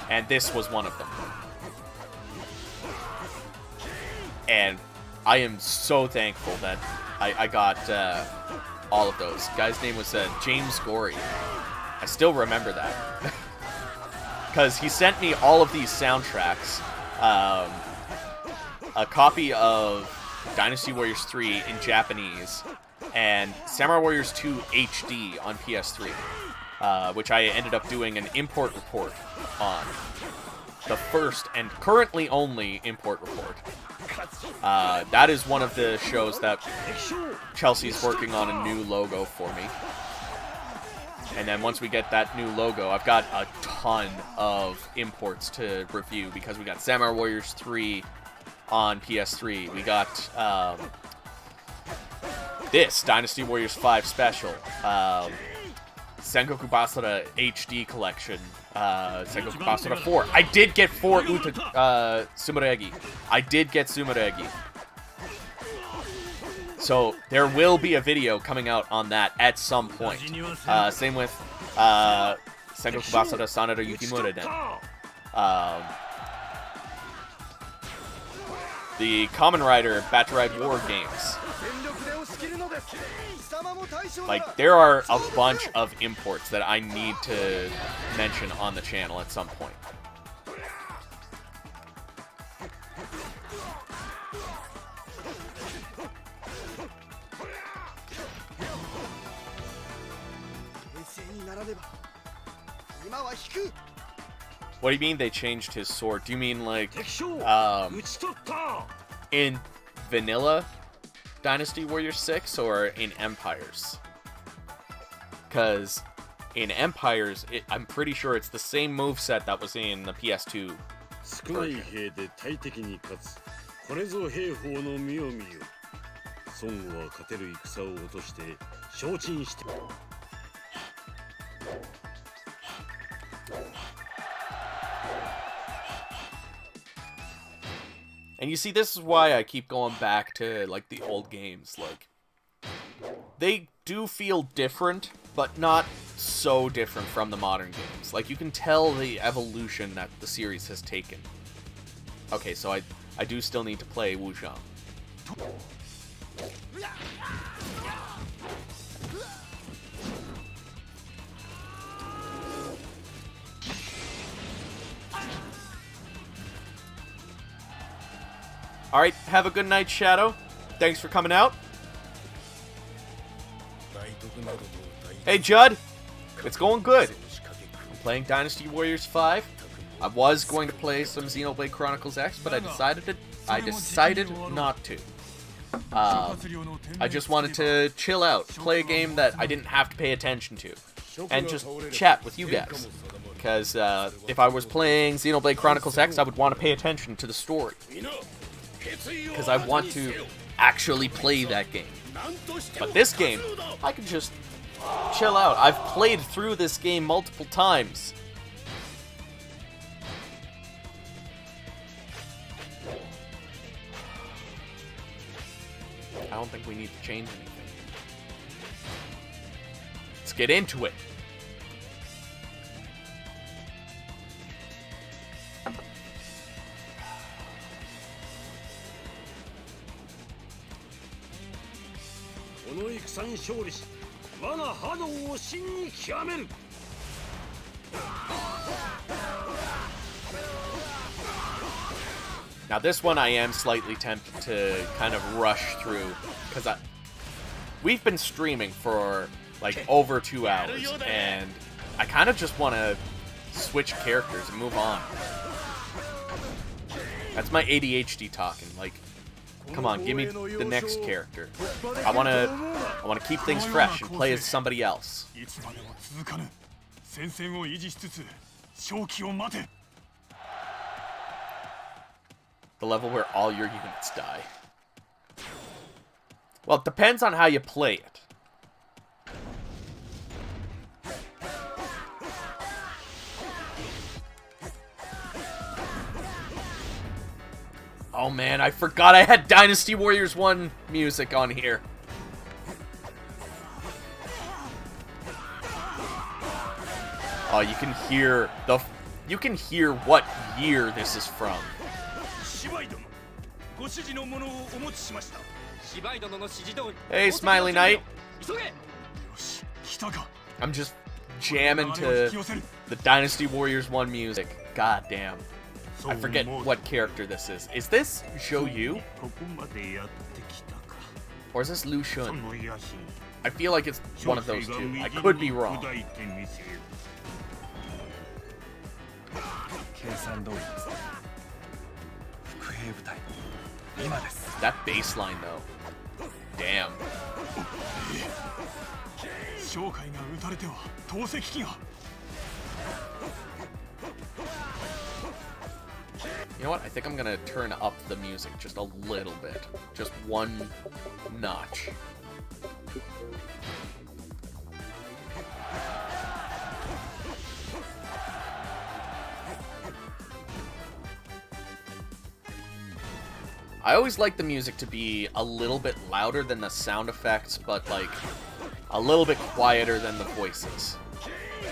[SPEAKER 1] And this was one of them. And I am so thankful that I got all of those. Guy's name was James Gorey. I still remember that. Because he sent me all of these soundtracks. A copy of Dynasty Warriors 3 in Japanese, and Samurai Warriors 2 HD on PS3, which I ended up doing an import report on. The first and currently only import report. That is one of the shows that Chelsea's working on a new logo for me. And then once we get that new logo, I've got a ton of imports to review, because we got Samurai Warriors 3 on PS3. We got this Dynasty Warriors 5 Special, Sengoku Basara HD Collection, Sengoku Basara 4. I did get 4 Sumeregi. I did get Sumeregi. So there will be a video coming out on that at some point. Same with Sengoku Basara Sanada Yukimura Den. The Kamen Rider Battle Ride War games. Like, there are a bunch of imports that I need to mention on the channel at some point. What do you mean they changed his sword? Do you mean, like, in vanilla Dynasty Warriors 6 or in Empires? Because in Empires, I'm pretty sure it's the same moveset that was in the PS2 version. And you see, this is why I keep going back to, like, the old games. Like, they do feel different, but not so different from the modern games. Like, you can tell the evolution that the series has taken. Okay, so I do still need to play Wuzhang. Alright, have a good night, Shadow. Thanks for coming out. Hey, Judd. It's going good. I'm playing Dynasty Warriors 5. I was going to play some Xenoblade Chronicles X, but I decided not to. I just wanted to chill out, play a game that I didn't have to pay attention to, and just chat with you guys. Because if I was playing Xenoblade Chronicles X, I would want to pay attention to the story. Because I want to actually play that game. But this game, I can just chill out. I've played through this game multiple times. I don't think we need to change anything. Let's get into it. Now this one I am slightly tempted to kind of rush through, because we've been streaming for like over 2 hours, and I kind of just want to switch characters and move on. That's my ADHD talking, like, come on, give me the next character. I want to keep things fresh and play as somebody else. The level where all your units die. Well, it depends on how you play it. Oh man, I forgot I had Dynasty Warriors 1 music on here. Oh, you can hear what year this is from. Hey, Smiley Knight. I'm just jamming to the Dynasty Warriors 1 music. God damn. I forget what character this is. Is this Zhou Yu? Or is this Lu Xun? I feel like it's one of those two. I could be wrong. That bass line, though. Damn. You know what? I think I'm gonna turn up the music just a little bit. Just one notch. I always like the music to be a little bit louder than the sound effects, but like a little bit quieter than the voices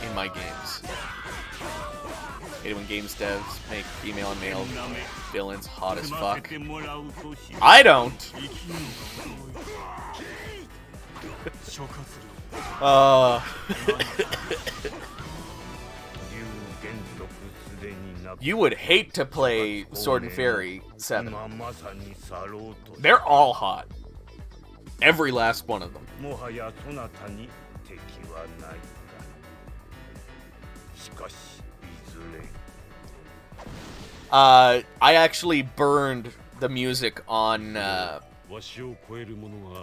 [SPEAKER 1] in my games. Hate it when games devs make female and male villains hot as fuck. I don't! You would hate to play Sword and Fairy 7. They're all hot. Every last one of them. I actually burned the music on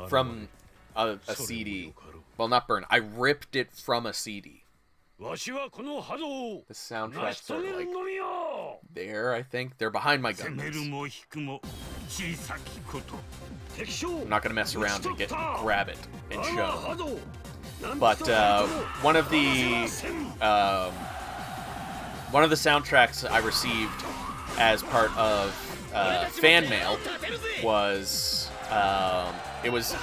[SPEAKER 1] from a CD. Well, not burned. I ripped it from a CD. The soundtracks are like there, I think. They're behind my gun. I'm not gonna mess around and grab it and show. But one of the soundtracks I received as part of fan mail was it was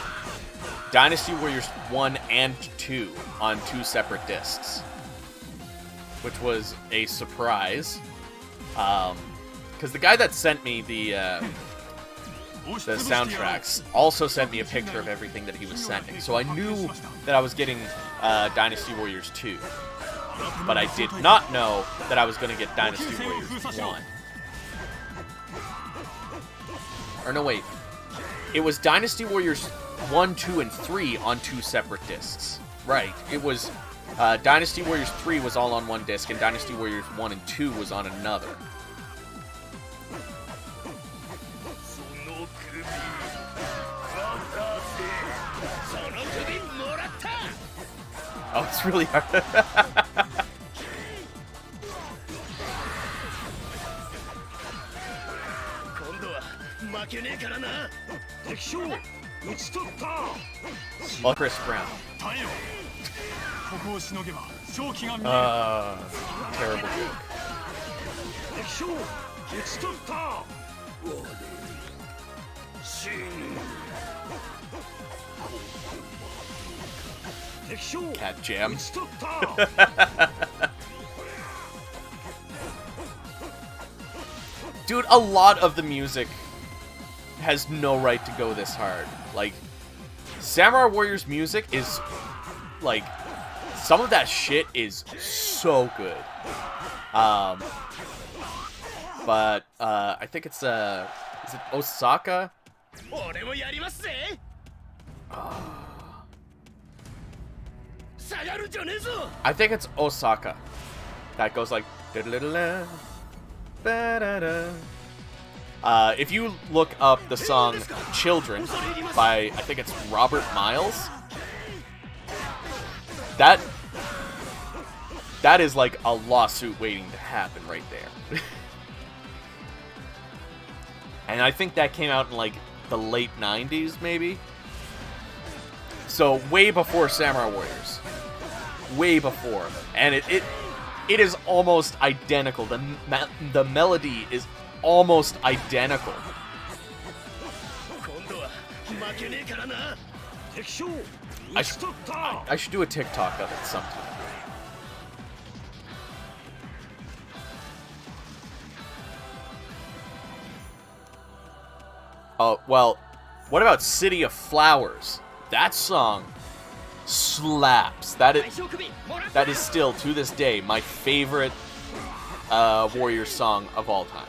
[SPEAKER 1] Dynasty Warriors 1 and 2 on 2 separate discs, which was a surprise, because the guy that sent me the soundtracks also sent me a picture of everything that he was sending, so I knew that I was getting Dynasty Warriors 2, but I did not know that I was going to get Dynasty Warriors 1. Or no, wait. It was Dynasty Warriors 1, 2, and 3 on 2 separate discs. Right. It was Dynasty Warriors 3 was all on one disc, and Dynasty Warriors 1 and 2 was on another. Oh, it's really hard. Well, Chris Brown. Terrible joke. Cat Jam. Dude, a lot of the music has no right to go this hard. Like, Samurai Warriors music is, like, some of that shit is so good. But, I think it's, is it Osaka? I think it's Osaka. That goes like... if you look up the song Children by, I think it's Robert Miles, that is like a lawsuit waiting to happen right there. And I think that came out in like the late 90s, maybe? So way before Samurai Warriors. Way before. And it is almost identical. The melody is almost identical. I should do a TikTok of it sometime. Oh, well, what about City of Flowers? That song slaps. That is still, to this day, my favorite Warriors song of all time.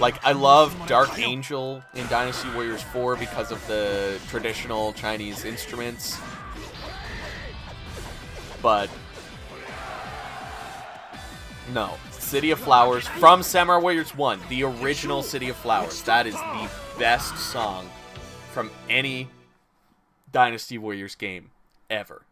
[SPEAKER 1] Like, I love Dark Angel in Dynasty Warriors 4 because of the traditional Chinese instruments. But no, City of Flowers from Samurai Warriors 1, the original City of Flowers. That is the best song from any Dynasty Warriors game ever.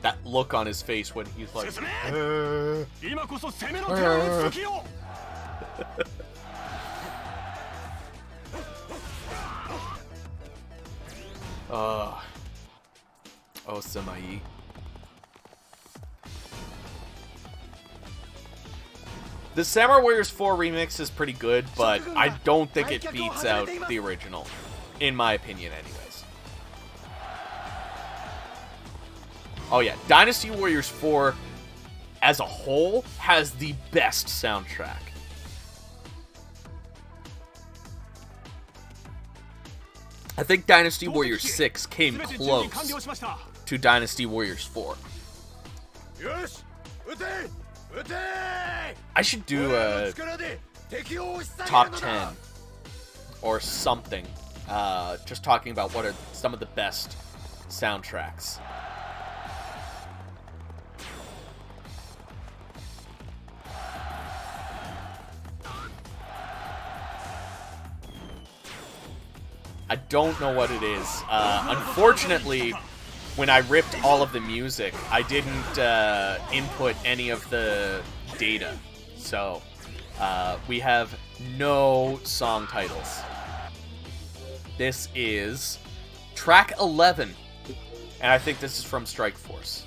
[SPEAKER 1] That look on his face when he's like, oh, Samai. The Samurai Warriors 4 remix is pretty good, but I don't think it beats out the original, in my opinion anyways. Oh yeah, Dynasty Warriors 4 as a whole has the best soundtrack. I think Dynasty Warriors 6 came close to Dynasty Warriors 4. I should do a top 10 or something, just talking about what are some of the best soundtracks. I don't know what it is. Unfortunately, when I ripped all of the music, I didn't input any of the data. So, we have no song titles. This is track 11. And I think this is from Strike Force.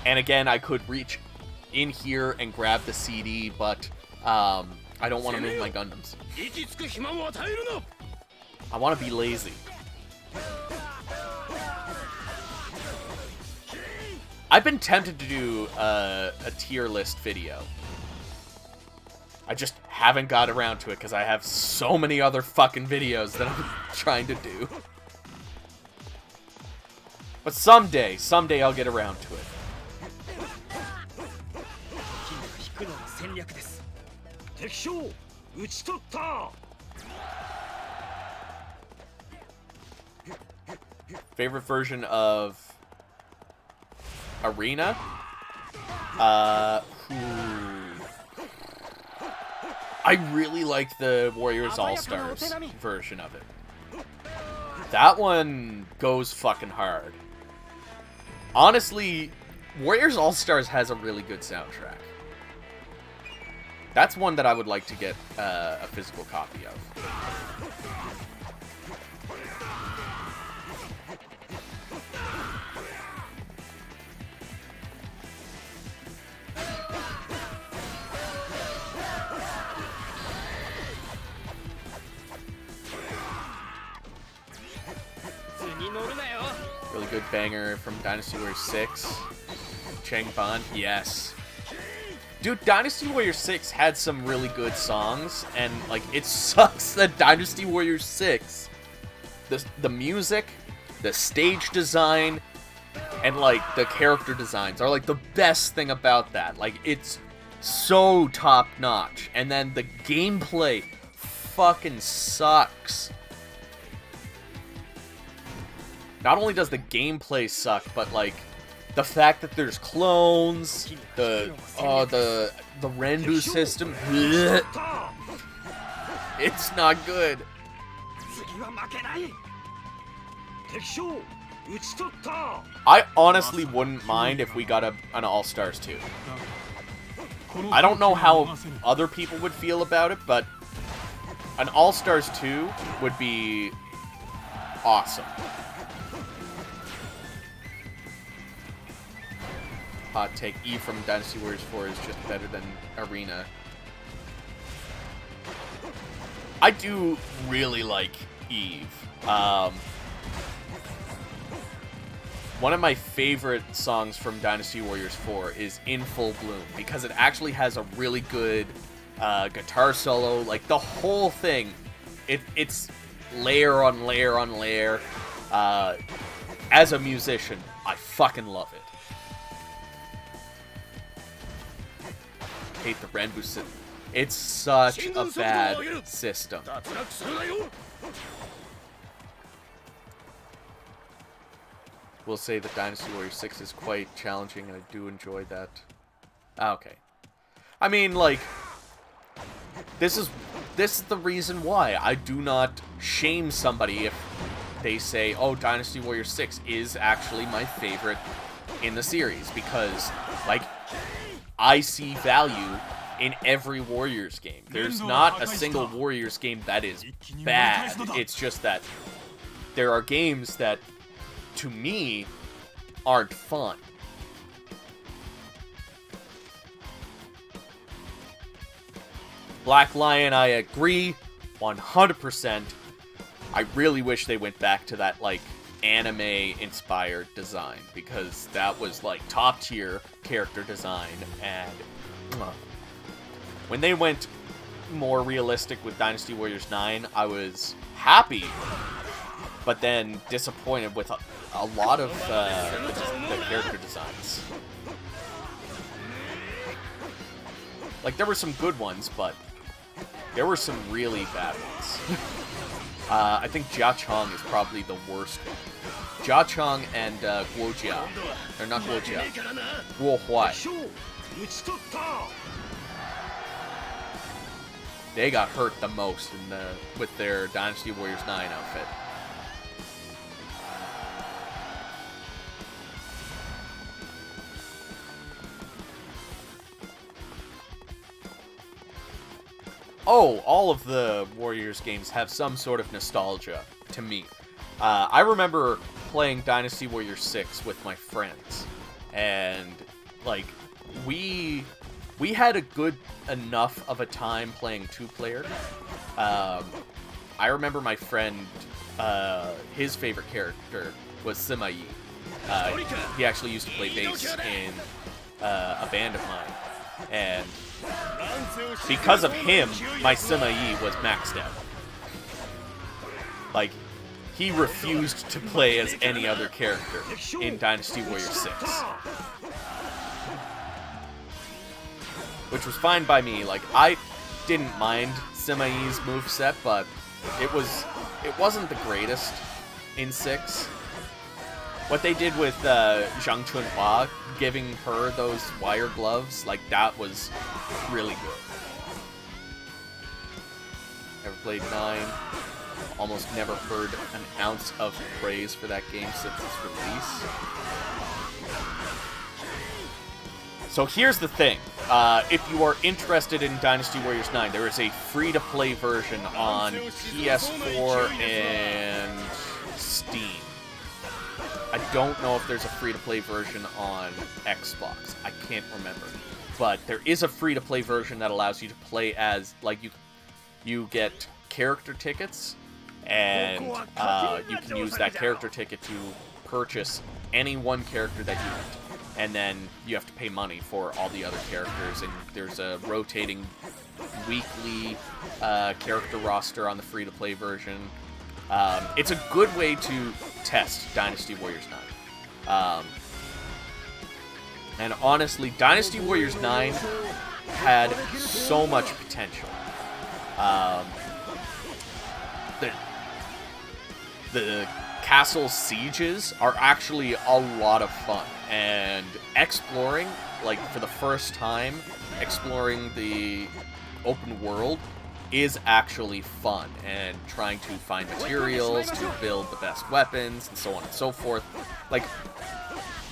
[SPEAKER 1] And again, I could reach in here and grab the CD, but I don't want to move my Gundams. I want to be lazy. I've been tempted to do a tier list video. I just haven't got around to it because I have so many other fucking videos that I'm trying to do. But someday I'll get around to it. Favorite version of Arena? I really like the Warriors All-Stars version of it. That one goes fucking hard. Honestly, Warriors All-Stars has a really good soundtrack. That's one that I would like to get a physical copy of. Really good banger from Dynasty Warriors 6. Chang Ban, yes. Dude, Dynasty Warriors 6 had some really good songs, and, like, it sucks that Dynasty Warriors 6, the music, the stage design, and, like, the character designs are, like, the best thing about that. Like, it's so top-notch, and then the gameplay fucking sucks. Not only does the gameplay suck, but, like, the fact that there's clones, the Renbu system, it's not good. I honestly wouldn't mind if we got an All-Stars 2. I don't know how other people would feel about it, but an All-Stars 2 would be awesome. Hot take, Eve from Dynasty Warriors 4 is just better than Arena. I do really like Eve. One of my favorite songs from Dynasty Warriors 4 is In Full Bloom, because it actually has a really good guitar solo. Like, the whole thing, it's layer on layer on layer. As a musician, I fucking love it. Hate the Renbu system. It's such a bad system. We'll say that Dynasty Warriors 6 is quite challenging, and I do enjoy that. Okay. I mean, like, this is the reason why I do not shame somebody if they say, oh, Dynasty Warriors 6 is actually my favorite in the series, because, like, I see value in every Warriors game. There's not a single Warriors game that is bad. It's just that there are games that, to me, aren't fun. Black Lion, I agree 100%. I really wish they went back to that, like, anime-inspired design, because that was, like, top-tier character design, and when they went more realistic with Dynasty Warriors 9, I was happy, but then disappointed with a lot of the character designs. Like, there were some good ones, but there were some really bad ones. I think Jia Chong is probably the worst one. Jia Chong and Guojia. Or not Guojia. Guo Huai. They got hurt the most with their Dynasty Warriors 9 outfit. Oh, all of the Warriors games have some sort of nostalgia to me. I remember playing Dynasty Warriors 6 with my friends, and, like, we had a good enough of a time playing two-player. I remember my friend, his favorite character was Sima Yi. He actually used to play bass in a band of mine. And because of him, my Sima-Yi was maxed out. Like, he refused to play as any other character in Dynasty Warriors 6. Which was fine by me. Like, I didn't mind Sima-Yi's moveset, but it wasn't the greatest in 6. What they did with Zhang Chunhua, giving her those wire gloves, like, that was really good. Never played 9. Almost never heard an ounce of praise for that game since its release. So here's the thing. If you are interested in Dynasty Warriors 9, there is a free-to-play version on PS4 and Steam. I don't know if there's a free-to-play version on Xbox. I can't remember. But there is a free-to-play version that allows you to play as, like, you get character tickets, and you can use that character ticket to purchase any one character that you want. And then you have to pay money for all the other characters, and there's a rotating weekly character roster on the free-to-play version. It's a good way to test Dynasty Warriors 9. And honestly, Dynasty Warriors 9 had so much potential. The castle sieges are actually a lot of fun. And exploring, like, for the first time, exploring the open world is actually fun, and trying to find materials to build the best weapons and so on and so forth. Like,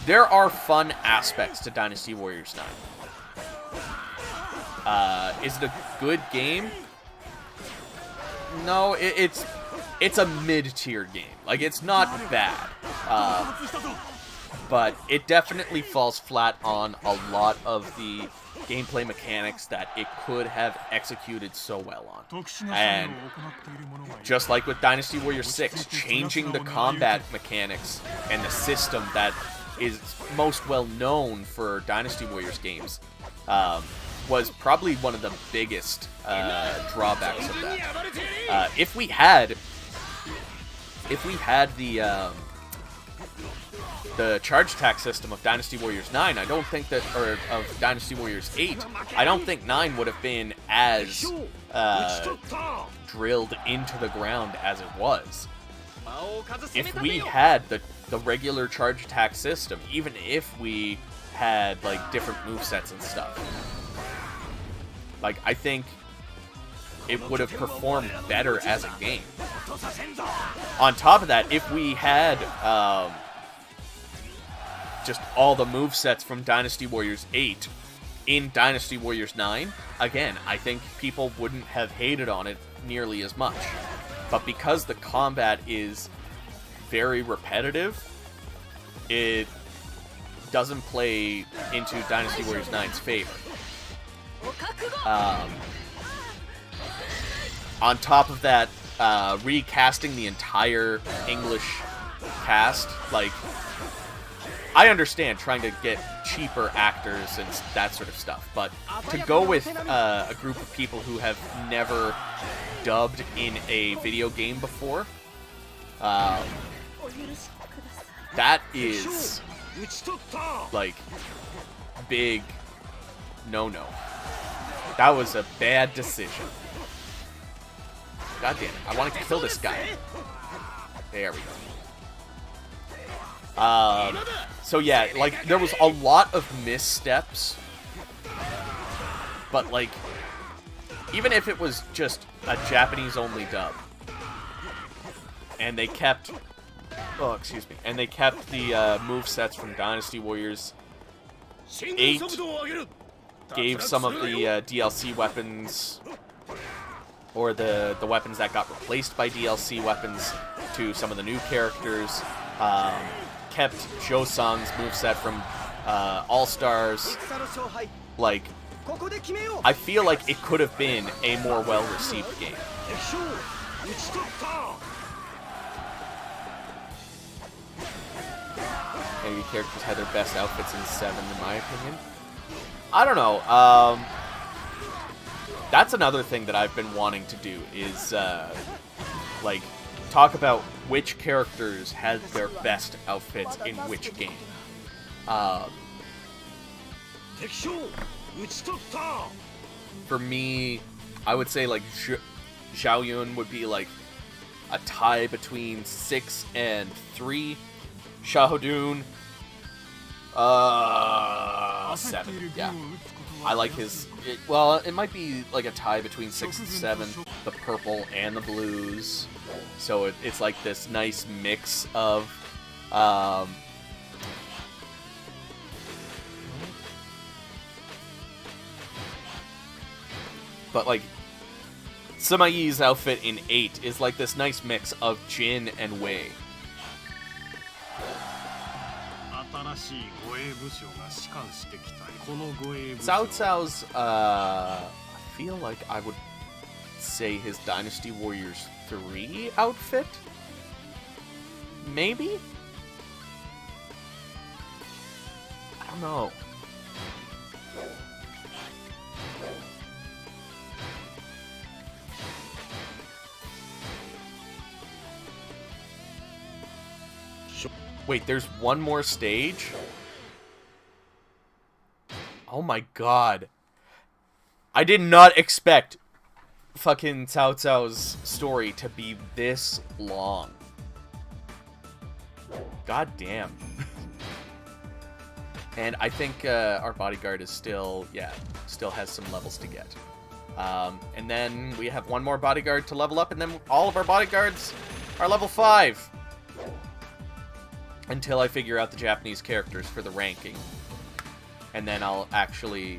[SPEAKER 1] there are fun aspects to Dynasty Warriors 9. Is it a good game? No, it's a mid-tier game. Like, it's not bad. But it definitely falls flat on a lot of the gameplay mechanics that it could have executed so well on. And just like with Dynasty Warriors 6, changing the combat mechanics and the system that is most well known for Dynasty Warriors games was probably one of the biggest drawbacks of that. If we had the charge attack system of Dynasty Warriors 9, I don't think that, or of Dynasty Warriors 8, I don't think 9 would have been as drilled into the ground as it was. If we had the regular charge attack system, even if we had, like, different movesets and stuff, like, I think it would have performed better as a game. On top of that, if we had just all the movesets from Dynasty Warriors 8 in Dynasty Warriors 9, again, I think people wouldn't have hated on it nearly as much. But because the combat is very repetitive, it doesn't play into Dynasty Warriors 9's favor. On top of that, recasting the entire English cast, like, I understand trying to get cheaper actors and that sort of stuff, but to go with a group of people who have never dubbed in a video game before, that is, like, big no-no. That was a bad decision. God damn it, I want to kill this guy. There we go. So yeah, like, there was a lot of missteps, but, like, even if it was just a Japanese-only dub, and they kept, and they kept the movesets from Dynasty Warriors 8, gave some of the DLC weapons, or the weapons that got replaced by DLC weapons to some of the new characters, kept Josang's moveset from All-Stars. Like, I feel like it could have been a more well-received game. Maybe characters had their best outfits in 7, in my opinion. I don't know. That's another thing that I've been wanting to do is, like, talk about which characters had their best outfits in which game. For me, I would say, like, Zhao Yun would be, like, a tie between 6 and 3. Xiahou 7, yeah. I like his... well, it might be like a tie between 6 and 7, the purple and the blues. So it's like this nice mix of... but, like, Sima Yi's outfit in 8 is like this nice mix of Jin and Wei. Cao Cao's, I feel like I would say his Dynasty Warriors 3 outfit? Maybe? I don't know. Wait, there's one more stage? Oh my god. I did not expect fucking Cao Cao's story to be this long. God damn. And I think our bodyguard is still, yeah, still has some levels to get. And then we have one more bodyguard to level up, and then all of our bodyguards are level 5. Until I figure out the Japanese characters for the ranking. And then I'll actually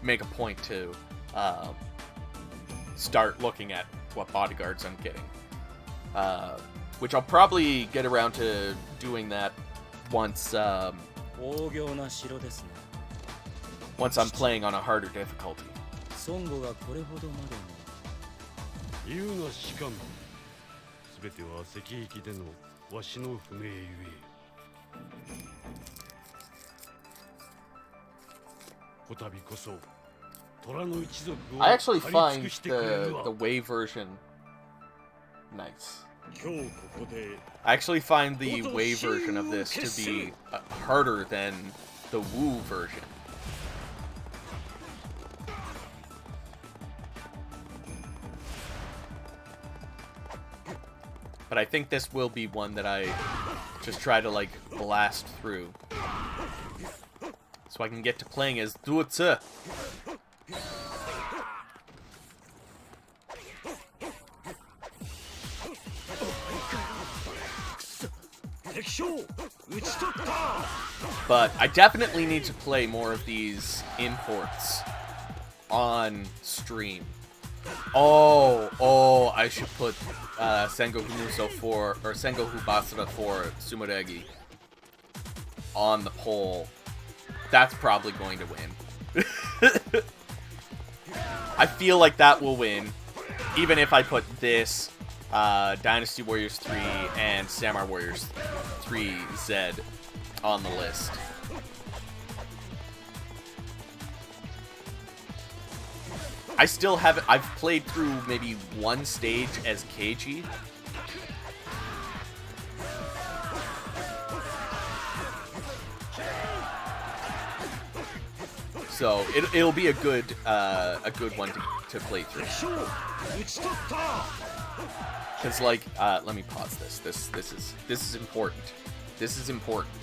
[SPEAKER 1] make a point to start looking at what bodyguards I'm getting. Which I'll probably get around to doing that once once I'm playing on a harder difficulty. I actually find the Wei version nice. I actually find the Wei version of this to be harder than the Wu version. But I think this will be one that I just try to, like, blast through. So I can get to playing as Duozi. But I definitely need to play more of these imports on stream. Oh, I should put Sengoku Musou for, or Sengoku Basara for Sumuregi on the poll. That's probably going to win. I feel like that will win, even if I put this, Dynasty Warriors 3 and Samurai Warriors 3 Z on the list. I still haven't... I've played through maybe one stage as Keiji. So it'll be a good one to play through. Cause like let me pause this. This is important. This is important.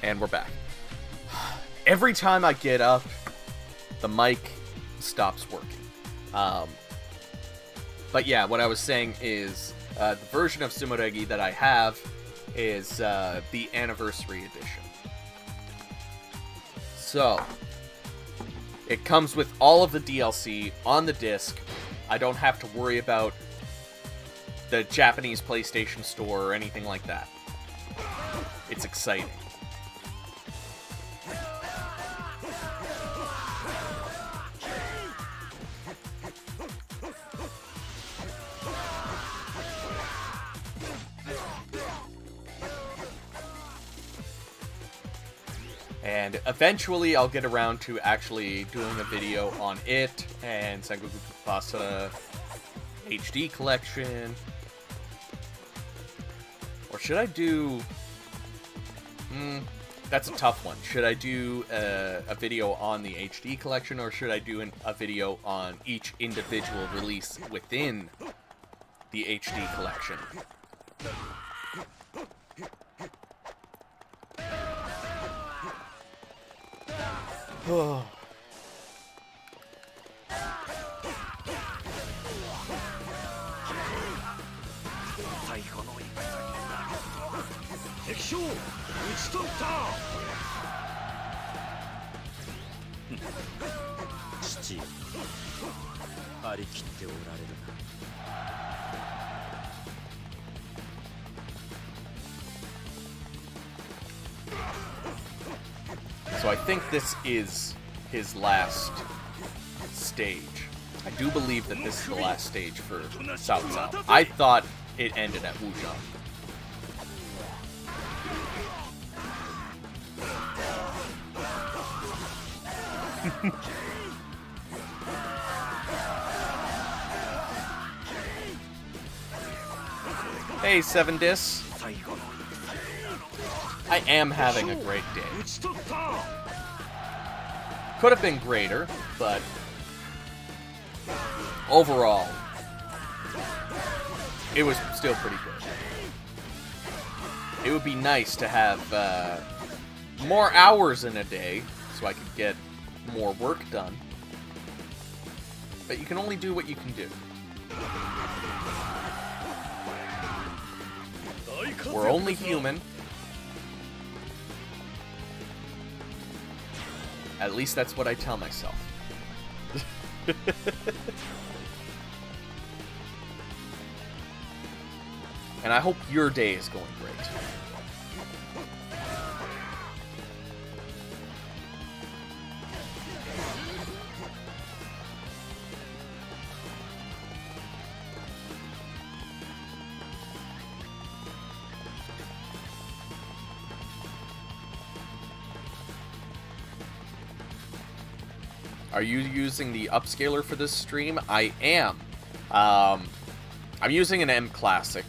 [SPEAKER 1] And we're back. every time I get up, the mic stops working. But yeah, what I was saying is the version of Sumoregi that I have is the Anniversary Edition. So, it comes with all of the DLC on the disc. I don't have to worry about the Japanese PlayStation Store or anything like that. It's exciting. And eventually I'll get around to actually doing a video on it and Sengoku Tsubasa HD collection. Or should I do... that's a tough one. Should I do a video on the HD collection, or should I do a video on each individual release within the HD collection? Oh. So I think this is his last stage. I do believe that this is the last stage for Cao Cao. I thought it ended at Wujiang. Hey, 7dis. I am having a great day. Could have been greater, but overall, it was still pretty good. It would be nice to have more hours in a day so I could get more work done. But you can only do what you can do. We're only human. At least that's what I tell myself. And I hope your day is going great. Are you using the upscaler for this stream? I am. I'm using an M Classic,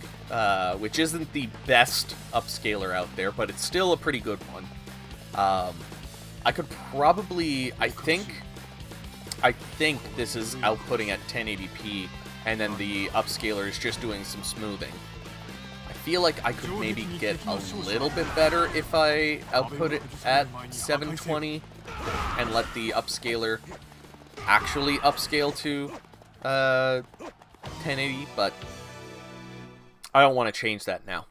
[SPEAKER 1] which isn't the best upscaler out there, but it's still a pretty good one. I could probably, I think this is outputting at 1080p, and then the upscaler is just doing some smoothing. I feel like I could maybe get a little bit better if I output it at 720 and let the upscaler actually upscale to 1080, but I don't want to change that now.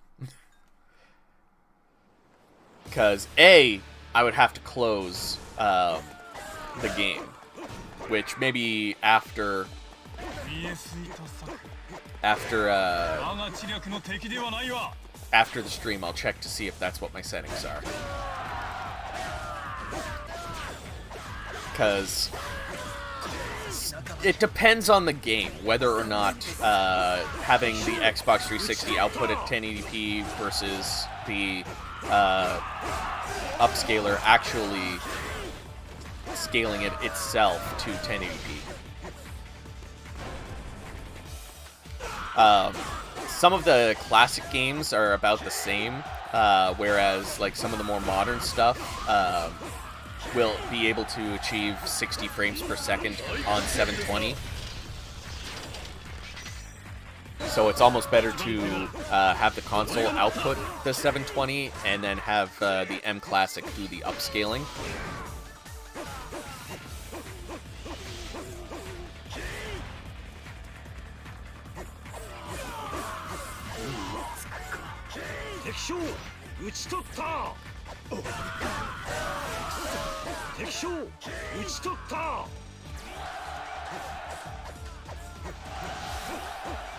[SPEAKER 1] Because A, I would have to close the game, which maybe after the stream I'll check to see if that's what my settings are. Because it depends on the game, whether or not having the Xbox 360 output at 1080p versus the upscaler actually scaling it itself to 1080p. Some of the classic games are about the same, whereas like some of the more modern stuff will be able to achieve 60 frames per second on 720. So it's almost better to have the console output the 720 and then have the M Classic do the upscaling.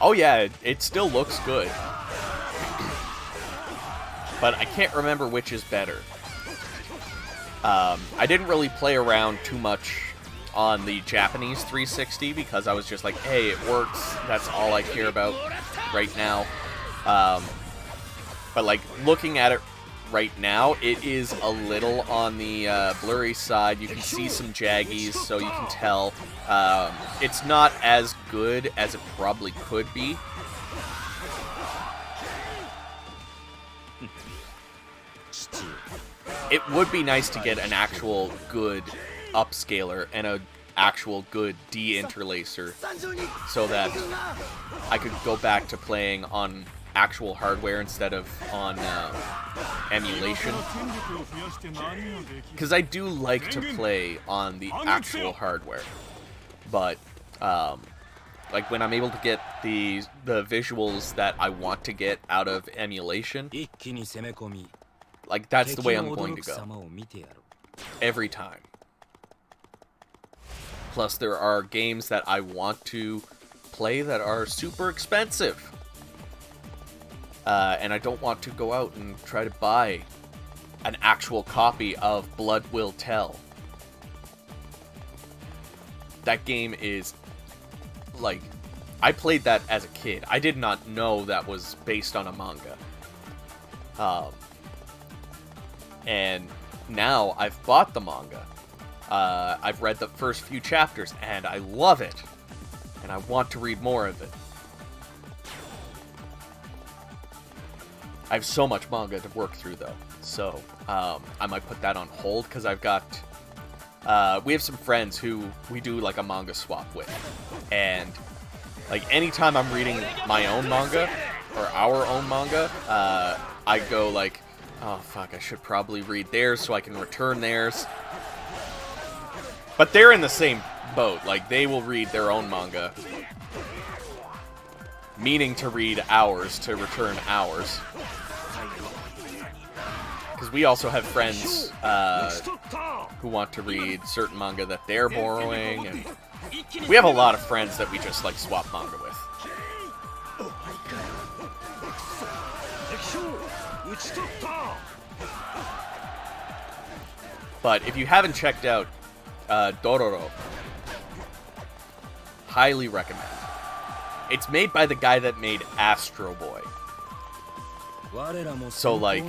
[SPEAKER 1] Oh yeah, it still looks good. But I can't remember which is better. I didn't really play around too much on the Japanese 360 because I was just like, hey, it works. That's all I care about right now. But like looking at it right now, it is a little on the blurry side. You can see some jaggies, so you can tell it's not as good as it probably could be. It would be nice to get an actual good upscaler and an actual good de-interlacer so that I could go back to playing on actual hardware instead of on emulation. Because I do like to play on the actual hardware. But, like when I'm able to get the visuals that I want to get out of emulation, like that's the way I'm going to go. Every time. Plus there are games that I want to play that are super expensive. And I don't want to go out and try to buy an actual copy of Blood Will Tell. That game is, like, I played that as a kid. I did not know that was based on a manga. And now I've bought the manga. I've read the first few chapters, and I love it. And I want to read more of it. I have so much manga to work through, though. So, I might put that on hold, because I've got... we have some friends who we do, like, a manga swap with. And, like, anytime I'm reading my own manga, or our own manga, I go, like, oh, fuck, I should probably read theirs so I can return theirs. But they're in the same boat. Like, they will read their own manga, meaning to read ours to return ours. Because we also have friends who want to read certain manga that they're borrowing, and we have a lot of friends that we just, like, swap manga with. But if you haven't checked out Dororo, highly recommend. It's made by the guy that made Astro Boy. So, like,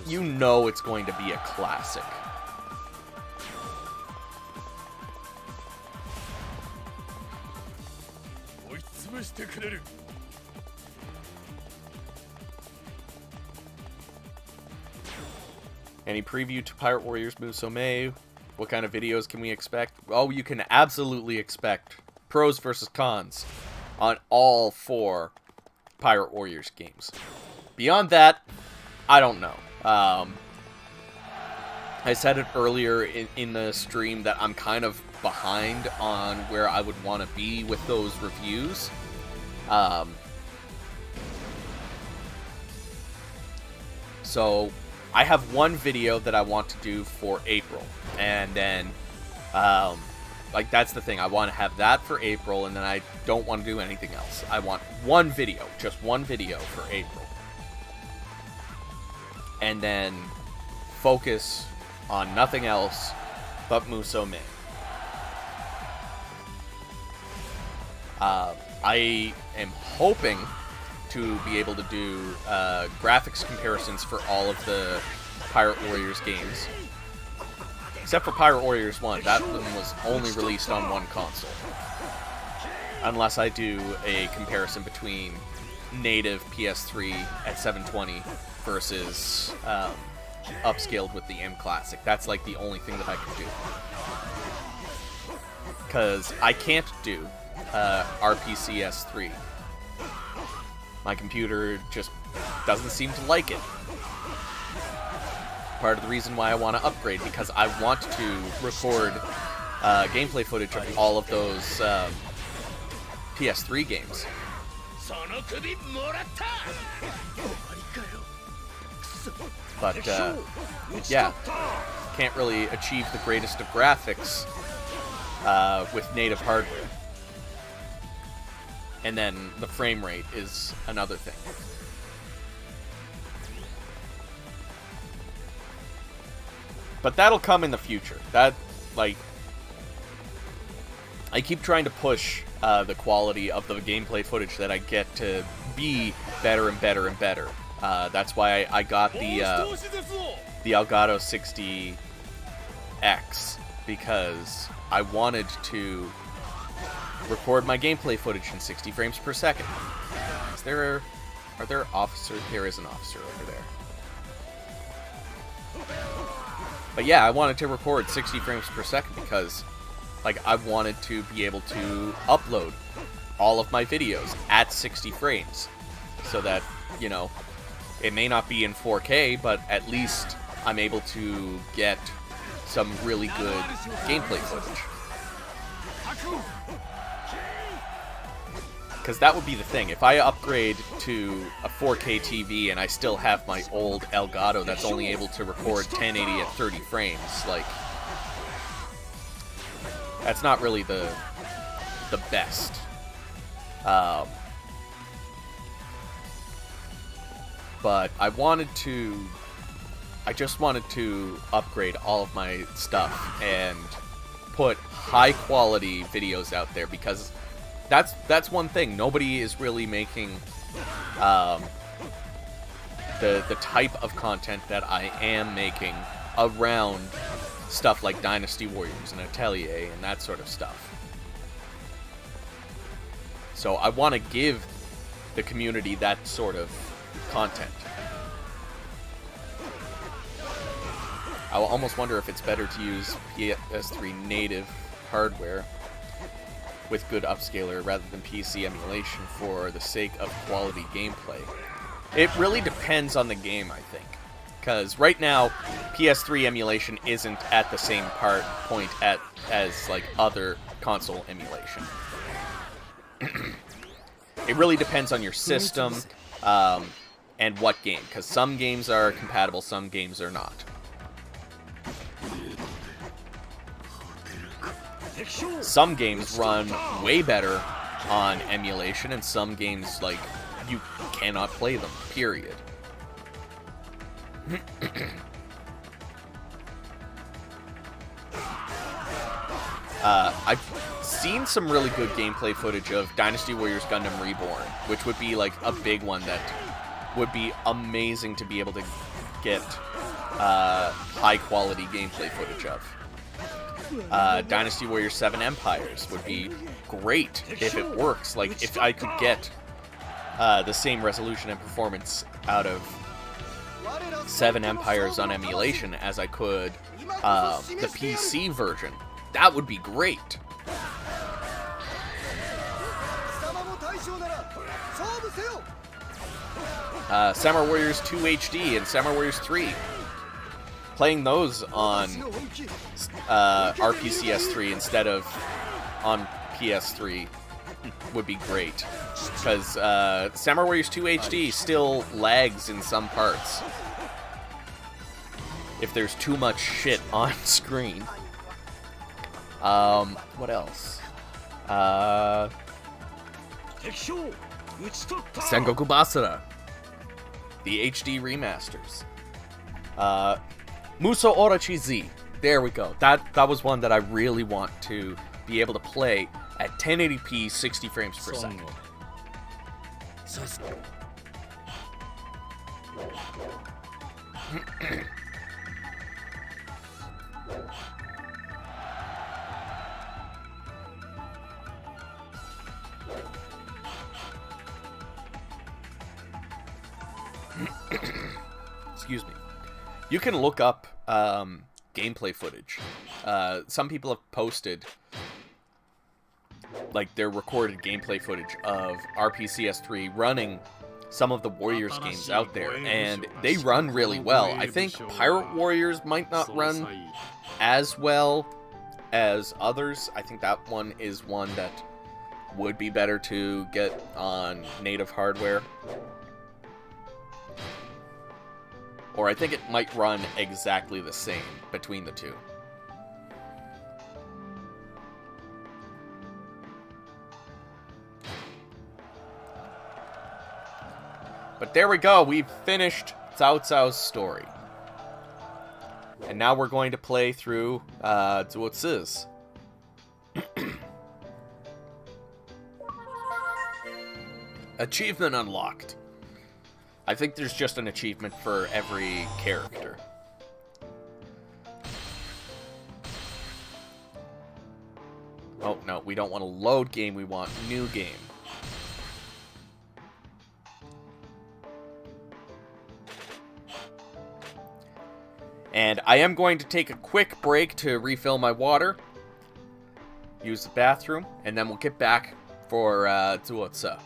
[SPEAKER 1] you know it's going to be a classic. Any preview to Pirate Warriors Musou? What kind of videos can we expect? Oh, you can absolutely expect pros versus cons on all 4 Pirate Warriors games. Beyond that, I don't know. I said it earlier in the stream that I'm kind of behind on where I would want to be with those reviews. So I have one video that I want to do for April, and then, like, that's the thing. I want to have that for April, and then I don't want to do anything else. I want one video, just one video for April. And then focus on nothing else but Musou. I am hoping to be able to do graphics comparisons for all of the Pirate Warriors games. Except for Pirate Warriors 1. That one was only released on one console. Unless I do a comparison between native PS3 at 720 versus upscaled with the M Classic. That's like the only thing that I can do. Because I can't do RPCS3. My computer just doesn't seem to like it. Part of the reason why I want to upgrade, because I want to record gameplay footage of all of those PS3 games. But, yeah, can't really achieve the greatest of graphics with native hardware. And then the frame rate is another thing. But that'll come in the future. That, like, I keep trying to push the quality of the gameplay footage that I get to be better and better and better. That's why I got the Elgato 60X, because I wanted to record my gameplay footage in 60 frames per second. Are there officers? There is an officer over there. But yeah, I wanted to record 60 frames per second because, like, I wanted to be able to upload all of my videos at 60 frames. So that, you know, it may not be in 4K, but at least I'm able to get some really good gameplay footage. Because that would be the thing. If I upgrade to a 4K TV and I still have my old Elgato that's only able to record 1080 at 30 frames, like, that's not really the best. But I just wanted to upgrade all of my stuff and put high quality videos out there, because that's one thing. Nobody is really making the type of content that I am making around stuff like Dynasty Warriors and Atelier and that sort of stuff. So I want to give the community that sort of content. I almost wonder if it's better to use PS3 native hardware with good upscaler rather than PC emulation for the sake of quality gameplay. It really depends on the game, I think. Because right now, PS3 emulation isn't at the same point as like other console emulation. It really depends on your system and what game, because some games are compatible, some games are not. Some games run way better on emulation, and some games, like, you cannot play them, period. I've seen some really good gameplay footage of Dynasty Warriors Gundam Reborn, which would be, like, a big one that would be amazing to be able to get high-quality gameplay footage of. Dynasty Warriors 7 Empires would be great if it works. Like, if I could get the same resolution and performance out of 7 Empires on emulation as I could the PC version, that would be great. Samurai Warriors 2 HD and Samurai Warriors 3. Playing those on RPCS3 instead of on PS3 would be great. Because Samurai Warriors 2 HD still lags in some parts if there's too much shit on screen. What else? Sengoku Basara. The HD remasters. Musou Orochi Z. There we go. That was one that I really want to be able to play at 1080p 60 frames per second. Excuse me. You can look up gameplay footage. Some people have posted like their recorded gameplay footage of RPCS3 running some of the Warriors games out there, and they run really well. I think Pirate Warriors might not run as well as others. I think that one is one that would be better to get on native hardware. Or I think it might run exactly the same between the two. But there we go, we've finished Cao Cao's story. And now we're going to play through Zuo Ci's. Achievement unlocked. I think there's just an achievement for every character. Oh, no, we don't want to load game, we want new game. And I am going to take a quick break to refill my water, use the bathroom, and then we'll get back for Zuo Ci.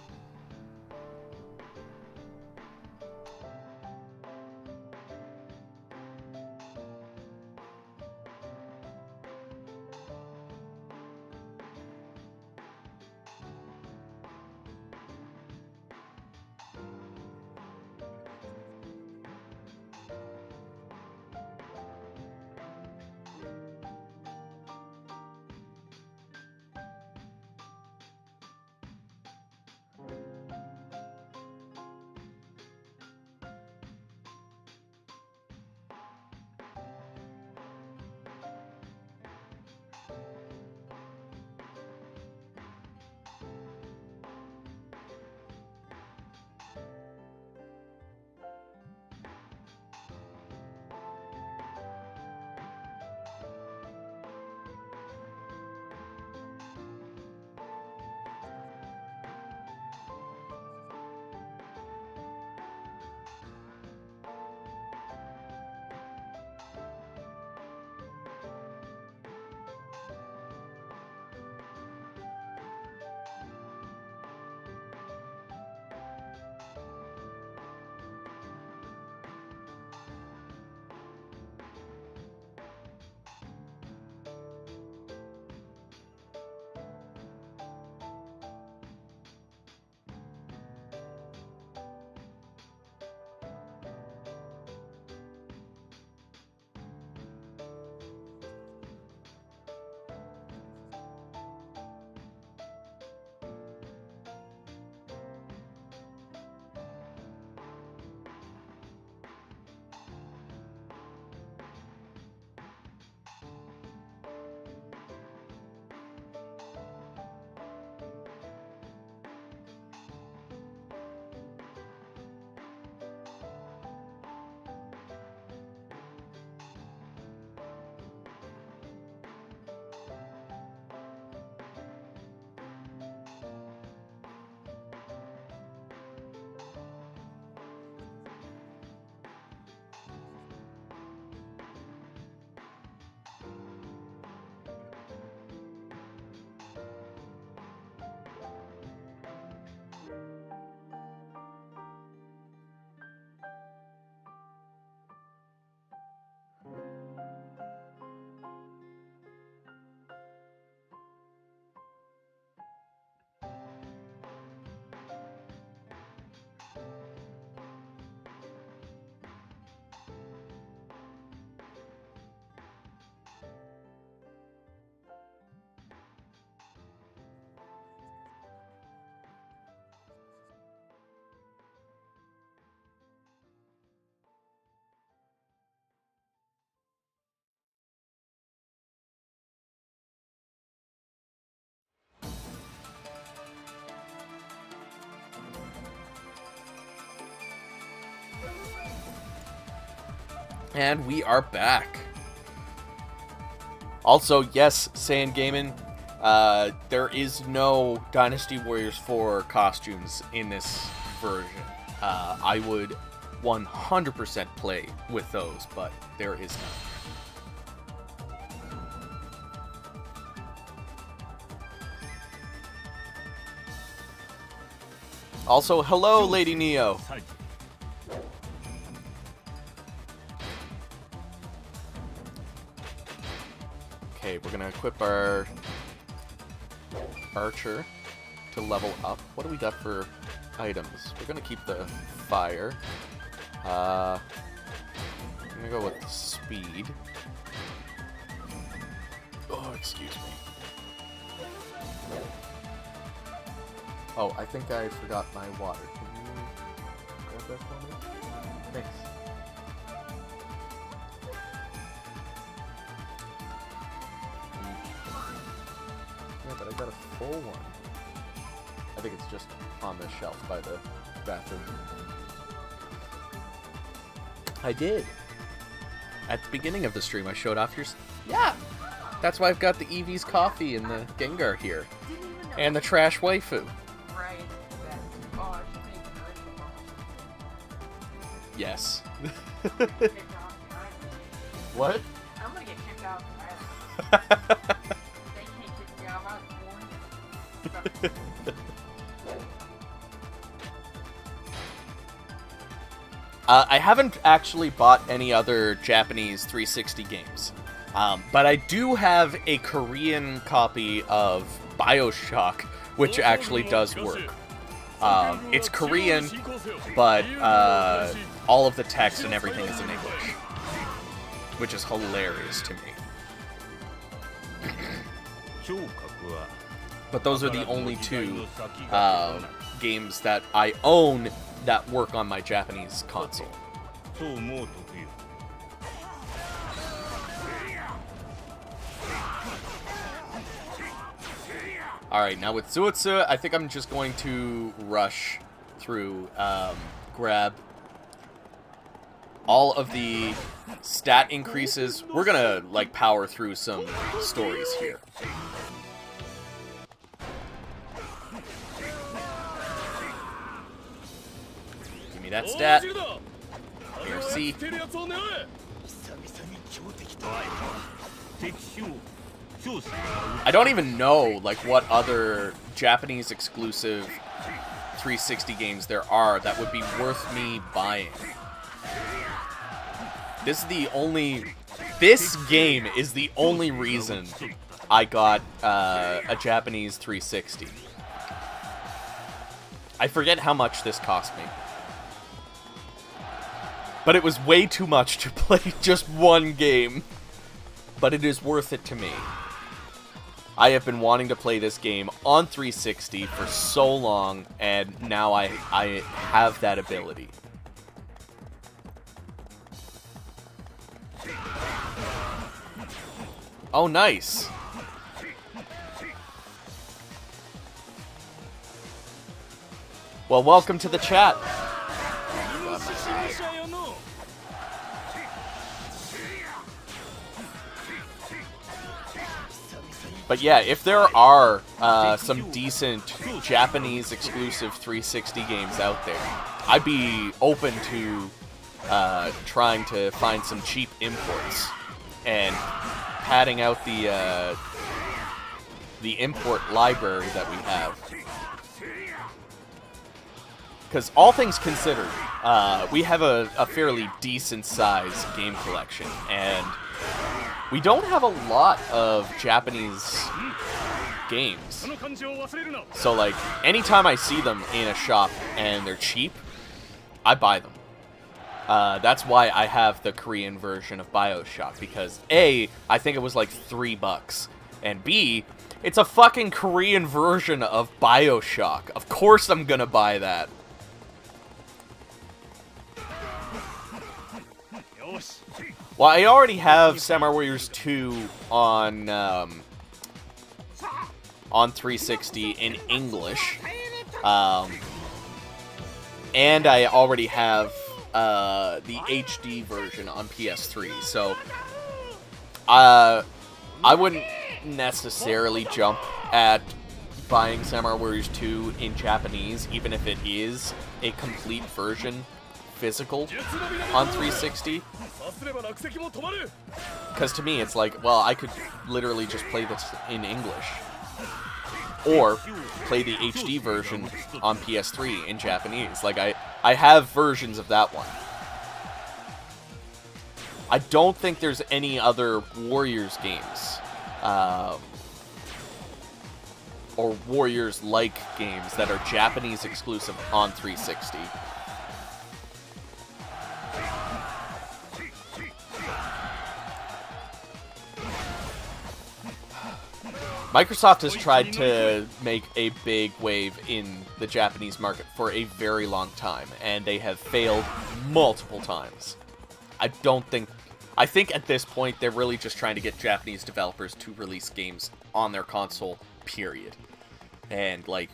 [SPEAKER 1] And we are back. Also, yes, Sand Gaming, there is no Dynasty Warriors 4 costumes in this version. I would 100% play with those, but there is none. Also, hello, Lady Neo. Okay, we're gonna equip our archer to level up. What do we got for items? We're gonna keep the fire. go with speed. Oh, excuse me. Oh, I think I forgot my water. Can you grab that for me? Thanks. Yeah, but I got a full one. I think it's just on the shelf by the bathroom. I did. At the beginning of the stream, I showed off your... Yeah! That's why I've got the Eevee's coffee and the Gengar here. And the trash waifu.
[SPEAKER 2] Right. Oh, I should make her.
[SPEAKER 1] Yes.
[SPEAKER 2] Kicked off the island.
[SPEAKER 1] What?
[SPEAKER 2] I'm gonna get kicked out of the island. They can't kick me out. I was born.
[SPEAKER 1] I haven't actually bought any other Japanese 360 games, but I do have a Korean copy of BioShock, which actually does work. It's Korean, but all of the text and everything is in English, which is hilarious to me. But those are the only two games that I own that work on my Japanese console. Alright, now with Zuotsu, I think I'm just going to rush through, grab all of the stat increases. We're gonna, like, power through some stories here. Give me that stat. Merci. I don't even know, like, what other Japanese exclusive 360 games there are that would be worth me buying. This game is the only reason I got a Japanese 360. I forget how much this cost me. But it was way too much to play just one game. But it is worth it to me. I have been wanting to play this game on 360 for so long, and now I have that ability. Oh, nice. Well, welcome to the chat. But yeah, if there are some decent Japanese exclusive 360 games out there, I'd be open to trying to find some cheap imports and padding out the import library that we have. Because all things considered, we have a fairly decent size game collection, and we don't have a lot of Japanese games. So, like, anytime I see them in a shop and they're cheap, I buy them. That's why I have the Korean version of BioShock, because A, I think it was like $3, and B, it's a fucking Korean version of BioShock. Of course I'm gonna buy that. Well, I already have Samurai Warriors 2 on 360 in English, and I already have the HD version on PS3. So, I wouldn't necessarily jump at buying Samurai Warriors 2 in Japanese, even if it is a complete version physical on 360. Because to me, it's like, well, I could literally just play this in English. Or play the HD version on PS3 in Japanese. Like, I have versions of that one. I don't think there's any other Warriors games. Or Warriors-like games that are Japanese exclusive on 360. Microsoft has tried to make a big wave in the Japanese market for a very long time, and they have failed multiple times. I think at this point they're really just trying to get Japanese developers to release games on their console, period. And, like,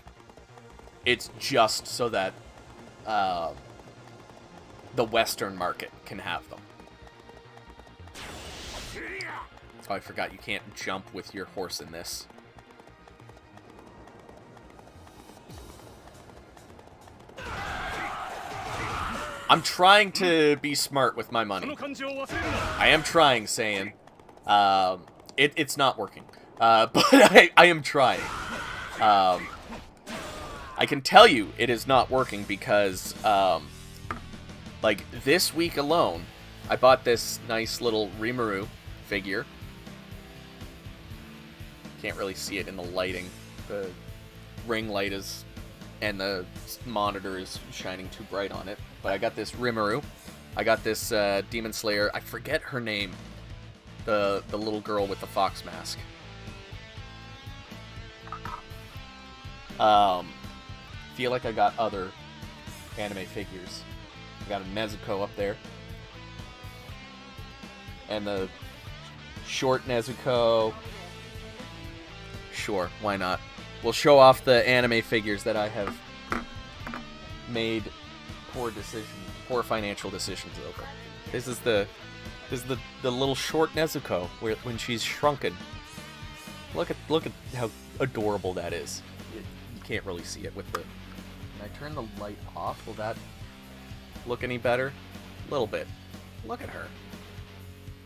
[SPEAKER 1] it's just so that the Western market can have them. Oh, I forgot you can't jump with your horse in this. I'm trying to be smart with my money. I am trying, Saiyan. It's not working. But I am trying. I can tell you it is not working because, like, this week alone, I bought this nice little Rimuru figure. Can't really see it in the lighting. The ring light is, and the monitor is shining too bright on it. But I got this Rimuru. I got this Demon Slayer. I forget her name. The little girl with the fox mask. Feel like I got other anime figures. I got a Nezuko up there. And the short Nezuko. Sure, why not? We'll show off the anime figures that I have made poor financial decisions over. This is the little short Nezuko when she's shrunken. Look at how adorable that is. You can't really see it with the. Can I turn the light off? Will that look any better? A little bit. Look at her.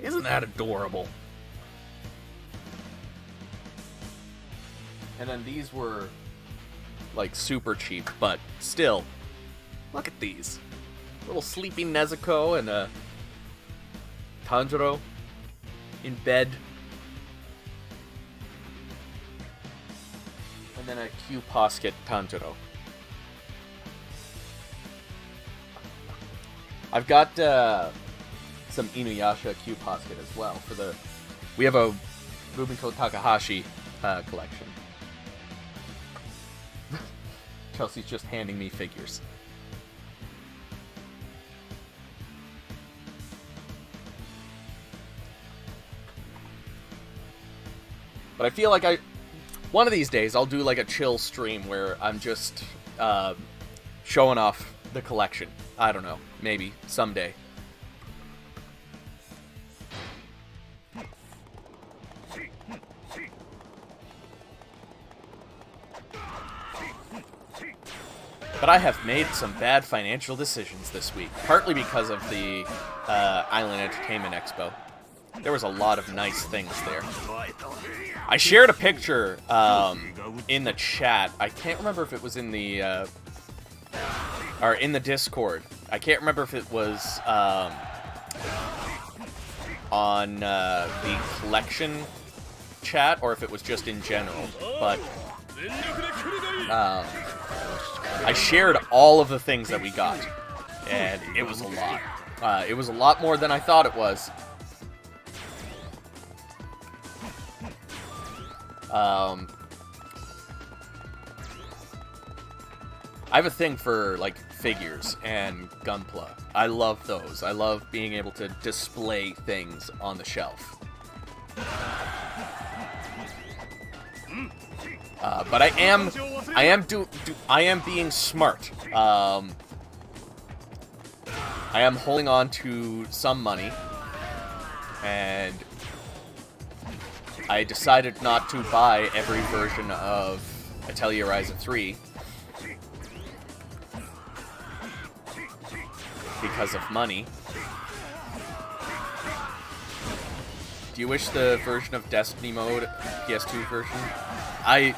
[SPEAKER 1] Isn't that adorable? And then these were, like, super cheap, but still, look at these. Little sleeping Nezuko and a Tanjiro in bed. And then a Q-Posket Tanjiro. I've got some Inuyasha Q-Posket as well for the. We have a Rubiko Takahashi collection. Chelsea's just handing me figures. But I feel like one of these days I'll do like a chill stream where I'm just showing off the collection. I don't know. Maybe. Someday. But I have made some bad financial decisions this week, partly because of the Island Entertainment Expo. There was a lot of nice things there. I shared a picture in the chat. I can't remember if it was in the or in the Discord. I can't remember if it was on the collection chat or if it was just in general. But I shared all of the things that we got, and it was a lot. It was a lot more than I thought it was. I have a thing for, like, figures and Gunpla. I love those. I love being able to display things on the shelf. But I am being smart. I am holding on to some money, and I decided not to buy every version of Atelier Ryza 3 because of money. Do you wish the version of Destiny mode, PS2 version? I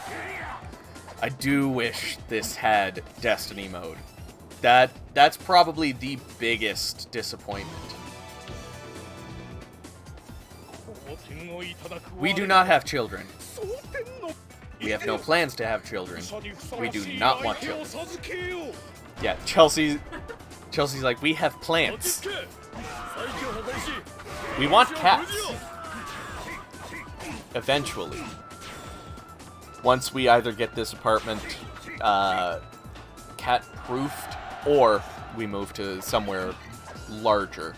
[SPEAKER 1] do wish this had Destiny mode. That's probably the biggest disappointment. We do not have children. We have no plans to have children. We do not want children. Yeah, Chelsea's like, we have plants. We want cats. Eventually. once we either get this apartment cat-proofed or we move to somewhere larger.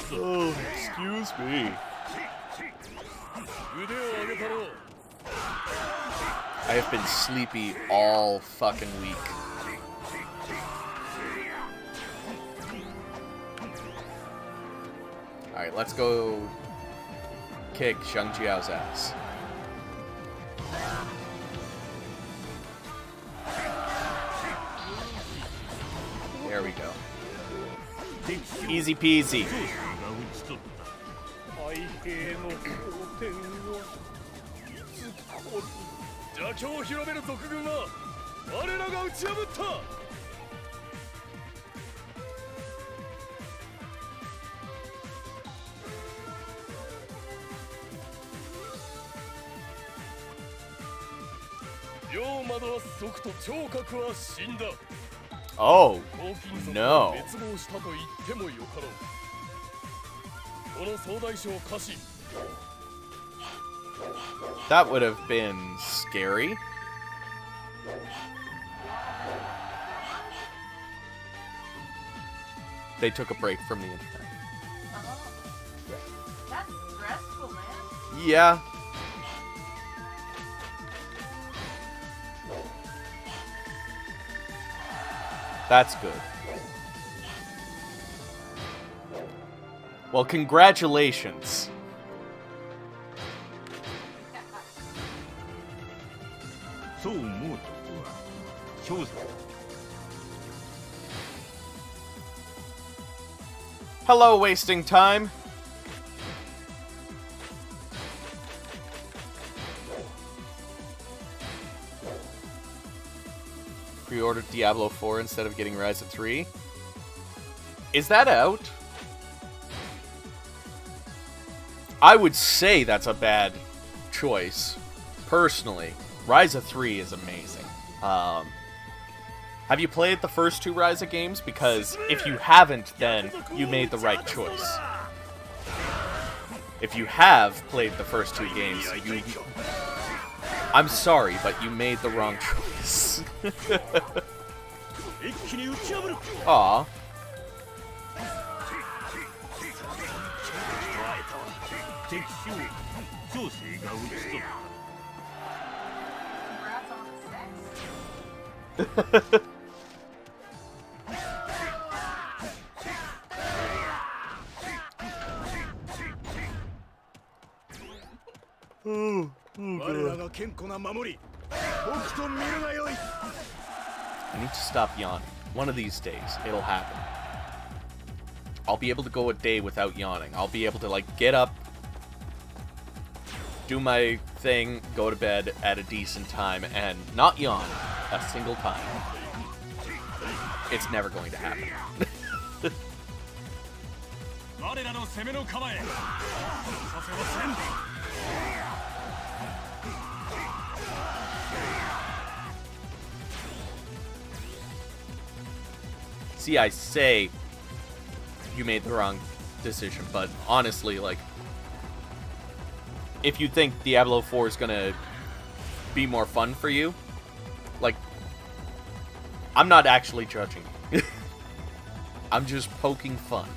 [SPEAKER 1] Oh, excuse me. I have been sleepy all fucking week. Alright, let's go kick Shang Jiao's ass. There we go. Easy peasy. Oh, no. That would have been scary. They took a break from the internet.
[SPEAKER 2] That's stressful, man.
[SPEAKER 1] Yeah. That's good. Well, congratulations. Hello, wasting time. Pre-ordered Diablo 4 instead of getting Rise of 3. Is that out? I would say that's a bad choice, personally. Rise of 3 is amazing. Have you played the first two Rise of games? Because if you haven't, then you made the right choice. If you have played the first two games, I'm sorry, but you made the wrong choice. Aw. Oh, God. I need to stop yawning. One of these days, it'll happen. I'll be able to go a day without yawning. I'll be able to, like, get up, do my thing, go to bed at a decent time, and not yawn a single time. It's never going to happen. See, I say you made the wrong decision, but honestly, like, if you think Diablo 4 is gonna be more fun for you, like, I'm not actually judging you. I'm just poking fun.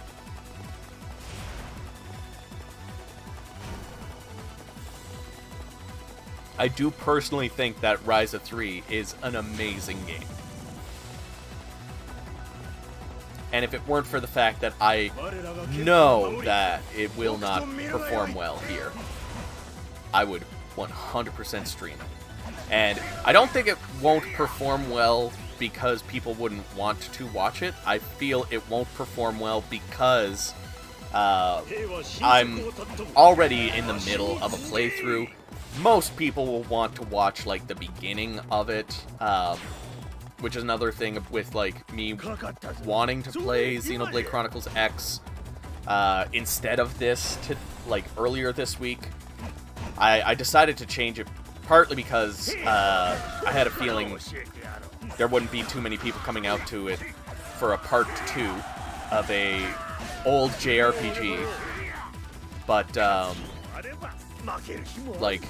[SPEAKER 1] I do personally think that Rise of 3 is an amazing game. And if it weren't for the fact that I know that it will not perform well here, I would 100% stream it. And I don't think it won't perform well because people wouldn't want to watch it. I feel it won't perform well because I'm already in the middle of a playthrough. Most people will want to watch, like, the beginning of it, which is another thing with, like, me wanting to play Xenoblade Chronicles X. instead of this like earlier this week. I decided to change it partly because I had a feeling there wouldn't be too many people coming out to it for a part 2 of a old JRPG. But like,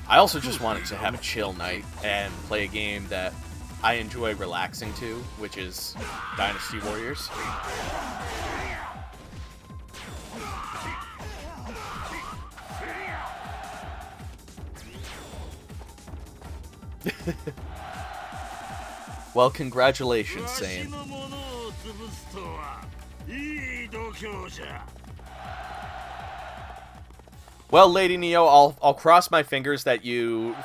[SPEAKER 1] I also just wanted to have a chill night and play a game that I enjoy relaxing to, which is Dynasty Warriors. Well, congratulations, Saiyan. Well, Lady Neo, I'll cross my fingers that you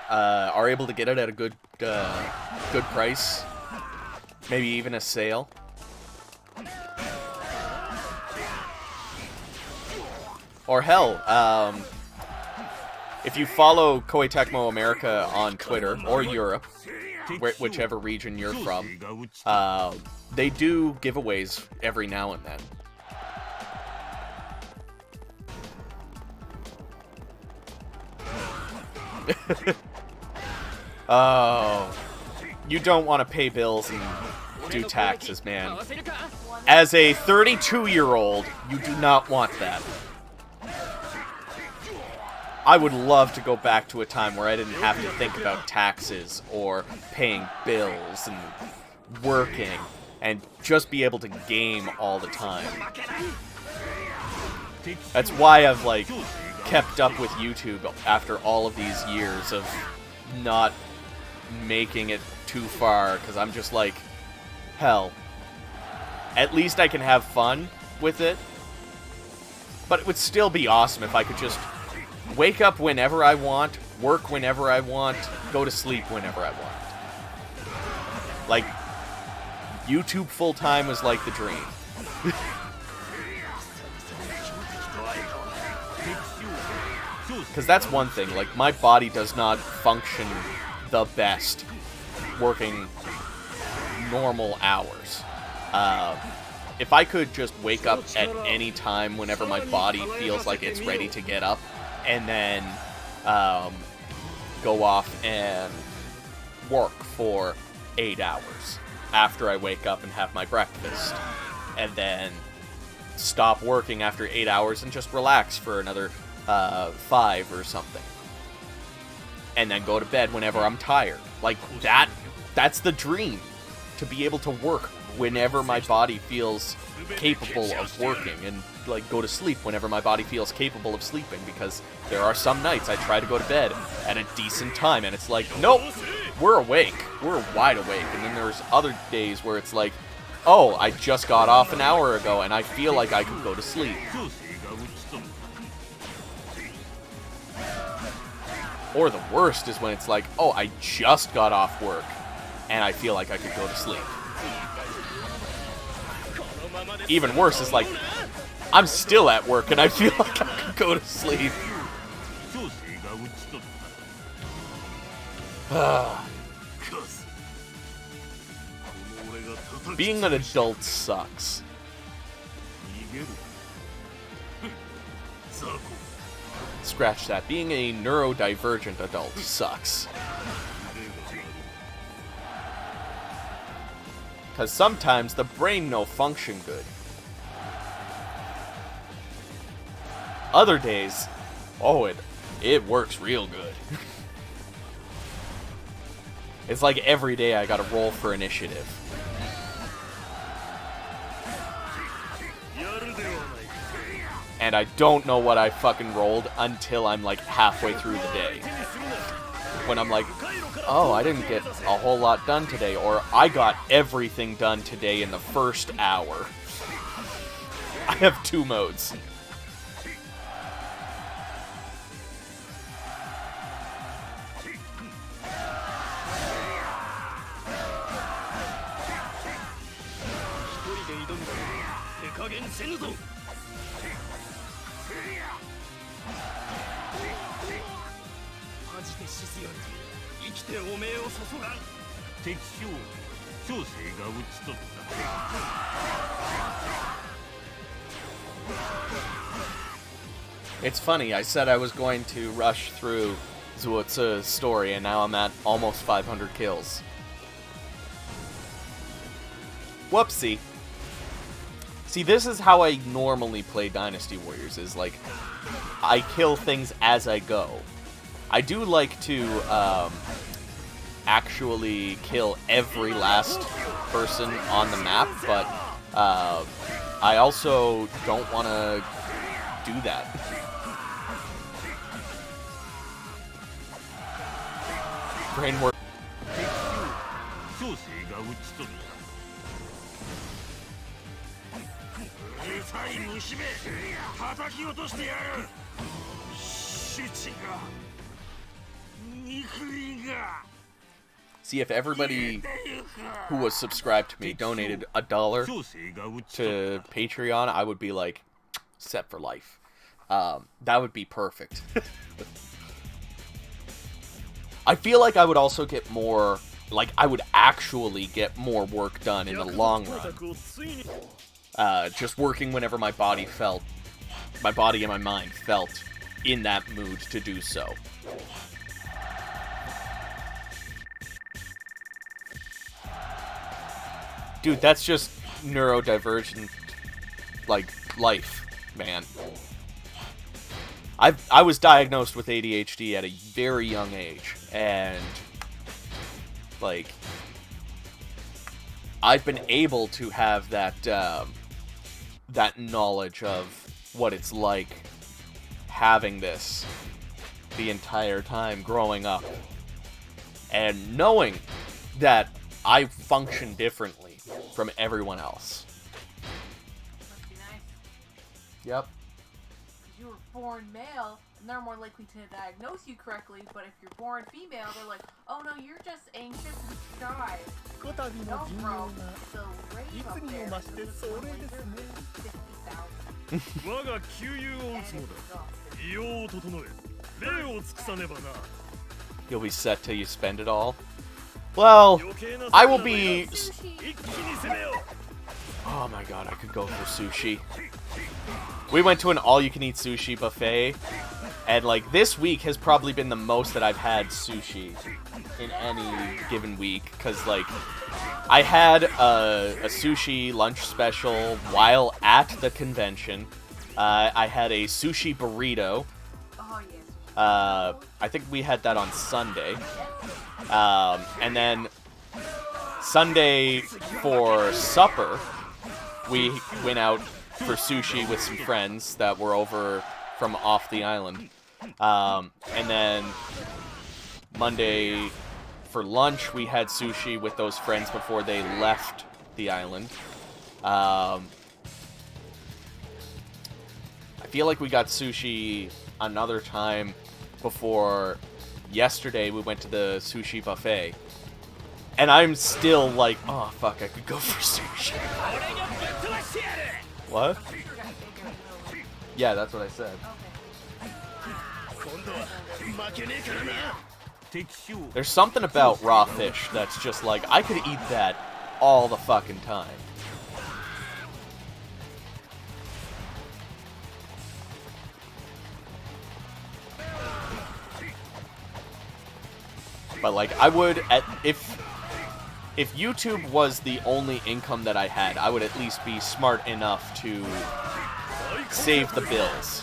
[SPEAKER 1] are able to get it at a good price, maybe even a sale. Or hell, if you follow Koei Tecmo America on Twitter, or Europe, whichever region you're from, they do giveaways every now and then. Oh, you don't want to pay bills and do taxes, man. As a 32-year-old, you do not want that. I would love to go back to a time where I didn't have to think about taxes or paying bills and working and just be able to game all the time. That's why I've, like, kept up with YouTube after all of these years of not making it too far, because I'm just like, hell, at least I can have fun with it. But it would still be awesome if I could just wake up whenever I want, work whenever I want, go to sleep whenever I want. Like, YouTube full-time was like the dream. Because that's one thing, like, my body does not function the best working normal hours. If I could just wake up at any time whenever my body feels like it's ready to get up, and then go off and work for 8 hours after I wake up and have my breakfast, and then stop working after 8 hours and just relax for another 5 or something, and then go to bed whenever I'm tired. Like, that's the dream, to be able to work whenever my body feels capable of working, and like go to sleep whenever my body feels capable of sleeping, because there are some nights I try to go to bed at a decent time and it's like, nope, we're awake, we're wide awake. And then there's other days where it's like, oh, I just got off an hour ago and I feel like I could go to sleep. Or the worst is when it's like, oh, I just got off work and I feel like I could go to sleep. Even worse is like, I'm still at work and I feel like I could go to sleep. Being an adult sucks. Scratch that. Being a neurodivergent adult sucks. Because sometimes the brain no function good. Other days, oh, it works real good. It's like every day I gotta roll for initiative. And I don't know what I fucking rolled until I'm like halfway through the day. When I'm like, oh, I didn't get a whole lot done today, or I got everything done today in the first hour. I have 2 modes. It's funny, I said I was going to rush through Zuotsu's story, and now I'm at almost 500 kills. Whoopsie. See, this is how I normally play Dynasty Warriors, is like, I kill things as I go. I do like to actually kill every last person on the map, but I also don't want to do that. Brain work. See, if everybody who was subscribed to me donated $1 to Patreon, I would be like, set for life. That would be perfect. I feel like I would also get more, like, I would actually get more work done in the long run. Just working whenever my body and my mind felt in that mood to do so. Dude, that's just neurodivergent, like, life, man. I was diagnosed with ADHD at a very young age, and, like, I've been able to have that, that knowledge of what it's like having this the entire time growing up, and knowing that I function differently from everyone else.
[SPEAKER 2] Must be nice.
[SPEAKER 1] Yep.
[SPEAKER 2] You were born male, and they're more likely to diagnose you correctly, but if you're born female, they're like, oh no, you're just anxious and shy. No, bro, the rave up there is just like 50,000.
[SPEAKER 1] You'll be set till you spend it all. Well, I will be... Oh my god, I could go for sushi. We went to an all-you-can-eat sushi buffet, and, like, this week has probably been the most that I've had sushi in any given week, because, like, I had a sushi lunch special while at the convention. I had a sushi burrito.
[SPEAKER 2] Oh, yes.
[SPEAKER 1] I think we had that on Sunday. And then Sunday for supper, we went out for sushi with some friends that were over from off the island. And then Monday for lunch, we had sushi with those friends before they left the island. I feel like we got sushi another time before yesterday we went to the sushi buffet. And I'm still like, oh fuck, I could go for sushi. What? Yeah, that's what I said. There's something about raw fish that's just like, I could eat that all the fucking time. But like, I would, if YouTube was the only income that I had, I would at least be smart enough to save the bills.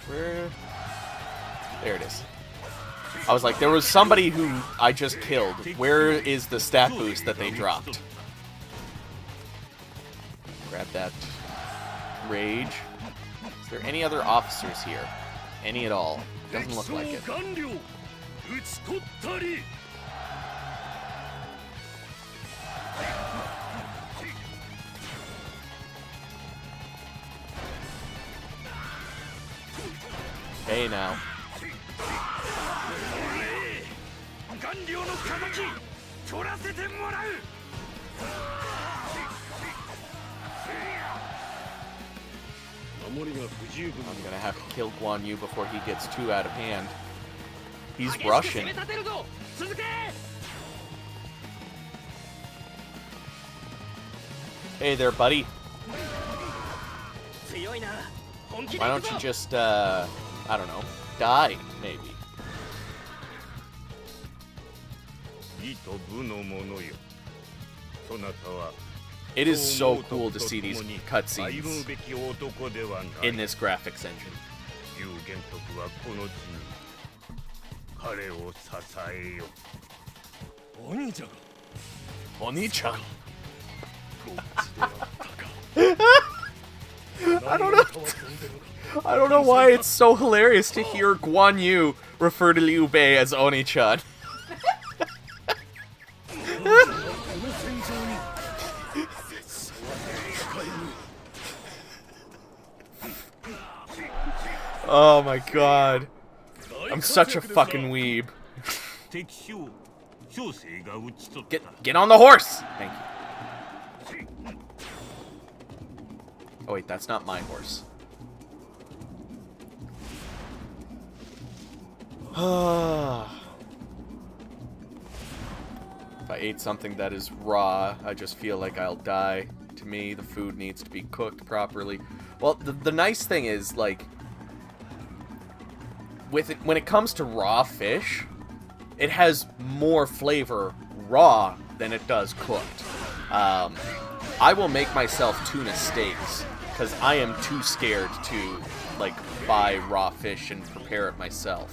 [SPEAKER 1] Where? There it is. I was like, there was somebody who I just killed. Where is the stat boost that they dropped? Grab that rage. Is there any other officers here? Any at all? Doesn't look like it. Hey now. I'm gonna have to kill Guan Yu before he gets too out of hand. He's Russian. Hey there, buddy. Why don't you just, I don't know, die, maybe? It is so cool to see these cutscenes in this graphics engine. Oni-chan. I don't know why it's so hilarious to hear Guan Yu refer to Liu Bei as Oni-chan. Oh my god. I'm such a fucking weeb. Get on the horse! Thank you. Oh wait, that's not my horse. If I ate something that is raw, I just feel like I'll die. To me, the food needs to be cooked properly. Well, the nice thing is, like, when it comes to raw fish, it has more flavor raw than it does cooked. I will make myself tuna steaks because I am too scared to, like, buy raw fish and prepare it myself.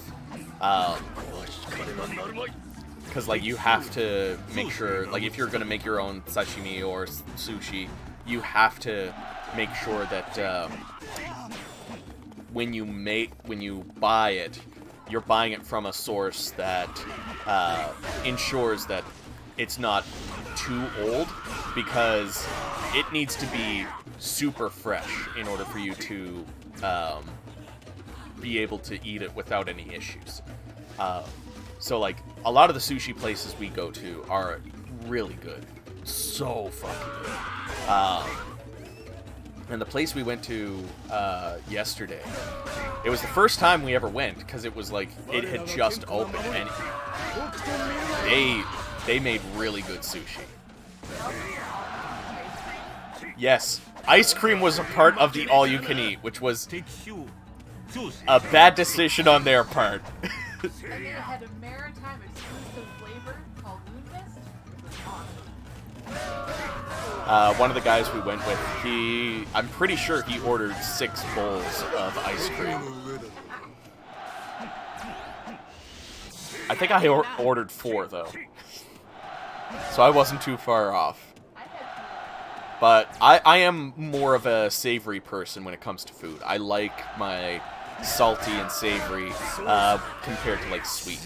[SPEAKER 1] Because, like, you have to make sure, like, if you're going to make your own sashimi or sushi, you have to make sure that when you buy it, you're buying it from a source that ensures that it's not too old, because it needs to be super fresh in order for you to be able to eat it without any issues. So, like, a lot of the sushi places we go to are really good. So fucking good. And the place we went to yesterday, it was the first time we ever went, because it was like, it had just opened, and they made really good sushi. Yes, ice cream was a part of the all-you-can-eat, which was a bad decision on their part.
[SPEAKER 2] And they had a maritime exclusive flavor called Moon Mist, which was awesome.
[SPEAKER 1] One of the guys we went with, I'm pretty sure he ordered 6 bowls of ice cream. I think I ordered 4, though. So I wasn't too far off. But I am more of a savory person when it comes to food. I like my salty and savory compared to, like, sweet.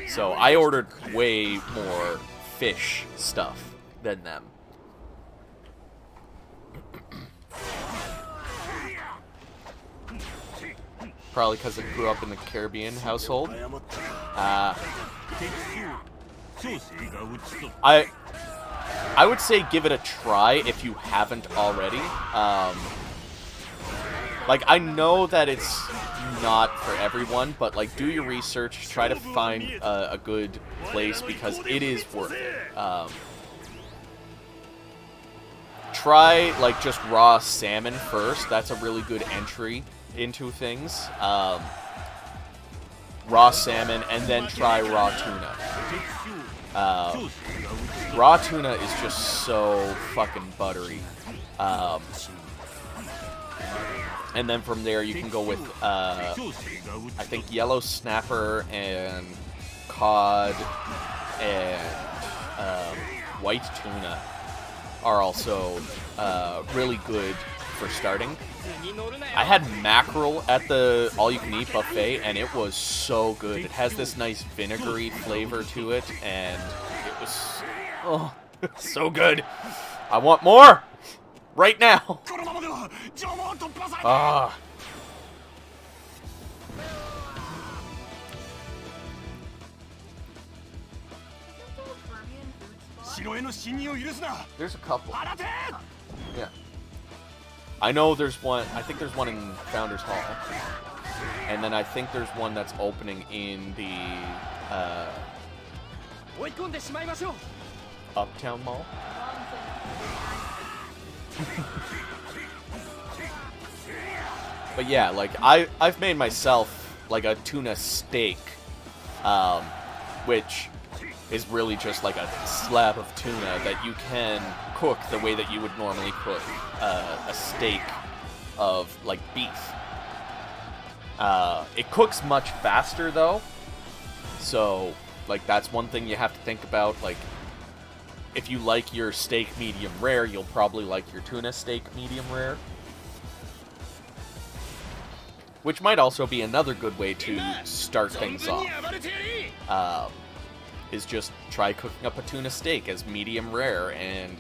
[SPEAKER 1] So I ordered way more fish stuff than them. Probably because I grew up in the Caribbean household. I would say give it a try if you haven't already. Like, I know that it's not for everyone, but, like, do your research, try to find a good place, because it is worth it. Try, like, just raw salmon first. That's a really good entry into things. Raw salmon, and then try raw tuna. Raw tuna is just so fucking buttery. And then from there you can go with, I think yellow snapper and cod and white tuna are also really good for starting. I had mackerel at the all-you-can-eat buffet, and it was so good. It has this nice vinegary flavor to it, and it was so good. I want more right now. Ah. There's a couple. Yeah. I know there's one. I think there's one in Founders Hall, and then I think there's one that's opening in the Uptown Mall. But yeah, like I've made myself like a tuna steak, which is really just like a slab of tuna that you can cook the way that you would normally cook a steak of like beef. It cooks much faster though, so like that's one thing you have to think about. Like if you like your steak medium rare, you'll probably like your tuna steak medium rare. Which might also be another good way to start things off. Is just try cooking up a tuna steak as medium rare and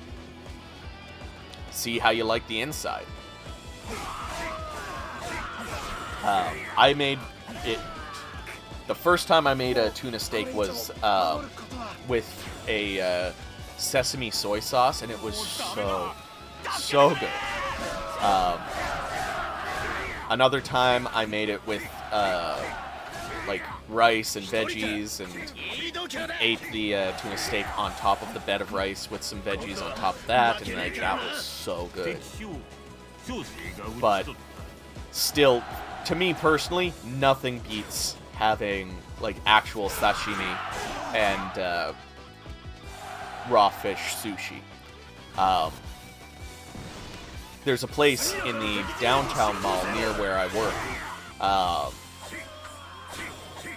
[SPEAKER 1] see how you like the inside. I made it... The first time I made a tuna steak was with a sesame soy sauce, and it was so good. Another time I made it with like rice and veggies, and ate the tuna steak on top of the bed of rice with some veggies on top of that, and like that was so good. But still, to me personally, nothing beats having like actual sashimi and raw fish sushi. There's a place in the downtown mall near where I work,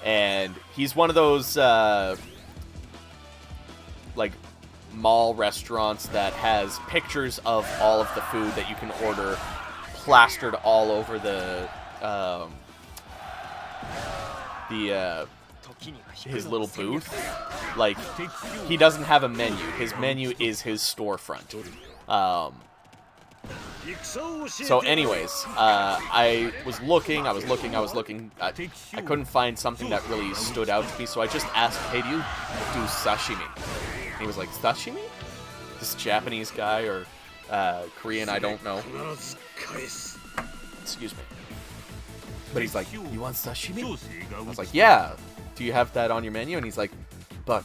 [SPEAKER 1] and he's one of those like mall restaurants that has pictures of all of the food that you can order plastered all over his little booth. Like, he doesn't have a menu. His menu is his storefront. So anyways, I was looking. I couldn't find something that really stood out to me, so I just asked, hey, do you do sashimi? And he was like, sashimi? This Japanese guy or Korean, I don't know. Excuse me. But he's like, you want sashimi? I was like, yeah. Do you have that on your menu? And he's like, but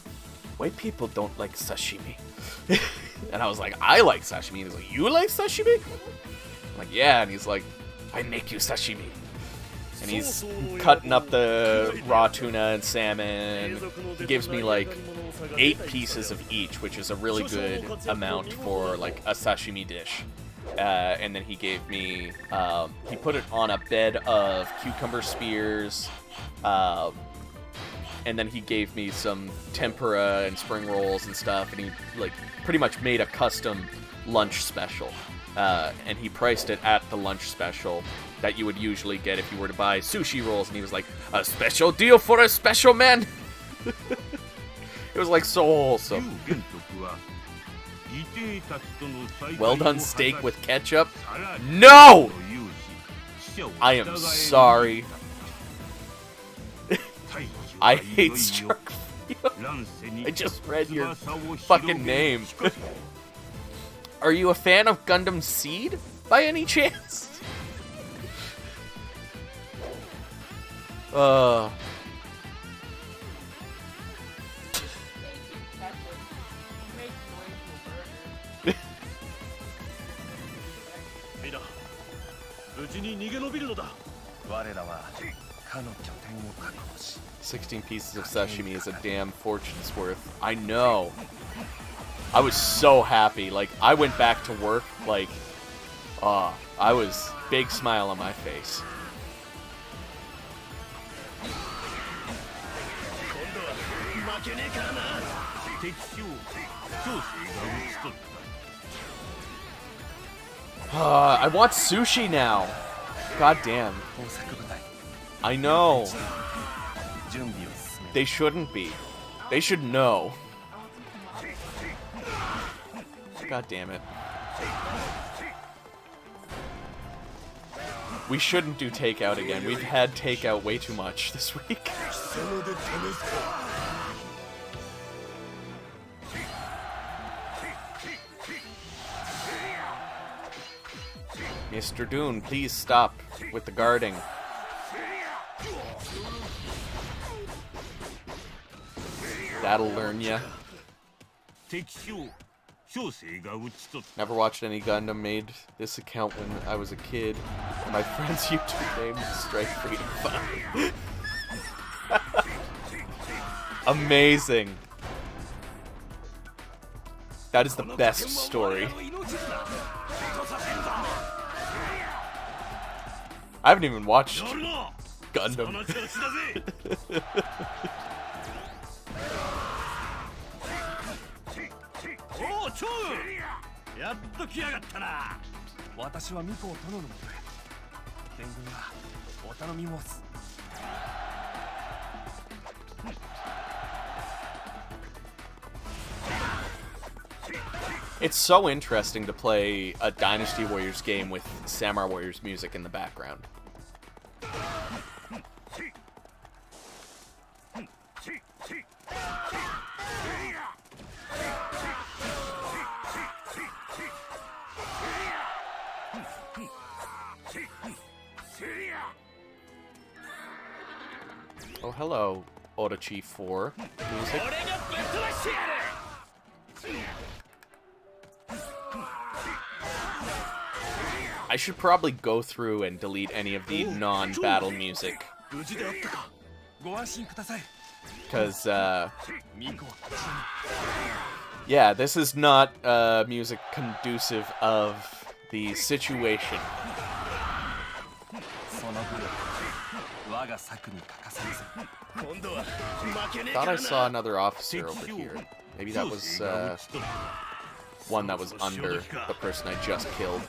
[SPEAKER 1] white people don't like sashimi. And I was like, I like sashimi. And he's like, you like sashimi? I'm like, yeah. And he's like, I make you sashimi. And he's cutting up the raw tuna and salmon. He gives me like 8 pieces of each, which is a really good amount for like a sashimi dish. And then he gave me, he put it on a bed of cucumber spears, and then he gave me some tempura and spring rolls and stuff, and he like pretty much made a custom lunch special, and he priced it at the lunch special that you would usually get if you were to buy sushi rolls, and he was like, a special deal for a special man. It was like so wholesome. Well done steak with ketchup? No! I am sorry. I hate shark. I just read your fucking name. Are you a fan of Gundam Seed by any chance? $16 pieces of sashimi is a damn fortune's worth. I know. I was so happy. Like, I went back to work, like, I was big smile on my face. I want sushi now. God damn. I know. They shouldn't be. They should know. God damn it. We shouldn't do takeout again. We've had takeout way too much this week. Mr. Dune, please stop with the guarding. That'll learn ya. Never watched any Gundam. Made this account when I was a kid. My friend's YouTube name was Strike Freedom 5. Amazing. That is the best story. I haven't even watched Gundam. It's so interesting to play a Dynasty Warriors game with Samurai Warriors music in the background. Oh, hello, Odachi 4 music. I should probably go through and delete any of the non-battle music. Because, yeah, this is not music conducive of the situation. Thought I saw another officer over here. Maybe that was one that was under the person I just killed.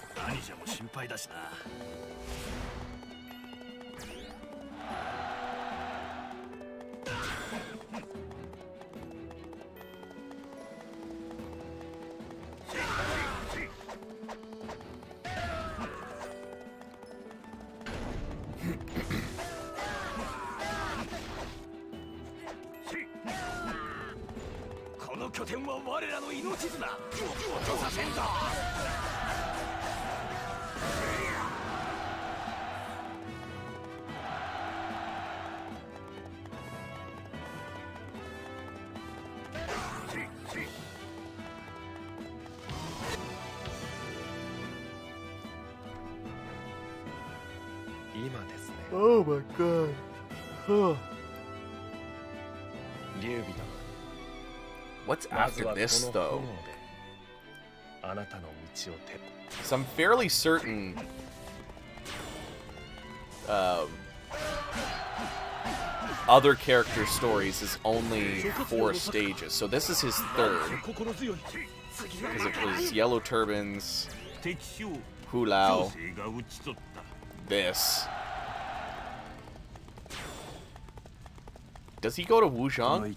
[SPEAKER 1] Oh my god. What's after this, though? So I'm fairly certain other character stories is only 4 stages. So this is his 3rd. Because it was Yellow Turbans, Hulao, this. Does he go to Wuzhong?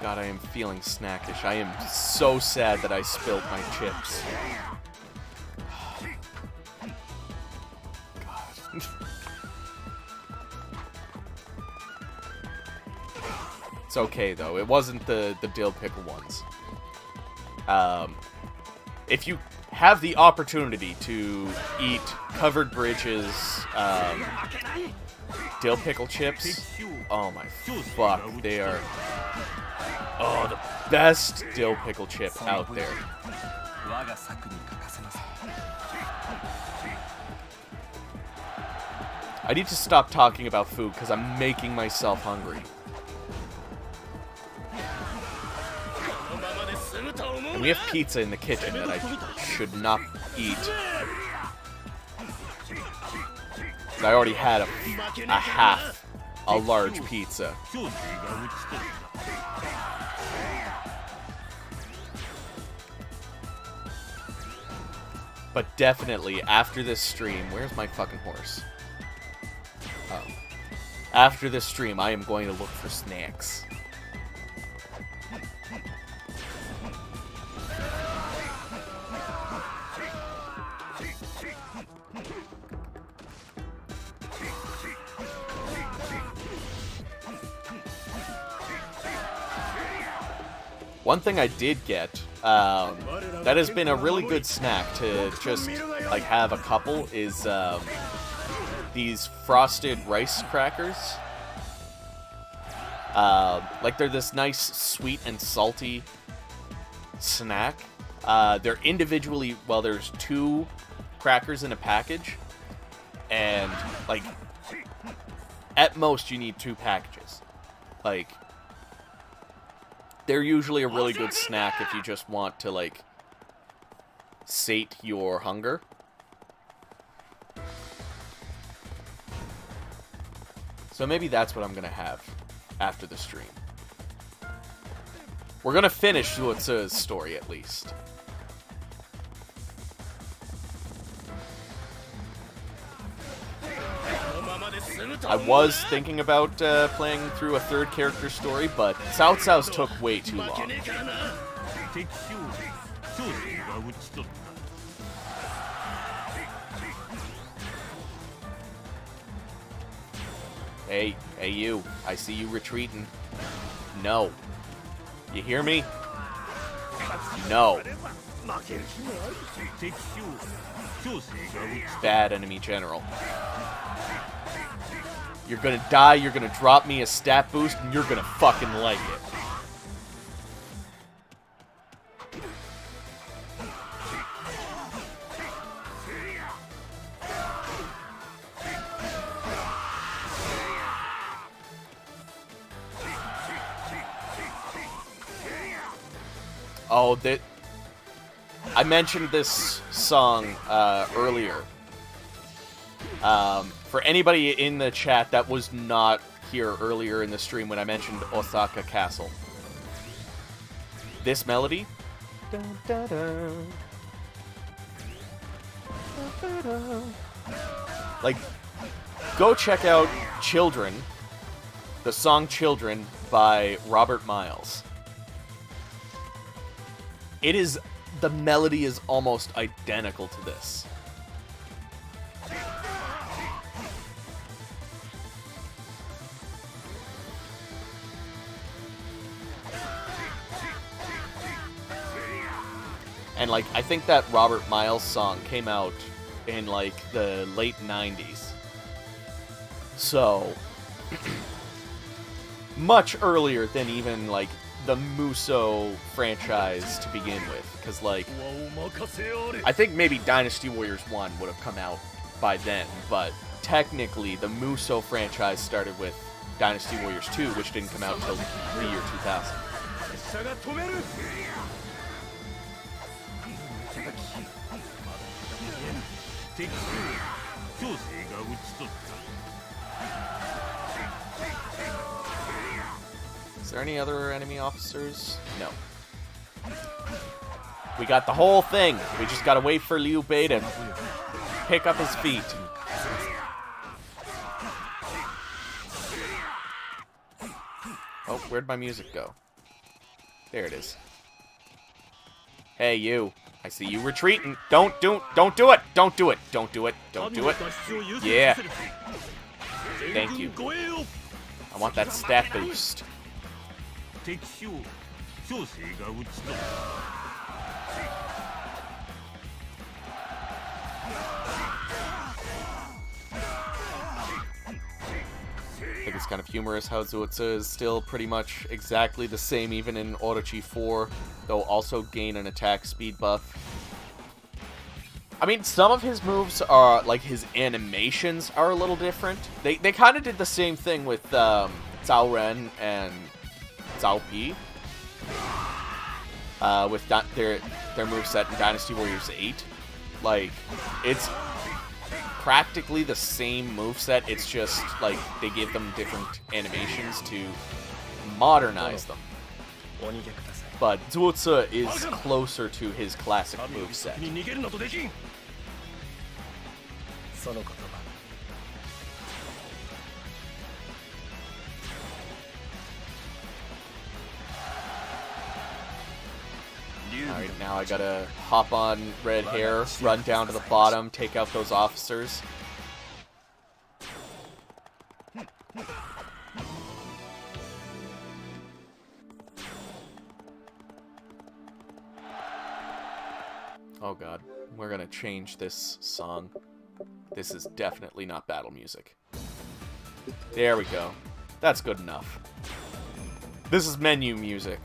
[SPEAKER 1] God, I am feeling snackish. I am so sad that I spilled my chips. God. It's okay, though. It wasn't the dill pickle ones. If you have the opportunity to eat Covered Bridges dill pickle chips, oh my fuck, they are the best dill pickle chip out there. I need to stop talking about food because I'm making myself hungry. And we have pizza in the kitchen that I should not eat. I already had a large pizza. But definitely, after this stream... Where's my fucking horse? Oh. After this stream, I am going to look for snacks. One thing I did get, that has been a really good snack to just, like, have a couple, is, these frosted rice crackers. Like, they're this nice sweet and salty snack. They're individually, well, there's 2 crackers in a package, and, like, at most you need 2 packages. Like, they're usually a really good snack if you just want to, like, sate your hunger. So maybe that's what I'm gonna have after the stream. We're gonna finish Zuotsu's story, at least. I was thinking about playing through a 3rd character story, but Cao Cao's took way too long. Hey, you. I see you retreating. No. You hear me? No. Bad enemy general. You're gonna die, you're gonna drop me a stat boost, and you're gonna fucking like it. Oh, I mentioned this song earlier. For anybody in the chat that was not here earlier in the stream when I mentioned Osaka Castle. This melody. Dun, dun, dun. Dun, dun, dun. Like, go check out Children, the song Children by Robert Miles. The melody is almost identical to this. And, like, I think that Robert Miles song came out in, like, the late 90s. So, much earlier than even, like, the Musou franchise to begin with. Because, like, I think maybe Dynasty Warriors 1 would have come out by then. But, technically, the Musou franchise started with Dynasty Warriors 2, which didn't come out until the year 2000. Is there any other enemy officers? No. We got the whole thing. We just gotta wait for Liu Bei to pick up his feet. Oh, where'd my music go? There it is. Hey, you. I see you retreating. Don't do it. Don't do it. Don't do it. Don't do it. Don't do it. Yeah. Thank you. I want that stat boost. I think it's kind of humorous how Zuotsu is still pretty much exactly the same even in Orochi 4, though also gain an attack speed buff. I mean, some of his moves are, like, his animations are a little different. They kind of did the same thing with Cao Ren and Cao Pi. With their moveset in Dynasty Warriors 8. Like, it's practically the same moveset, it's just, like, they give them different animations to modernize them. But Zuotsu is closer to his classic moveset. Alright, now I gotta hop on red hair, run down to the bottom, take out those officers. Oh god. We're gonna change this song. This is definitely not battle music. There we go. That's good enough. This is menu music.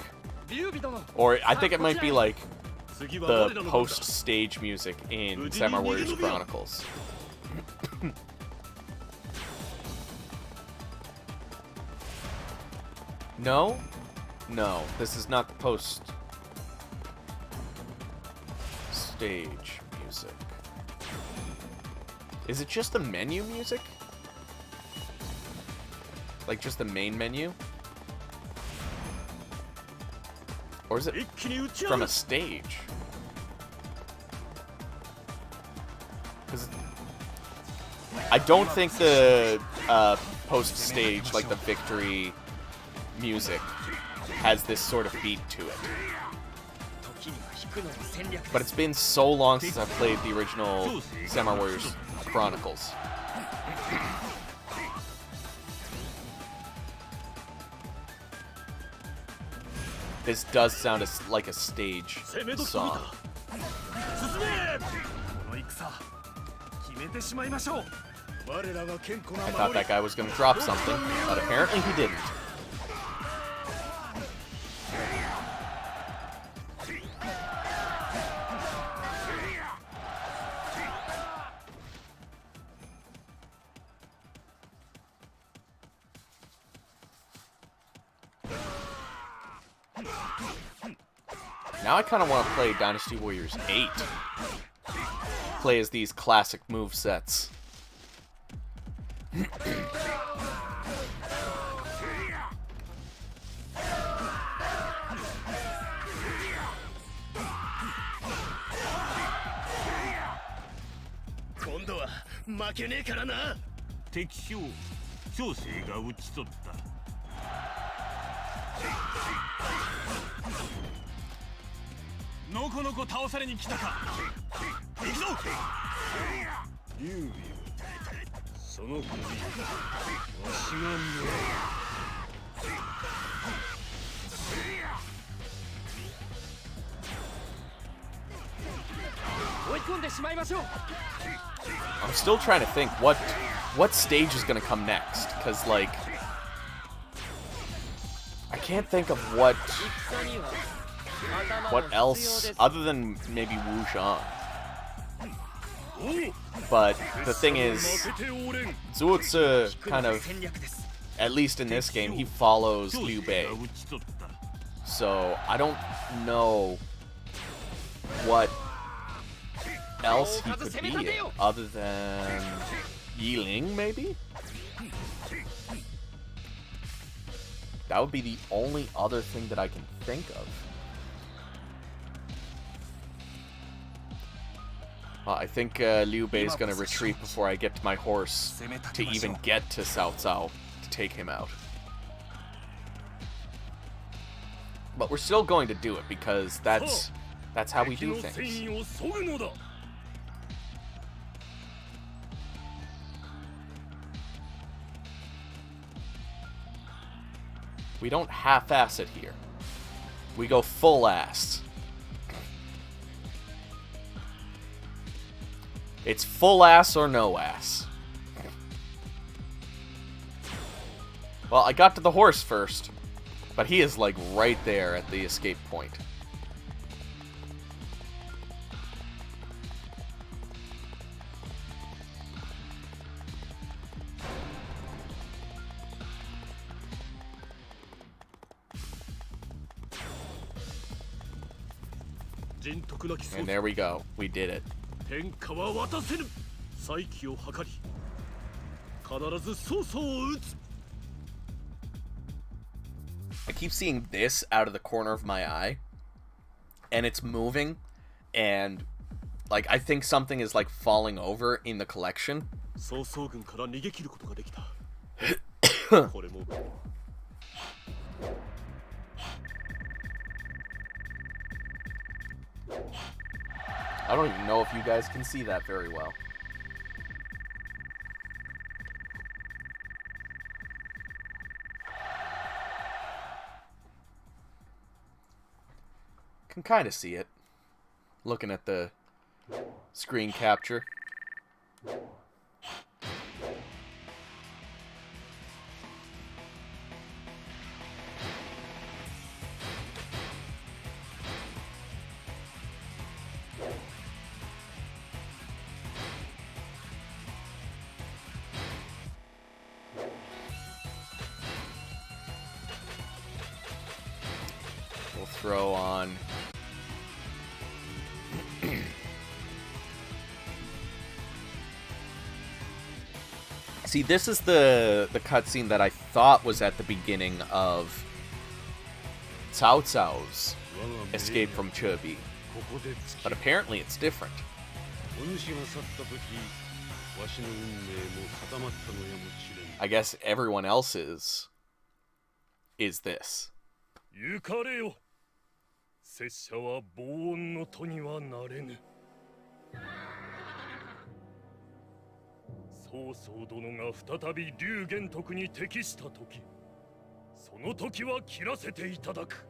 [SPEAKER 1] Or I think it might be like the post-stage music in Samurai Warriors Chronicles. No? No, this is not the post-stage music. Is it just the menu music? Like just the main menu? Or is it from a stage? Because I don't think the post-stage, like the victory music, has this sort of beat to it. But it's been so long since I've played the original Samurai Warriors Chronicles. This does sound like a stage song. I thought that guy was going to drop something, but apparently he didn't. Now I kind of want to play Dynasty Warriors 8. Play as these classic movesets. I'm still trying to think what stage is going to come next, because like I can't think of what else other than maybe Wu Zhang. But the thing is, Zuotsu kind of, at least in this game, he follows Liu Bei. So I don't know what else he could be in, other than Yiling, maybe? That would be the only other thing that I can think of. I think Liu Bei is going to retreat before I get to my horse to even get to Cao Cao to take him out. But we're still going to do it because that's how we do things. We don't half-ass it here. We go full-ass. It's full ass or no ass. Well, I got to the horse first, but he is like right there at the escape point. And there we go. We did it. I keep seeing this out of the corner of my eye, and it's moving, and like I think something is like falling over in the collection. I don't even know if you guys can see that very well. Can kind of see it, looking at the screen capture. We'll throw on See, this is the cutscene that I thought was at the beginning of Cao Cao's escape from Chubby. But apparently it's different. I guess everyone else's is this.
[SPEAKER 3] 行かれよ。拙者は防音の徒にはなれぬ。曹操殿が再び龍玄徳に適した時、その時は切らせていただく。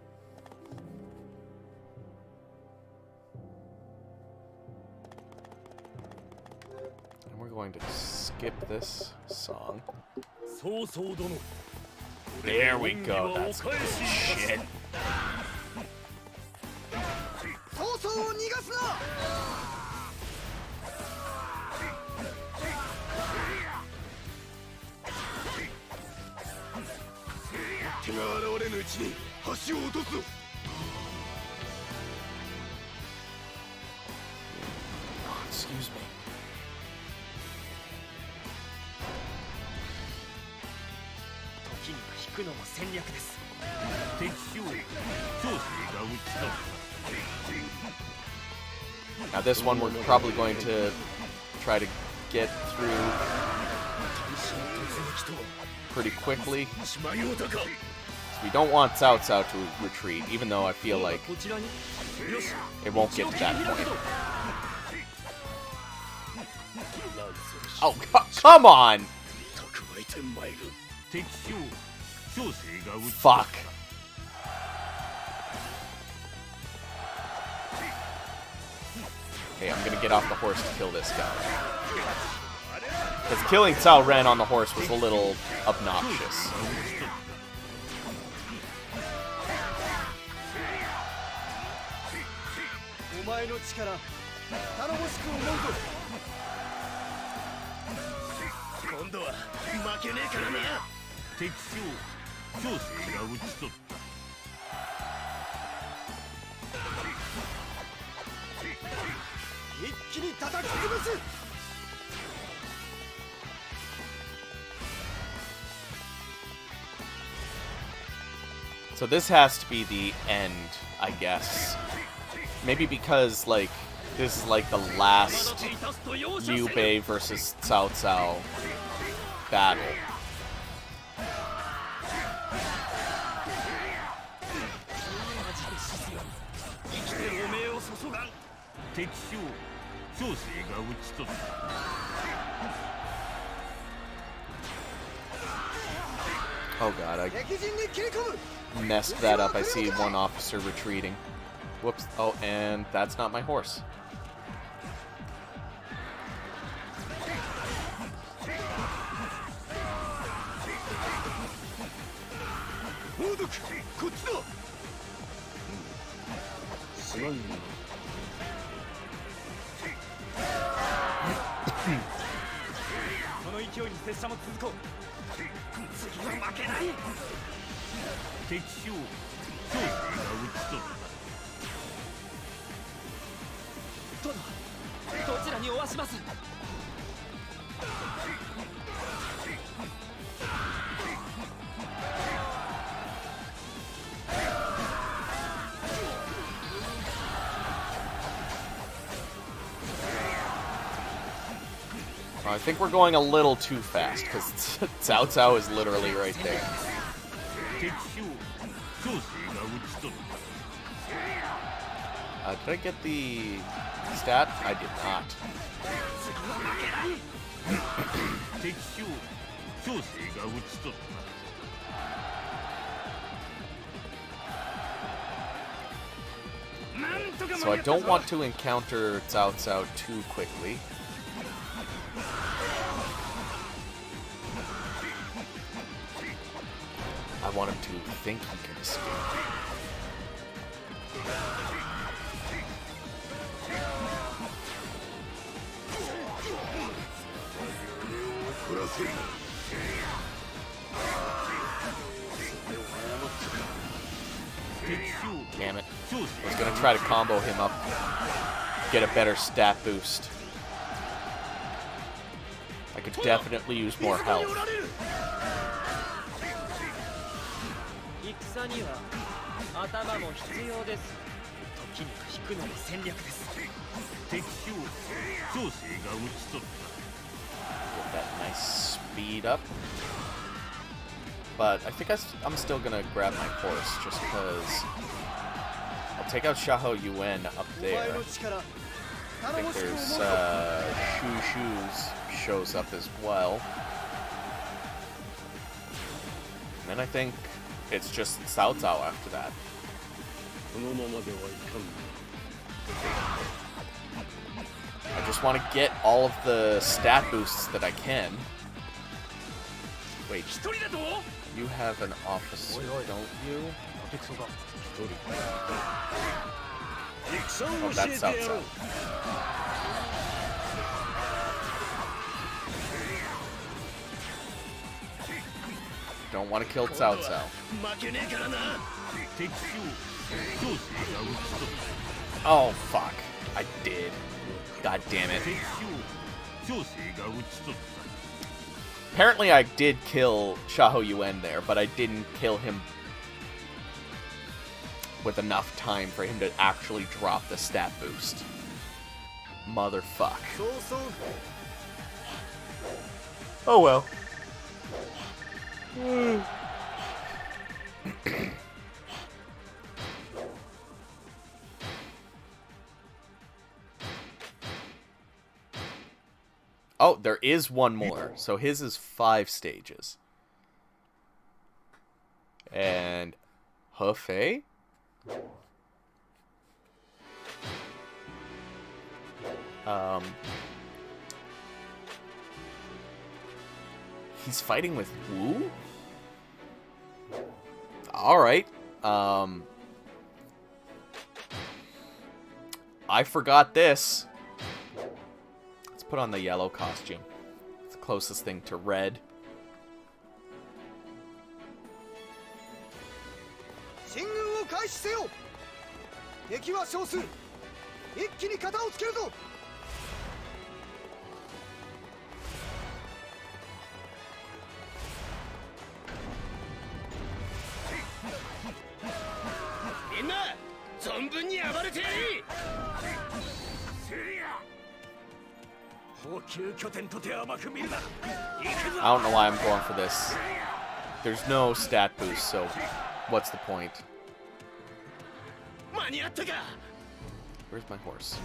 [SPEAKER 1] And we're going to skip this song.
[SPEAKER 3] 曹操殿。
[SPEAKER 1] There we go. That's good shit.
[SPEAKER 4] 曹操を逃がすな。敵が現れぬうちに橋を落とすぞ。
[SPEAKER 1] Excuse me.
[SPEAKER 4] 時には引くのも戦略です。
[SPEAKER 3] 敵将長生が討ち取った。
[SPEAKER 1] Now this one we're probably going to try to get through pretty quickly. We don't want Cao Cao to retreat, even though I feel like it won't get to that point. Oh, come on! Fuck. Okay, I'm gonna get off the horse to kill this guy. Because killing Cao Ren on the horse was a little obnoxious. So this has to be the end, I guess. Maybe because, like, this is like the last Liu Bei versus Cao Cao battle. Oh god, I messed that up. I see one officer retreating. Whoops. Oh, and that's not my horse. I think we're going a little too fast, because Cao Cao is literally right there. Did I get the stat? I did not. So I don't want to encounter Cao Cao too quickly. I want him to think he can escape. Damn it. I was gonna try to combo him up, get a better stat boost. I could definitely use more health.
[SPEAKER 4] 戦には頭も必要です。時には引くのも戦略です。敵将長生が討ち取った。
[SPEAKER 1] Get that nice speed up. But I think I'm still gonna grab my horse just because I'll take out Xiahou Yuan up there. I think there's Shu Shu's shows up as well. And then I think it's just Cao Cao after that. I just want to get all of the stat boosts that I can. Wait, you have an officer, don't you? Oh, that's Cao Cao. Don't want to kill Cao Cao. Oh, fuck. I did. God damn it. Apparently I did kill Xiahou Yuan there, but I didn't kill him with enough time for him to actually drop the stat boost. Motherfuck. Oh well. Oh, there is one more. So his is 5 stages. And Hefei? He's fighting with Wu? Alright. I forgot this. Let's put on the yellow costume. It's the closest thing to red. I don't know why I'm going for this. There's no stat boost, so what's the point? Where's my horse?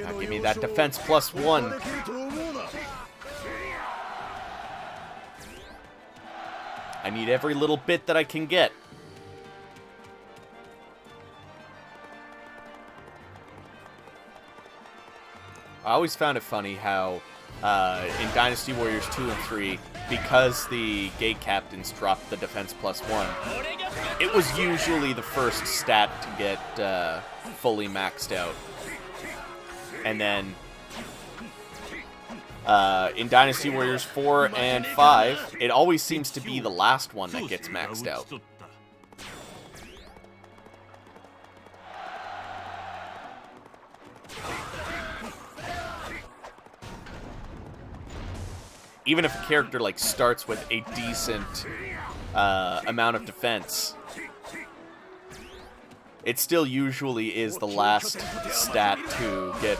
[SPEAKER 1] Now give me that defense +1. I need every little bit that I can get. I always found it funny how in Dynasty Warriors 2 and 3, because the gate captains dropped the defense +1, it was usually the first stat to get fully maxed out. And then in Dynasty Warriors 4 and 5, it always seems to be the last one that gets maxed out. Even if a character like starts with a decent amount of defense, it still usually is the last stat to get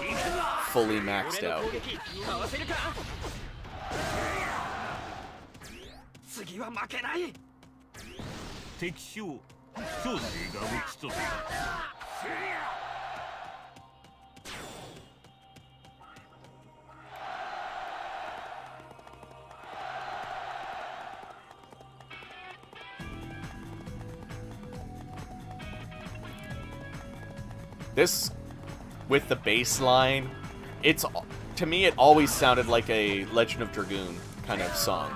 [SPEAKER 1] fully maxed out. This, with the bass line, to me it always sounded like a Legend of Dragoon kind of song.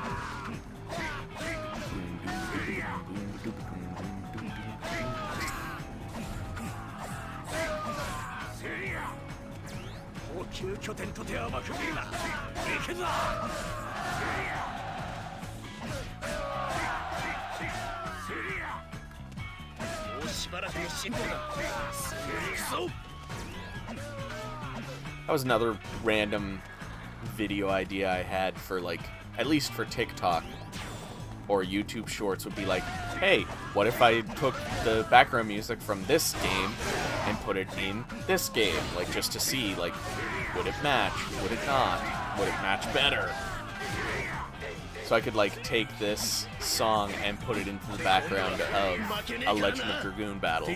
[SPEAKER 1] That was another random video idea I had for, like, at least for TikTok or YouTube Shorts, would be like, hey, what if I took the background music from this game and put it in this game? Like, just to see, like, would it match? Would it not? Would it match better? So I could, like, take this song and put it into the background of a Legend of Dragoon battle.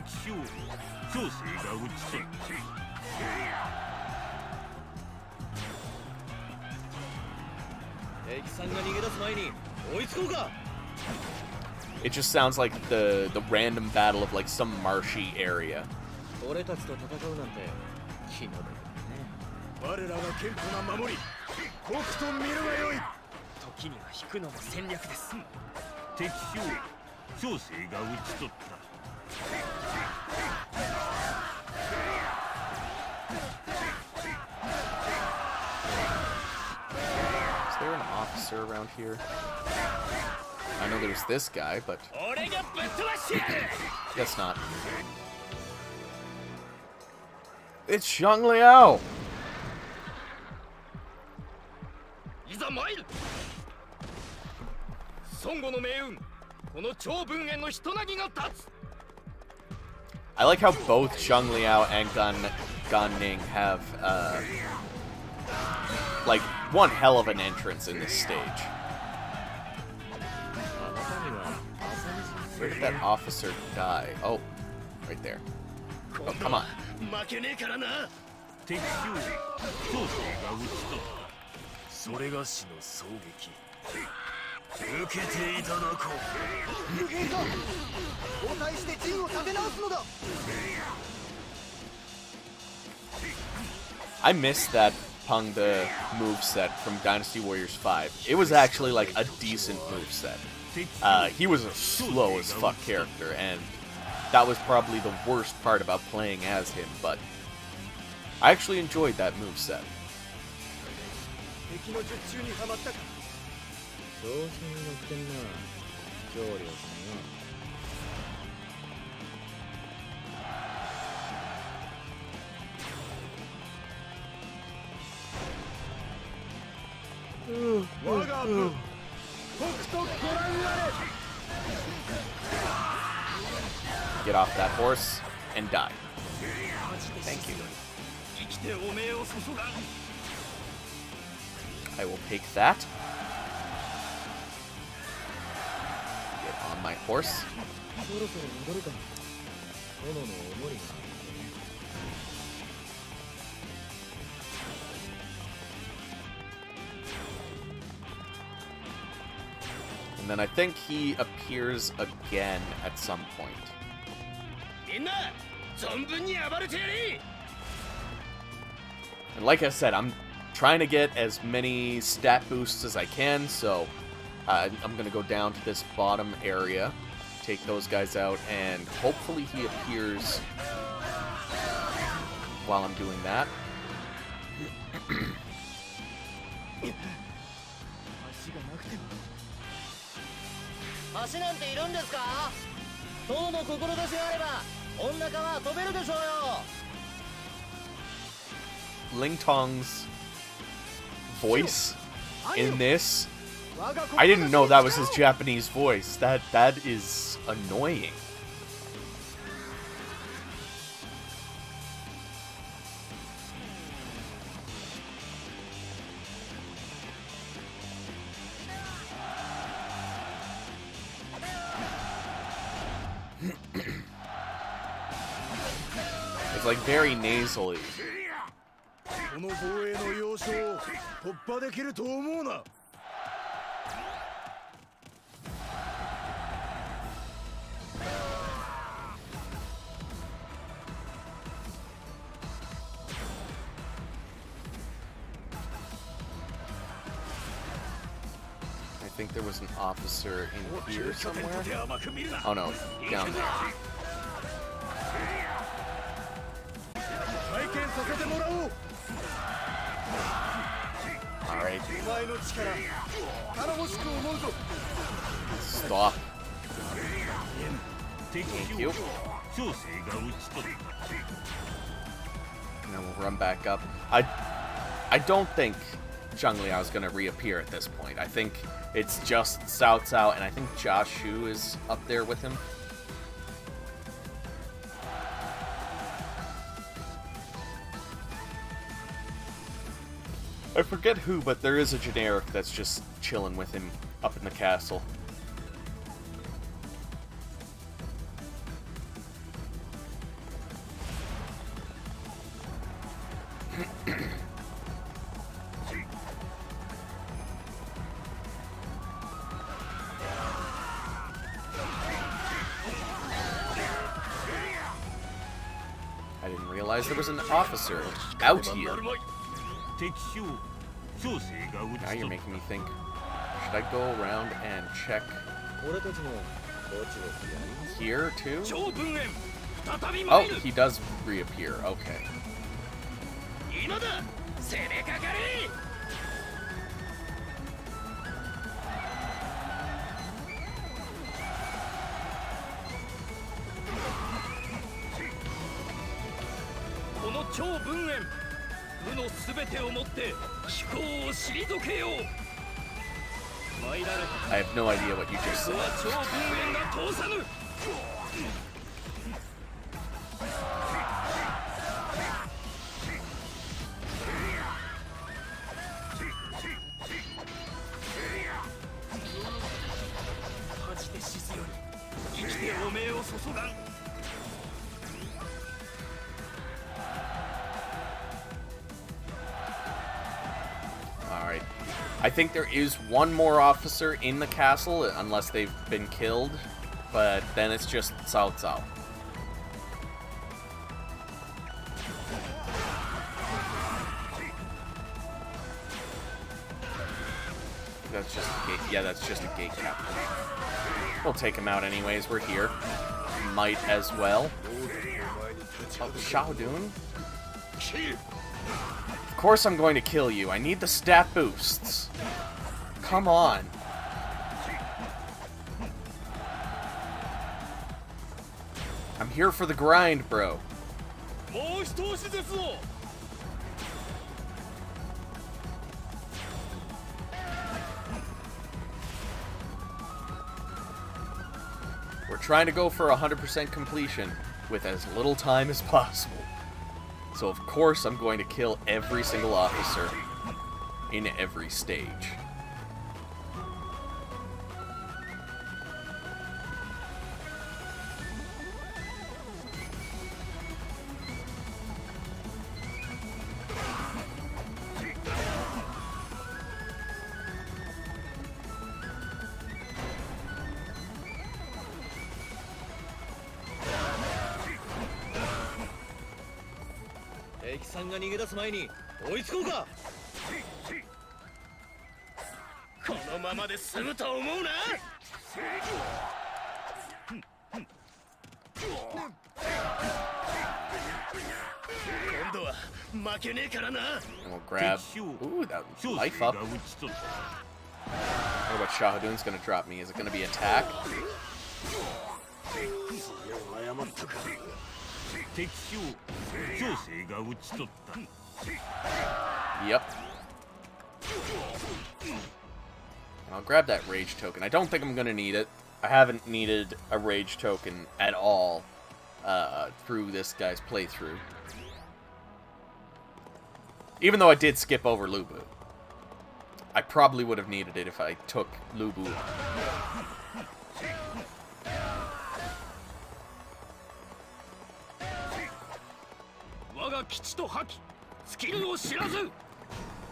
[SPEAKER 1] It just sounds like the random battle of, like, some marshy area. Is there an officer around here? I know there's this guy, but guess not. It's Zhang Liao! I like how both Zhang Liao and Gan Ning have, like, one hell of an entrance in this stage. Where did that officer die? Oh, right there. Oh, come on. I missed that Pangda moveset from Dynasty Warriors 5. It was actually, like, a decent moveset. He was a slow as fuck character, and that was probably the worst part about playing as him, but I actually enjoyed that moveset. Get off that horse and die. Thank you. I will take that. Get on my horse. And then I think he appears again at some point. And like I said, I'm trying to get as many stat boosts as I can, so I'm going to go down to this bottom area, take those guys out, and hopefully he appears while I'm doing that. Ling Tong's voice in this, I didn't know that was his Japanese voice. That is annoying. It's like very nasally. think there was an officer in here somewhere. Oh no, down there. Alright. Stop. Thank you. And then we'll run back up. I don't think Zhang Liao is going to reappear at this point. I think it's just Cao Cao, and I think Jia Shu is up there with him. I forget who, but there is a generic that's just chilling with him up in the castle. I didn't realize there was an officer out here. Now you're making me think. Should I go around and check here too? Oh, he does reappear. Okay. I have no idea what you just said. Alright. I think there is one more officer in the castle, unless they've been killed, but then it's just Cao Cao. That's just a gate. Yeah, that's just a gate captain. We'll take him out anyways. We're here. Might as well. Oh, Xiaodun? Of course I'm going to kill you. I need the stat boosts. Come on. I'm here for the grind, bro. We're trying to go for 100% completion with as little time as possible. So of course I'm going to kill every single officer in every stage. And we'll grab... Ooh, that life up. What about Xiaodun's gonna drop me? Is it gonna be attack? Yep. And I'll grab that rage token. I don't think I'm gonna need it. I haven't needed a rage token at all through this guy's playthrough. Even though I did skip over Lubu. I probably would have needed it if I took Lubu.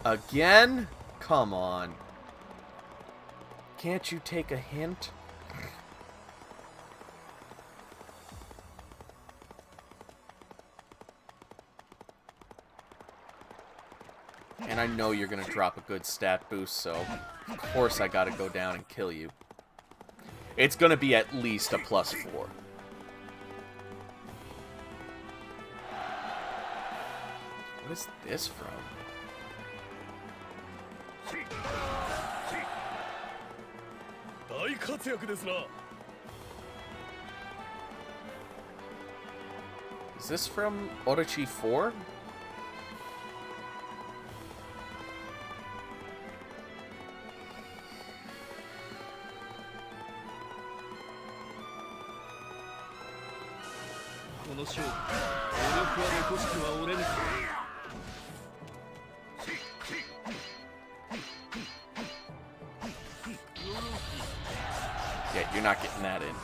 [SPEAKER 1] Again? Come on. Can't you take a hint? And I know you're gonna drop a good stat boost, so of course I gotta go down and kill you. It's gonna be at least a +4. What is this from? Is this from Orochi 4? Yeah, you're not getting that in.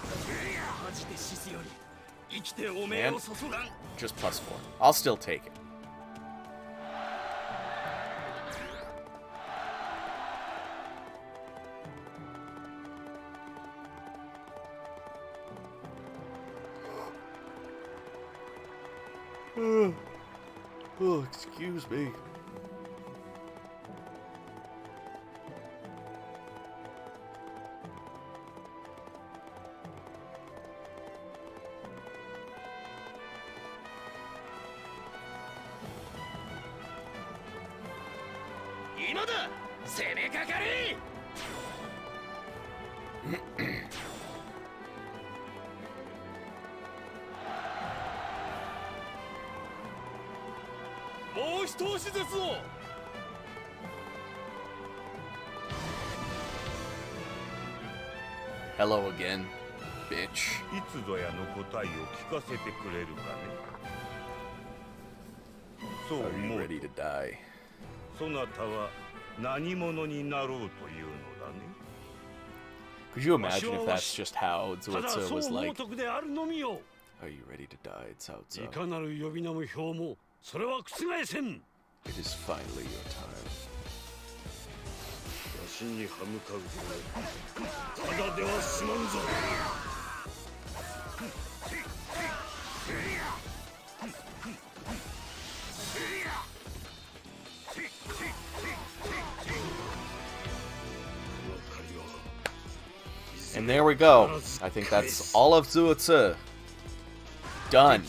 [SPEAKER 1] Man, just +4. I'll still take it. Oh, excuse me. Hello again, bitch. Are you ready to die? Could you imagine if that's just how Zuotsu was like? Are you ready to die, Cao? It is finally your time. And there we go. I think that's all of Zuotsu. Done.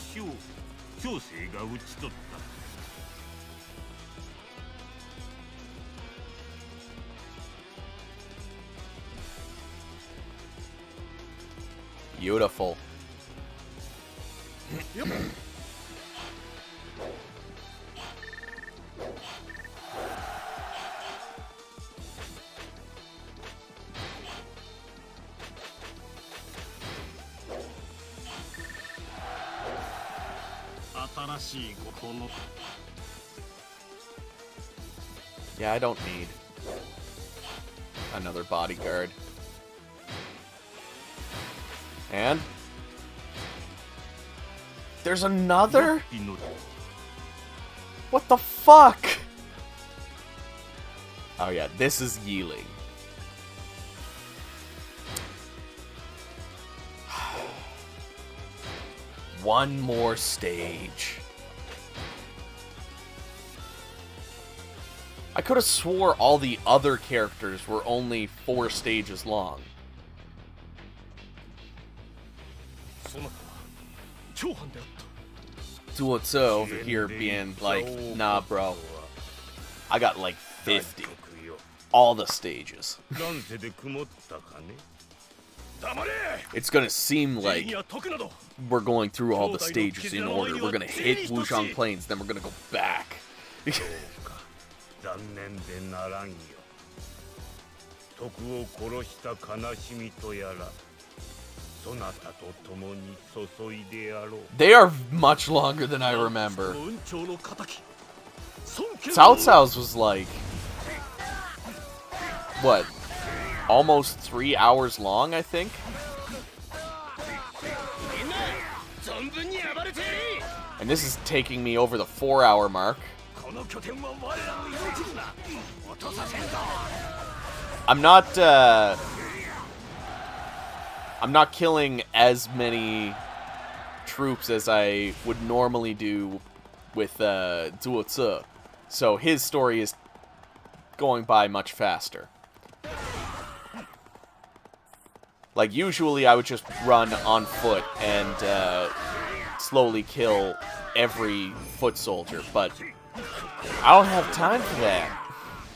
[SPEAKER 1] Beautiful. Yeah, I don't need another bodyguard. And there's another? What the fuck? Oh yeah, this is Yeeling. One more stage. I could have swore all the other characters were only 4 stages long. Zuotsu over here being like, nah bro, I got like 50. All the stages. It's gonna seem like we're going through all the stages in order. We're gonna hit Wuzhong Plains, then we're gonna go back. They are much longer than I remember. Cao Cao's was like, what, almost 3 hours long, I think? And this is taking me over the 4-hour mark. I'm not killing as many troops as I would normally do with Zuotsu. So his story is going by much faster. Like, usually I would just run on foot and slowly kill every foot soldier, but I don't have time for that.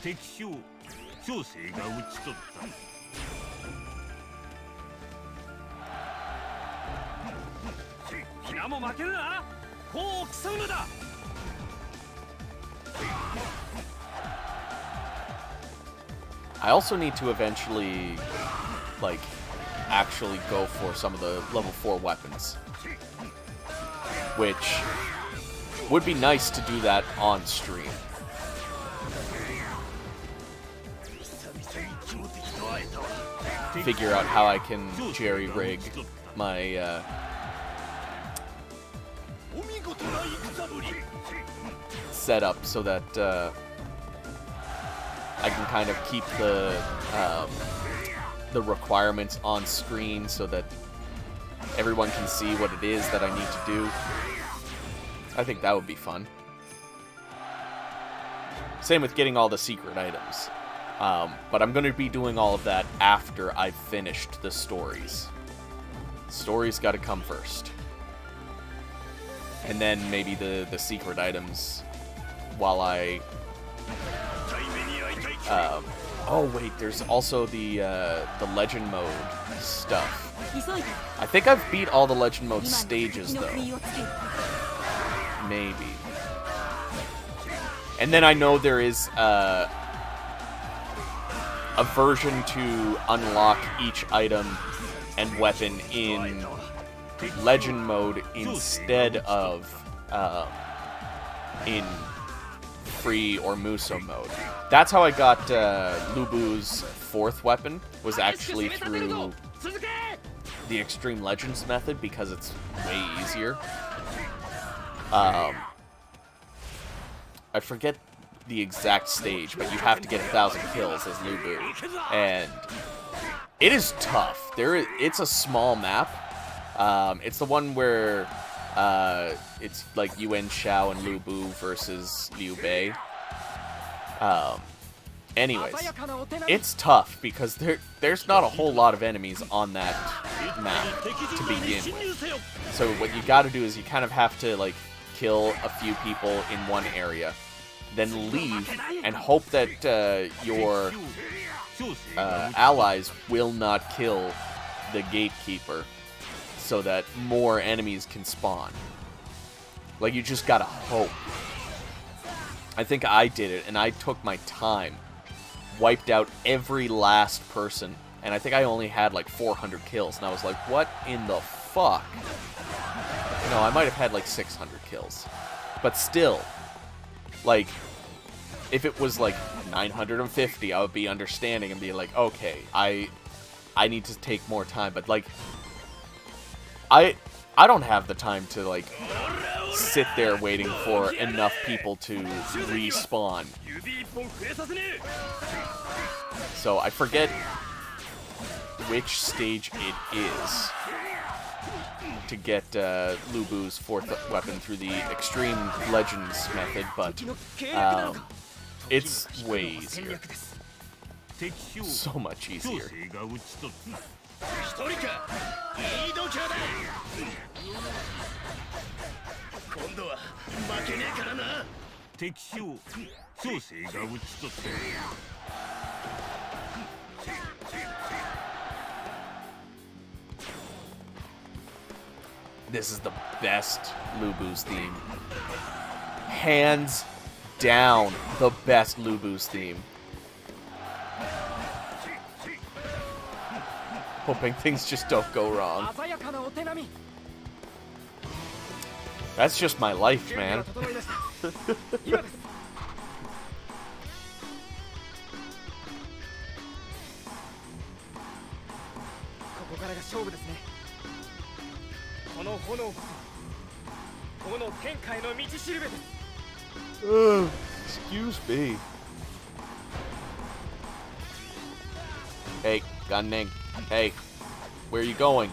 [SPEAKER 3] 敵将長生が討ち取った 皆も負けるなこう競うのだ
[SPEAKER 1] I also need to eventually, like, actually go for some of the level 4 weapons. Which would be nice to do that on stream. Figure out how I can jerry-rig my, setup so that, I can kind of keep the requirements on screen so that everyone can see what it is that I need to do. I think that would be fun. Same with getting all the secret items. But I'm going to be doing all of that after I've finished the stories. Stories got to come first. And then maybe the secret items while I... oh wait, there's also the legend mode stuff. I think I've beat all the legend mode stages though. Maybe. And then I know there is a version to unlock each item and weapon in legend mode instead of in free or Musou mode. That's how I got Lubu's 4th weapon, was actually through the Extreme Legends method because it's way easier. I forget the exact stage, but you have to get 1,000 kills as Lubu, and it is tough. It's a small map. It's the one where it's like Yuan Shao and Lubu versus Liu Bei. Anyways, it's tough because there's not a whole lot of enemies on that map to begin with. So what you gotta do is you kind of have to like kill a few people in one area, then leave and hope that your allies will not kill the gatekeeper so that more enemies can spawn. Like, you just gotta hope. I think I did it, and I took my time. Wiped out every last person, and I think I only had like 400 kills, and I was like, what in the fuck? No, I might have had like 600 kills. But still, like, if it was like 950, I would be understanding and be like, okay, I need to take more time, but like, I don't have the time to like sit there waiting for enough people to respawn. So I forget which stage it is to get Lubu's 4th weapon through the Extreme Legends method, but it's way easier. So much easier. This is the best Lubu's theme. Hands down, the best Lubu's theme. Hoping things just don't go wrong. That's just my life, man. Excuse me. Hey, Gunning. Hey, where are you going?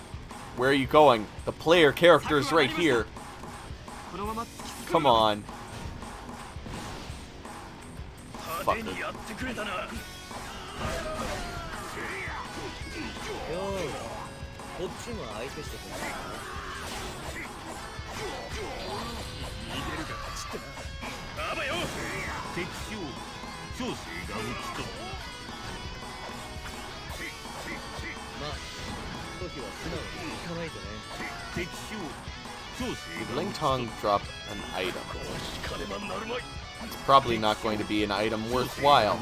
[SPEAKER 1] Where are you going? The player character is right here. motherfucker.
[SPEAKER 4] 今日はこっちも相手してくれる逃げるが勝ちってな。あばよ。敵将長生が討ち取った。まあ時は素直に行かないとね。敵将長生
[SPEAKER 1] Did
[SPEAKER 4] が
[SPEAKER 1] Ling
[SPEAKER 4] 討ち
[SPEAKER 1] Tong
[SPEAKER 4] 取った。
[SPEAKER 1] drop an item?
[SPEAKER 3] 金満なるまい。
[SPEAKER 1] It's probably not going to be an item worthwhile,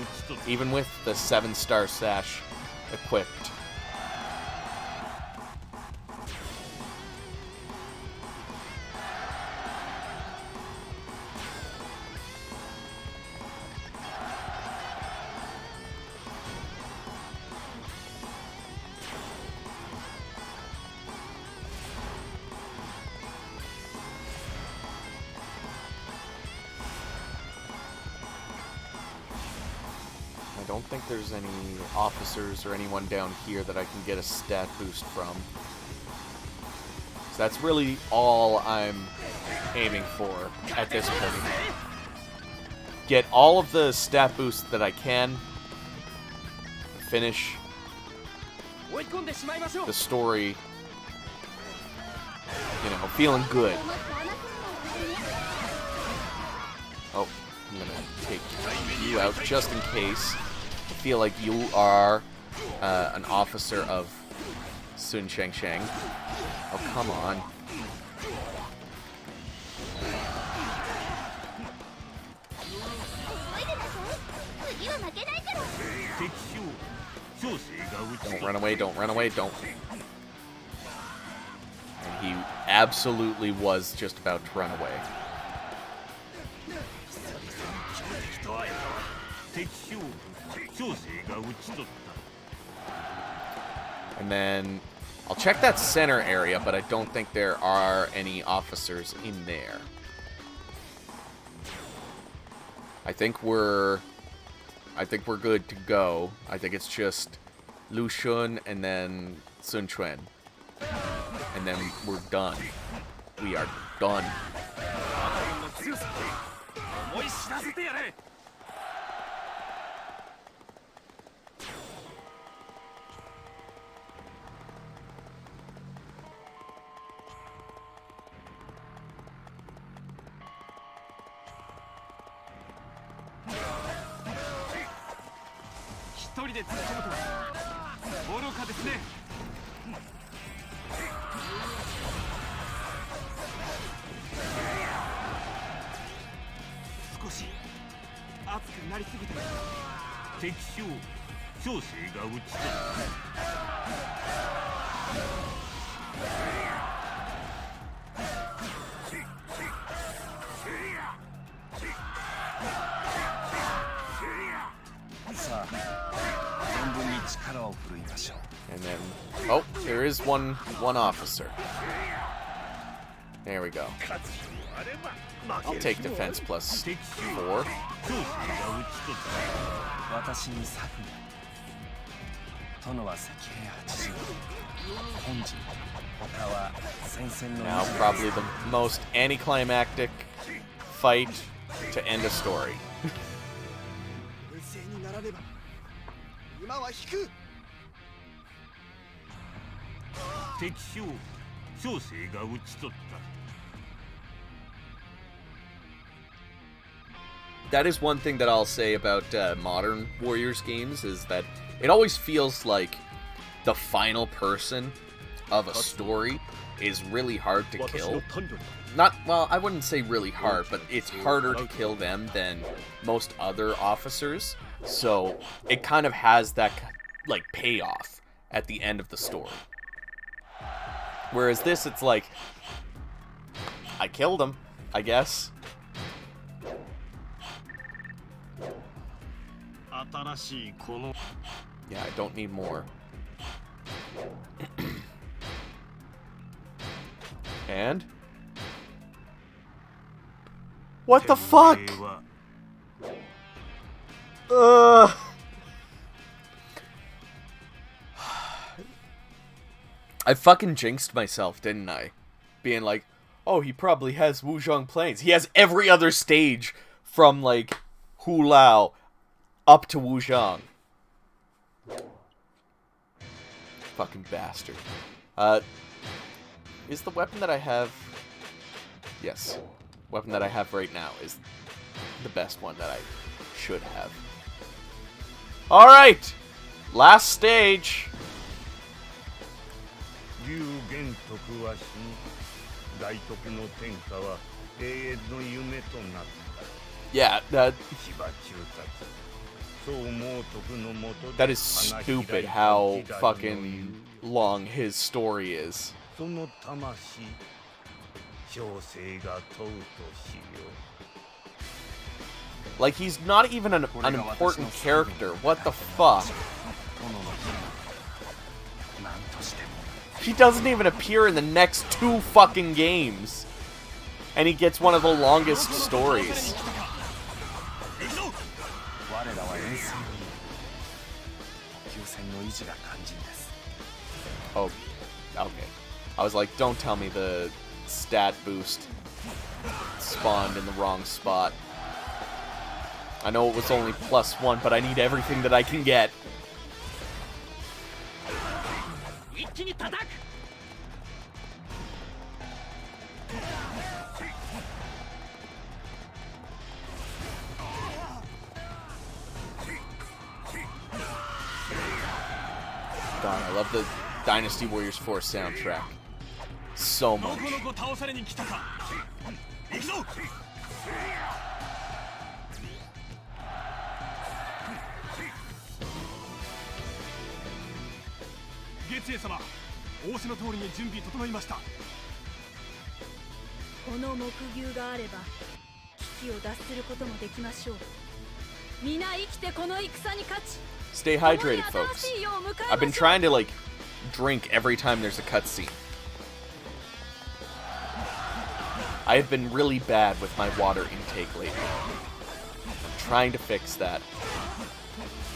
[SPEAKER 1] even with the 7-star sash equipped. I don't think there's any officers or anyone down here that I can get a stat boost from. So that's really all I'm aiming for at this point. Get all of the stat boosts that I can. Finish the story, you know, feeling good. Oh, I'm gonna take you out just in case. I feel like you are an officer of Sun Shengsheng. Oh, come on. Don't run away, don't run away, don't. And he absolutely was just about to run away. And then I'll check that center area, but I don't think there are any officers in there. I think we're good to go. I think it's just Lu Shun and then Sun Quan. And then we're done. We are done. And then, oh, there is one officer. There we go. I'll take defense plus 4. Now probably the most anticlimactic fight to end a story. That is one thing that I'll say about modern Warriors games, is that it always feels like the final person of a story is really hard to kill. Not, well, I wouldn't say really hard, but it's harder to kill them than most other officers. So it kind of has that, like, payoff at the end of the story. Whereas this, it's like, I killed him, I guess. Yeah, I don't need more. And? What the fuck? I fucking jinxed myself, didn't I? Being like, oh, he probably has Wuzhong Plains. He has every other stage from, like, Hulao up to Wuzhong. Fucking bastard. Is the weapon that I have... Yes. Weapon that I have right now is the best one that I should have. Alright! Last stage! Yeah, that is stupid how fucking long his story is. Like, he's not even an important character. What the fuck? He doesn't even appear in the next 2 fucking games. And he gets one of the longest stories. Oh, okay. I was like, don't tell me the stat boost spawned in the wrong spot. I know it was only +1, but I need everything that I can get. God, I love the Dynasty Warriors 4 soundtrack so much. Stay hydrated, folks. I've been trying to, like, drink every time there's a cutscene. I have been really bad with my water intake lately. I'm trying to fix that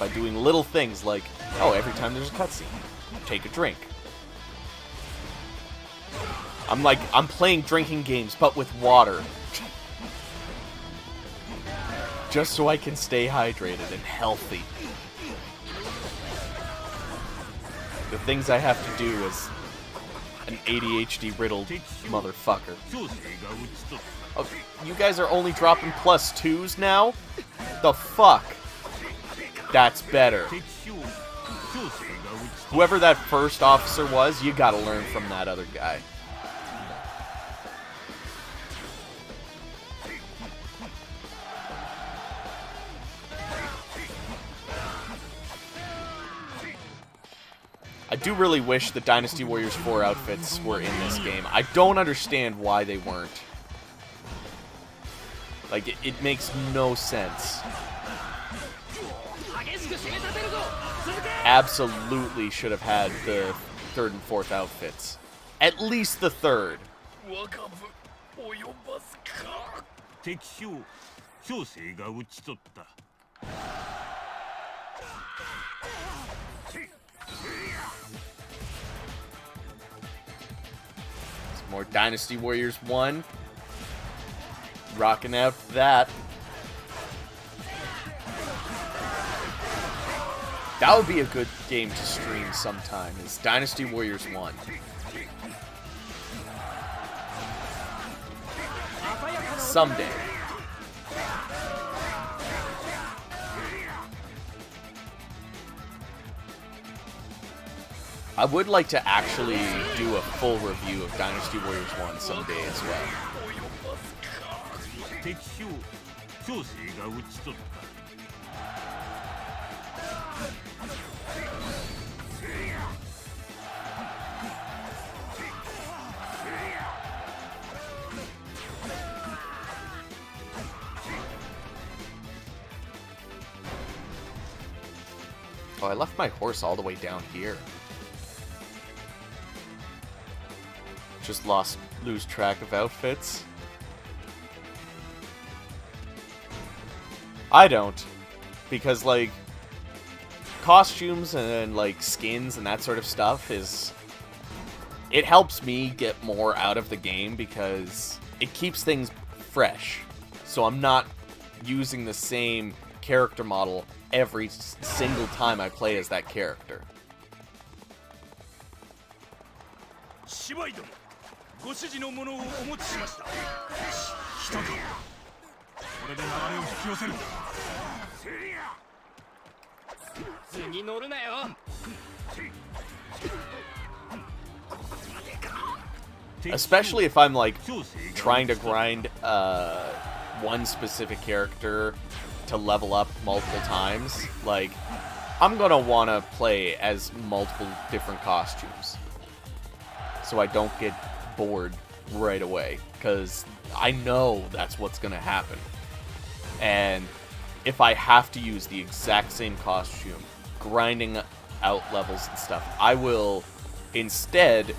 [SPEAKER 1] by doing little things like, oh, every time there's a cutscene, take a drink. I'm playing drinking games, but with water. Just so I can stay hydrated and healthy. The things I have to do as an ADHD-riddled motherfucker. Oh, you guys are only dropping +2s now? The fuck? That's better. Whoever that first officer was, you gotta learn from that other guy. I do really wish the Dynasty Warriors 4 outfits were in this game. I don't understand why they weren't. Like, it makes no sense. Absolutely should have had the 3rd and 4th outfits. At least the 3rd. More Dynasty Warriors 1. Rocking out that. That would be a good game to stream sometime, is Dynasty Warriors 1. Someday. I would like to actually do a full review of Dynasty Warriors 1 someday as well. Oh, I left my horse all the way down here. Just lose track of outfits. I don't. Because, like, costumes and, like, skins and that sort of stuff it helps me get more out of the game because it keeps things fresh. So I'm not using the same character model every single time I play as that character.
[SPEAKER 3] 芝居殿ご指示のものをお持ちしました。一つこれで流れを引き寄せる。
[SPEAKER 4] 図に乗るなよ。
[SPEAKER 1] Especially if I'm like trying to grind one specific character to level up multiple times, like I'm gonna wanna play as multiple different costumes so I don't get bored right away, because I know that's what's gonna happen. And if I have to use the exact same costume, grinding out levels and stuff, I will instead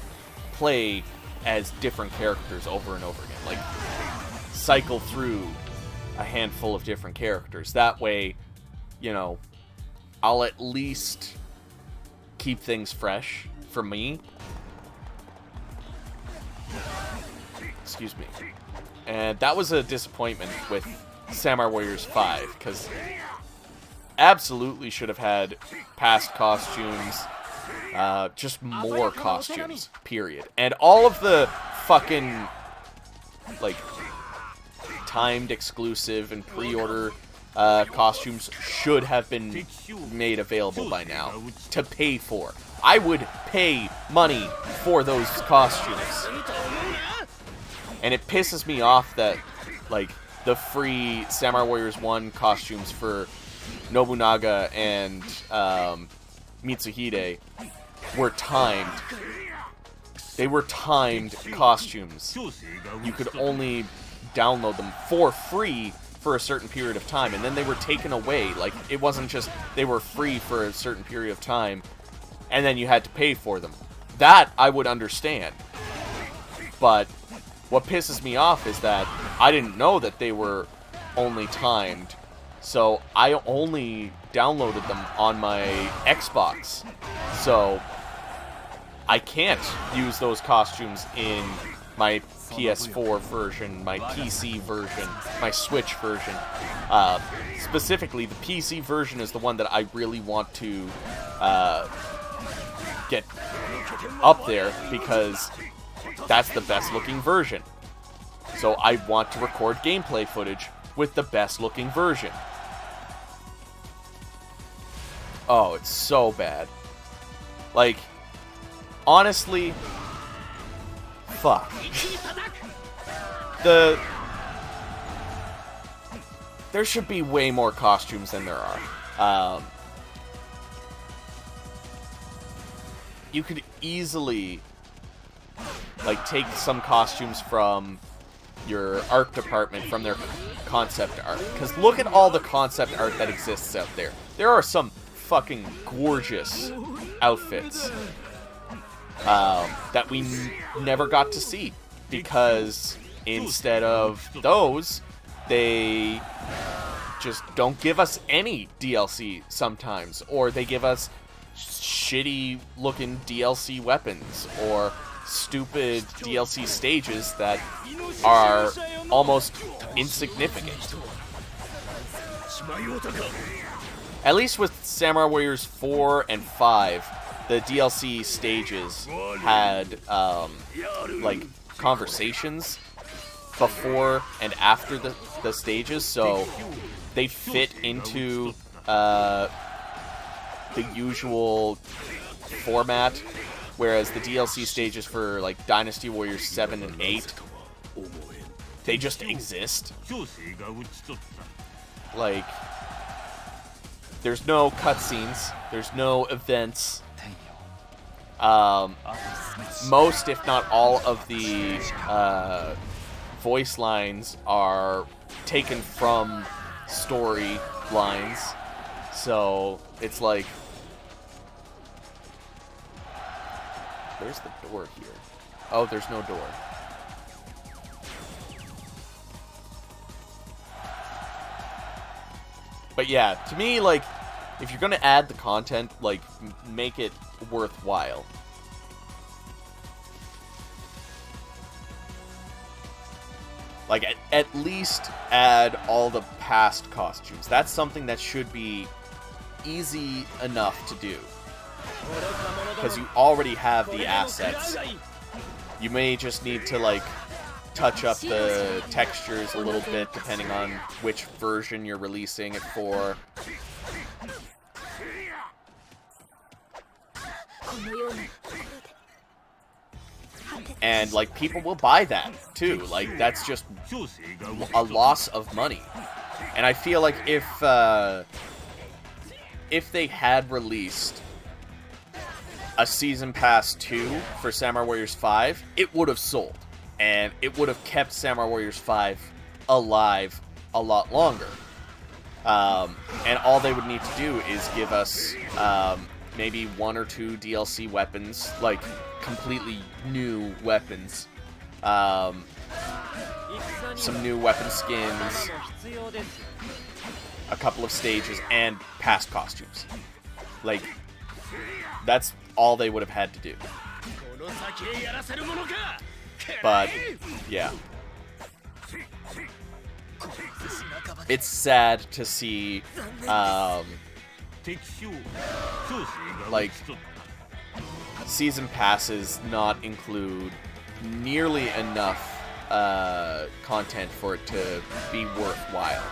[SPEAKER 1] play as different characters over and over again. Like, cycle through a handful of different characters. That way, you know, I'll at least keep things fresh for me. Excuse me. And that was a disappointment with Samurai Warriors 5, because absolutely should have had past costumes, just more costumes, period. And all of the fucking, like, timed exclusive and pre-order costumes should have been made available by now to pay for. I would pay money for those costumes. And it pisses me off that, like, the free Samurai Warriors 1 costumes for Nobunaga and Mitsuhide were timed. They were timed costumes. You could only download them for free for a certain period of time, and then they were taken away. Like, it wasn't just they were free for a certain period of time, and then you had to pay for them. That I would understand. But what pisses me off is that I didn't know that they were only timed, so I only downloaded them on my Xbox. So I can't use those costumes in my PS4 version, my PC version, my Switch version. Specifically, the PC version is the one that I really want to get up there, because that's the best looking version. So I want to record gameplay footage with the best looking version. Oh, it's so bad. Like, honestly, fuck. There should be way more costumes than there are. You could easily, like, take some costumes from your art department, from their concept art. Because look at all the concept art that exists out there. There are some fucking gorgeous outfits that we never got to see, because instead of those, they just don't give us any DLC sometimes, or they give us shitty looking DLC weapons, or stupid DLC stages that are almost insignificant. At least with Samurai Warriors 4 and 5, the DLC stages had, like, conversations before and after the stages, so they fit into the usual format, whereas the DLC stages for, like, Dynasty Warriors 7 and 8, they just exist. Like, there's no cutscenes, there's no events. Most, if not all, of the voice lines are taken from story lines, so it's like, where's the door here? Oh, there's no door. But yeah, to me, like, if you're gonna add the content, like, make it worthwhile. Like, at least add all the past costumes. That's something that should be easy enough to do. Because you already have the assets. You may just need to, like, touch up the textures a little bit, depending on which version you're releasing it for. And, like, people will buy that, too. Like, that's just a loss of money. And I feel like if they had released a Season Pass 2 for Samurai Warriors 5, it would have sold. And it would have kept Samurai Warriors 5 alive a lot longer. And all they would need to do is give us maybe 1 or 2 DLC weapons, like completely new weapons. Some new weapon skins, a couple of stages, and past costumes. Like, that's all they would have had to do. But, yeah. It's sad to see, like, season passes not include nearly enough content for it to be worthwhile.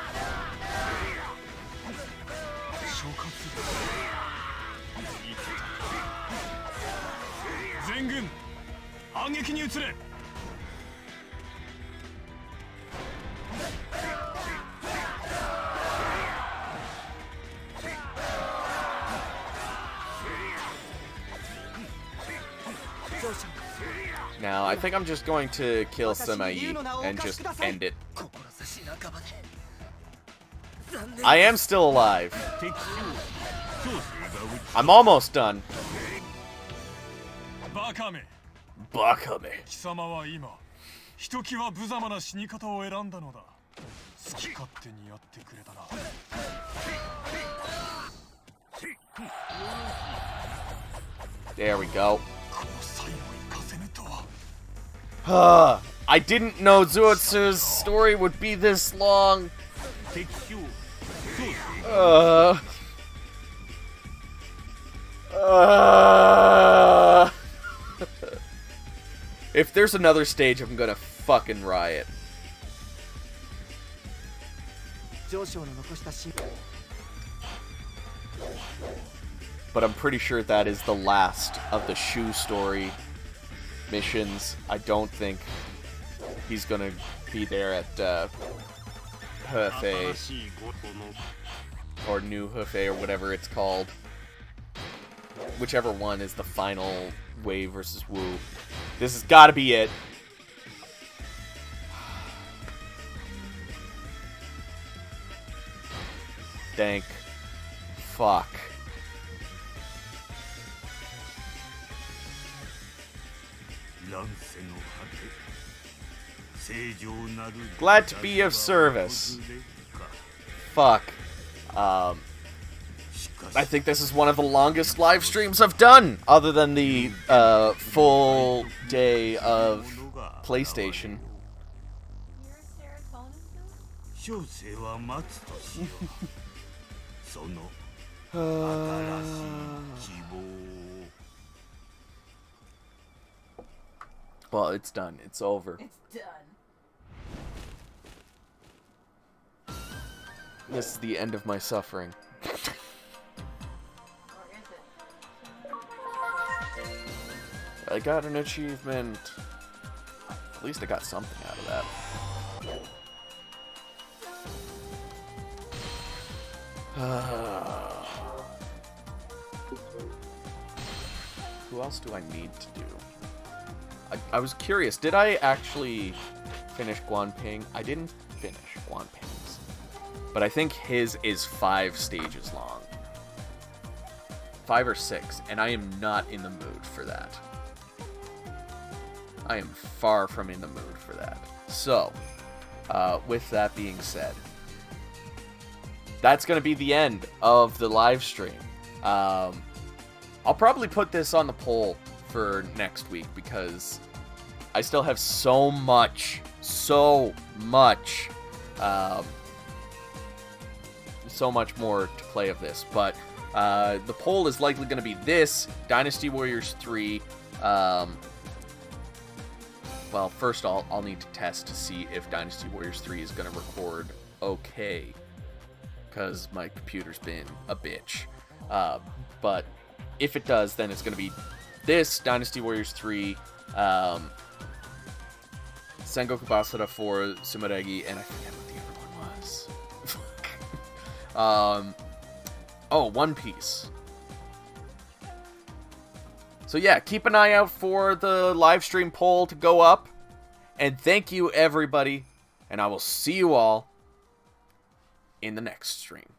[SPEAKER 1] Now, I think I'm just going to kill Samae and just end it. I am still alive. I'm almost done. Bakame.
[SPEAKER 3] 貴様は今ひときわ無様な死に方を選んだのだ。好き勝手にやってくれたな。
[SPEAKER 1] There we go. I didn't know Zuotsu's story would be this long. If there's another stage, I'm gonna fucking riot. But I'm pretty sure that is the last of the Shu story missions. I don't think he's gonna be there at Hefei or New Hefei or whatever it's called. Whichever one is the final Wei versus Wu. This has got to be it. Thank fuck. Glad to be of service. Fuck. I think this is one of the longest live streams I've done, other than the full day of PlayStation. Well, it's done. It's over.
[SPEAKER 2] It's done.
[SPEAKER 1] This is the end of my suffering. I got an achievement. At least I got something out of that. Who else do I need to do? I was curious, did I actually finish Guanping? I didn't finish Guanping's. But I think his is 5 stages long. 5 or 6, and I am not in the mood for that. I am far from in the mood for that. So, with that being said, that's going to be the end of the live stream. I'll probably put this on the poll for next week because I still have so much, so much more to play of this. But the poll is likely going to be this, Dynasty Warriors 3. Well, first I'll need to test to see if Dynasty Warriors 3 is going to record okay, because my computer's been a bitch. But if it does, then it's going to be this, Dynasty Warriors 3, Sengoku Basara for Sumeregi, and I forget what the other one was. Oh, One Piece. So yeah, keep an eye out for the live stream poll to go up. And thank you, everybody. And I will see you all in the next stream.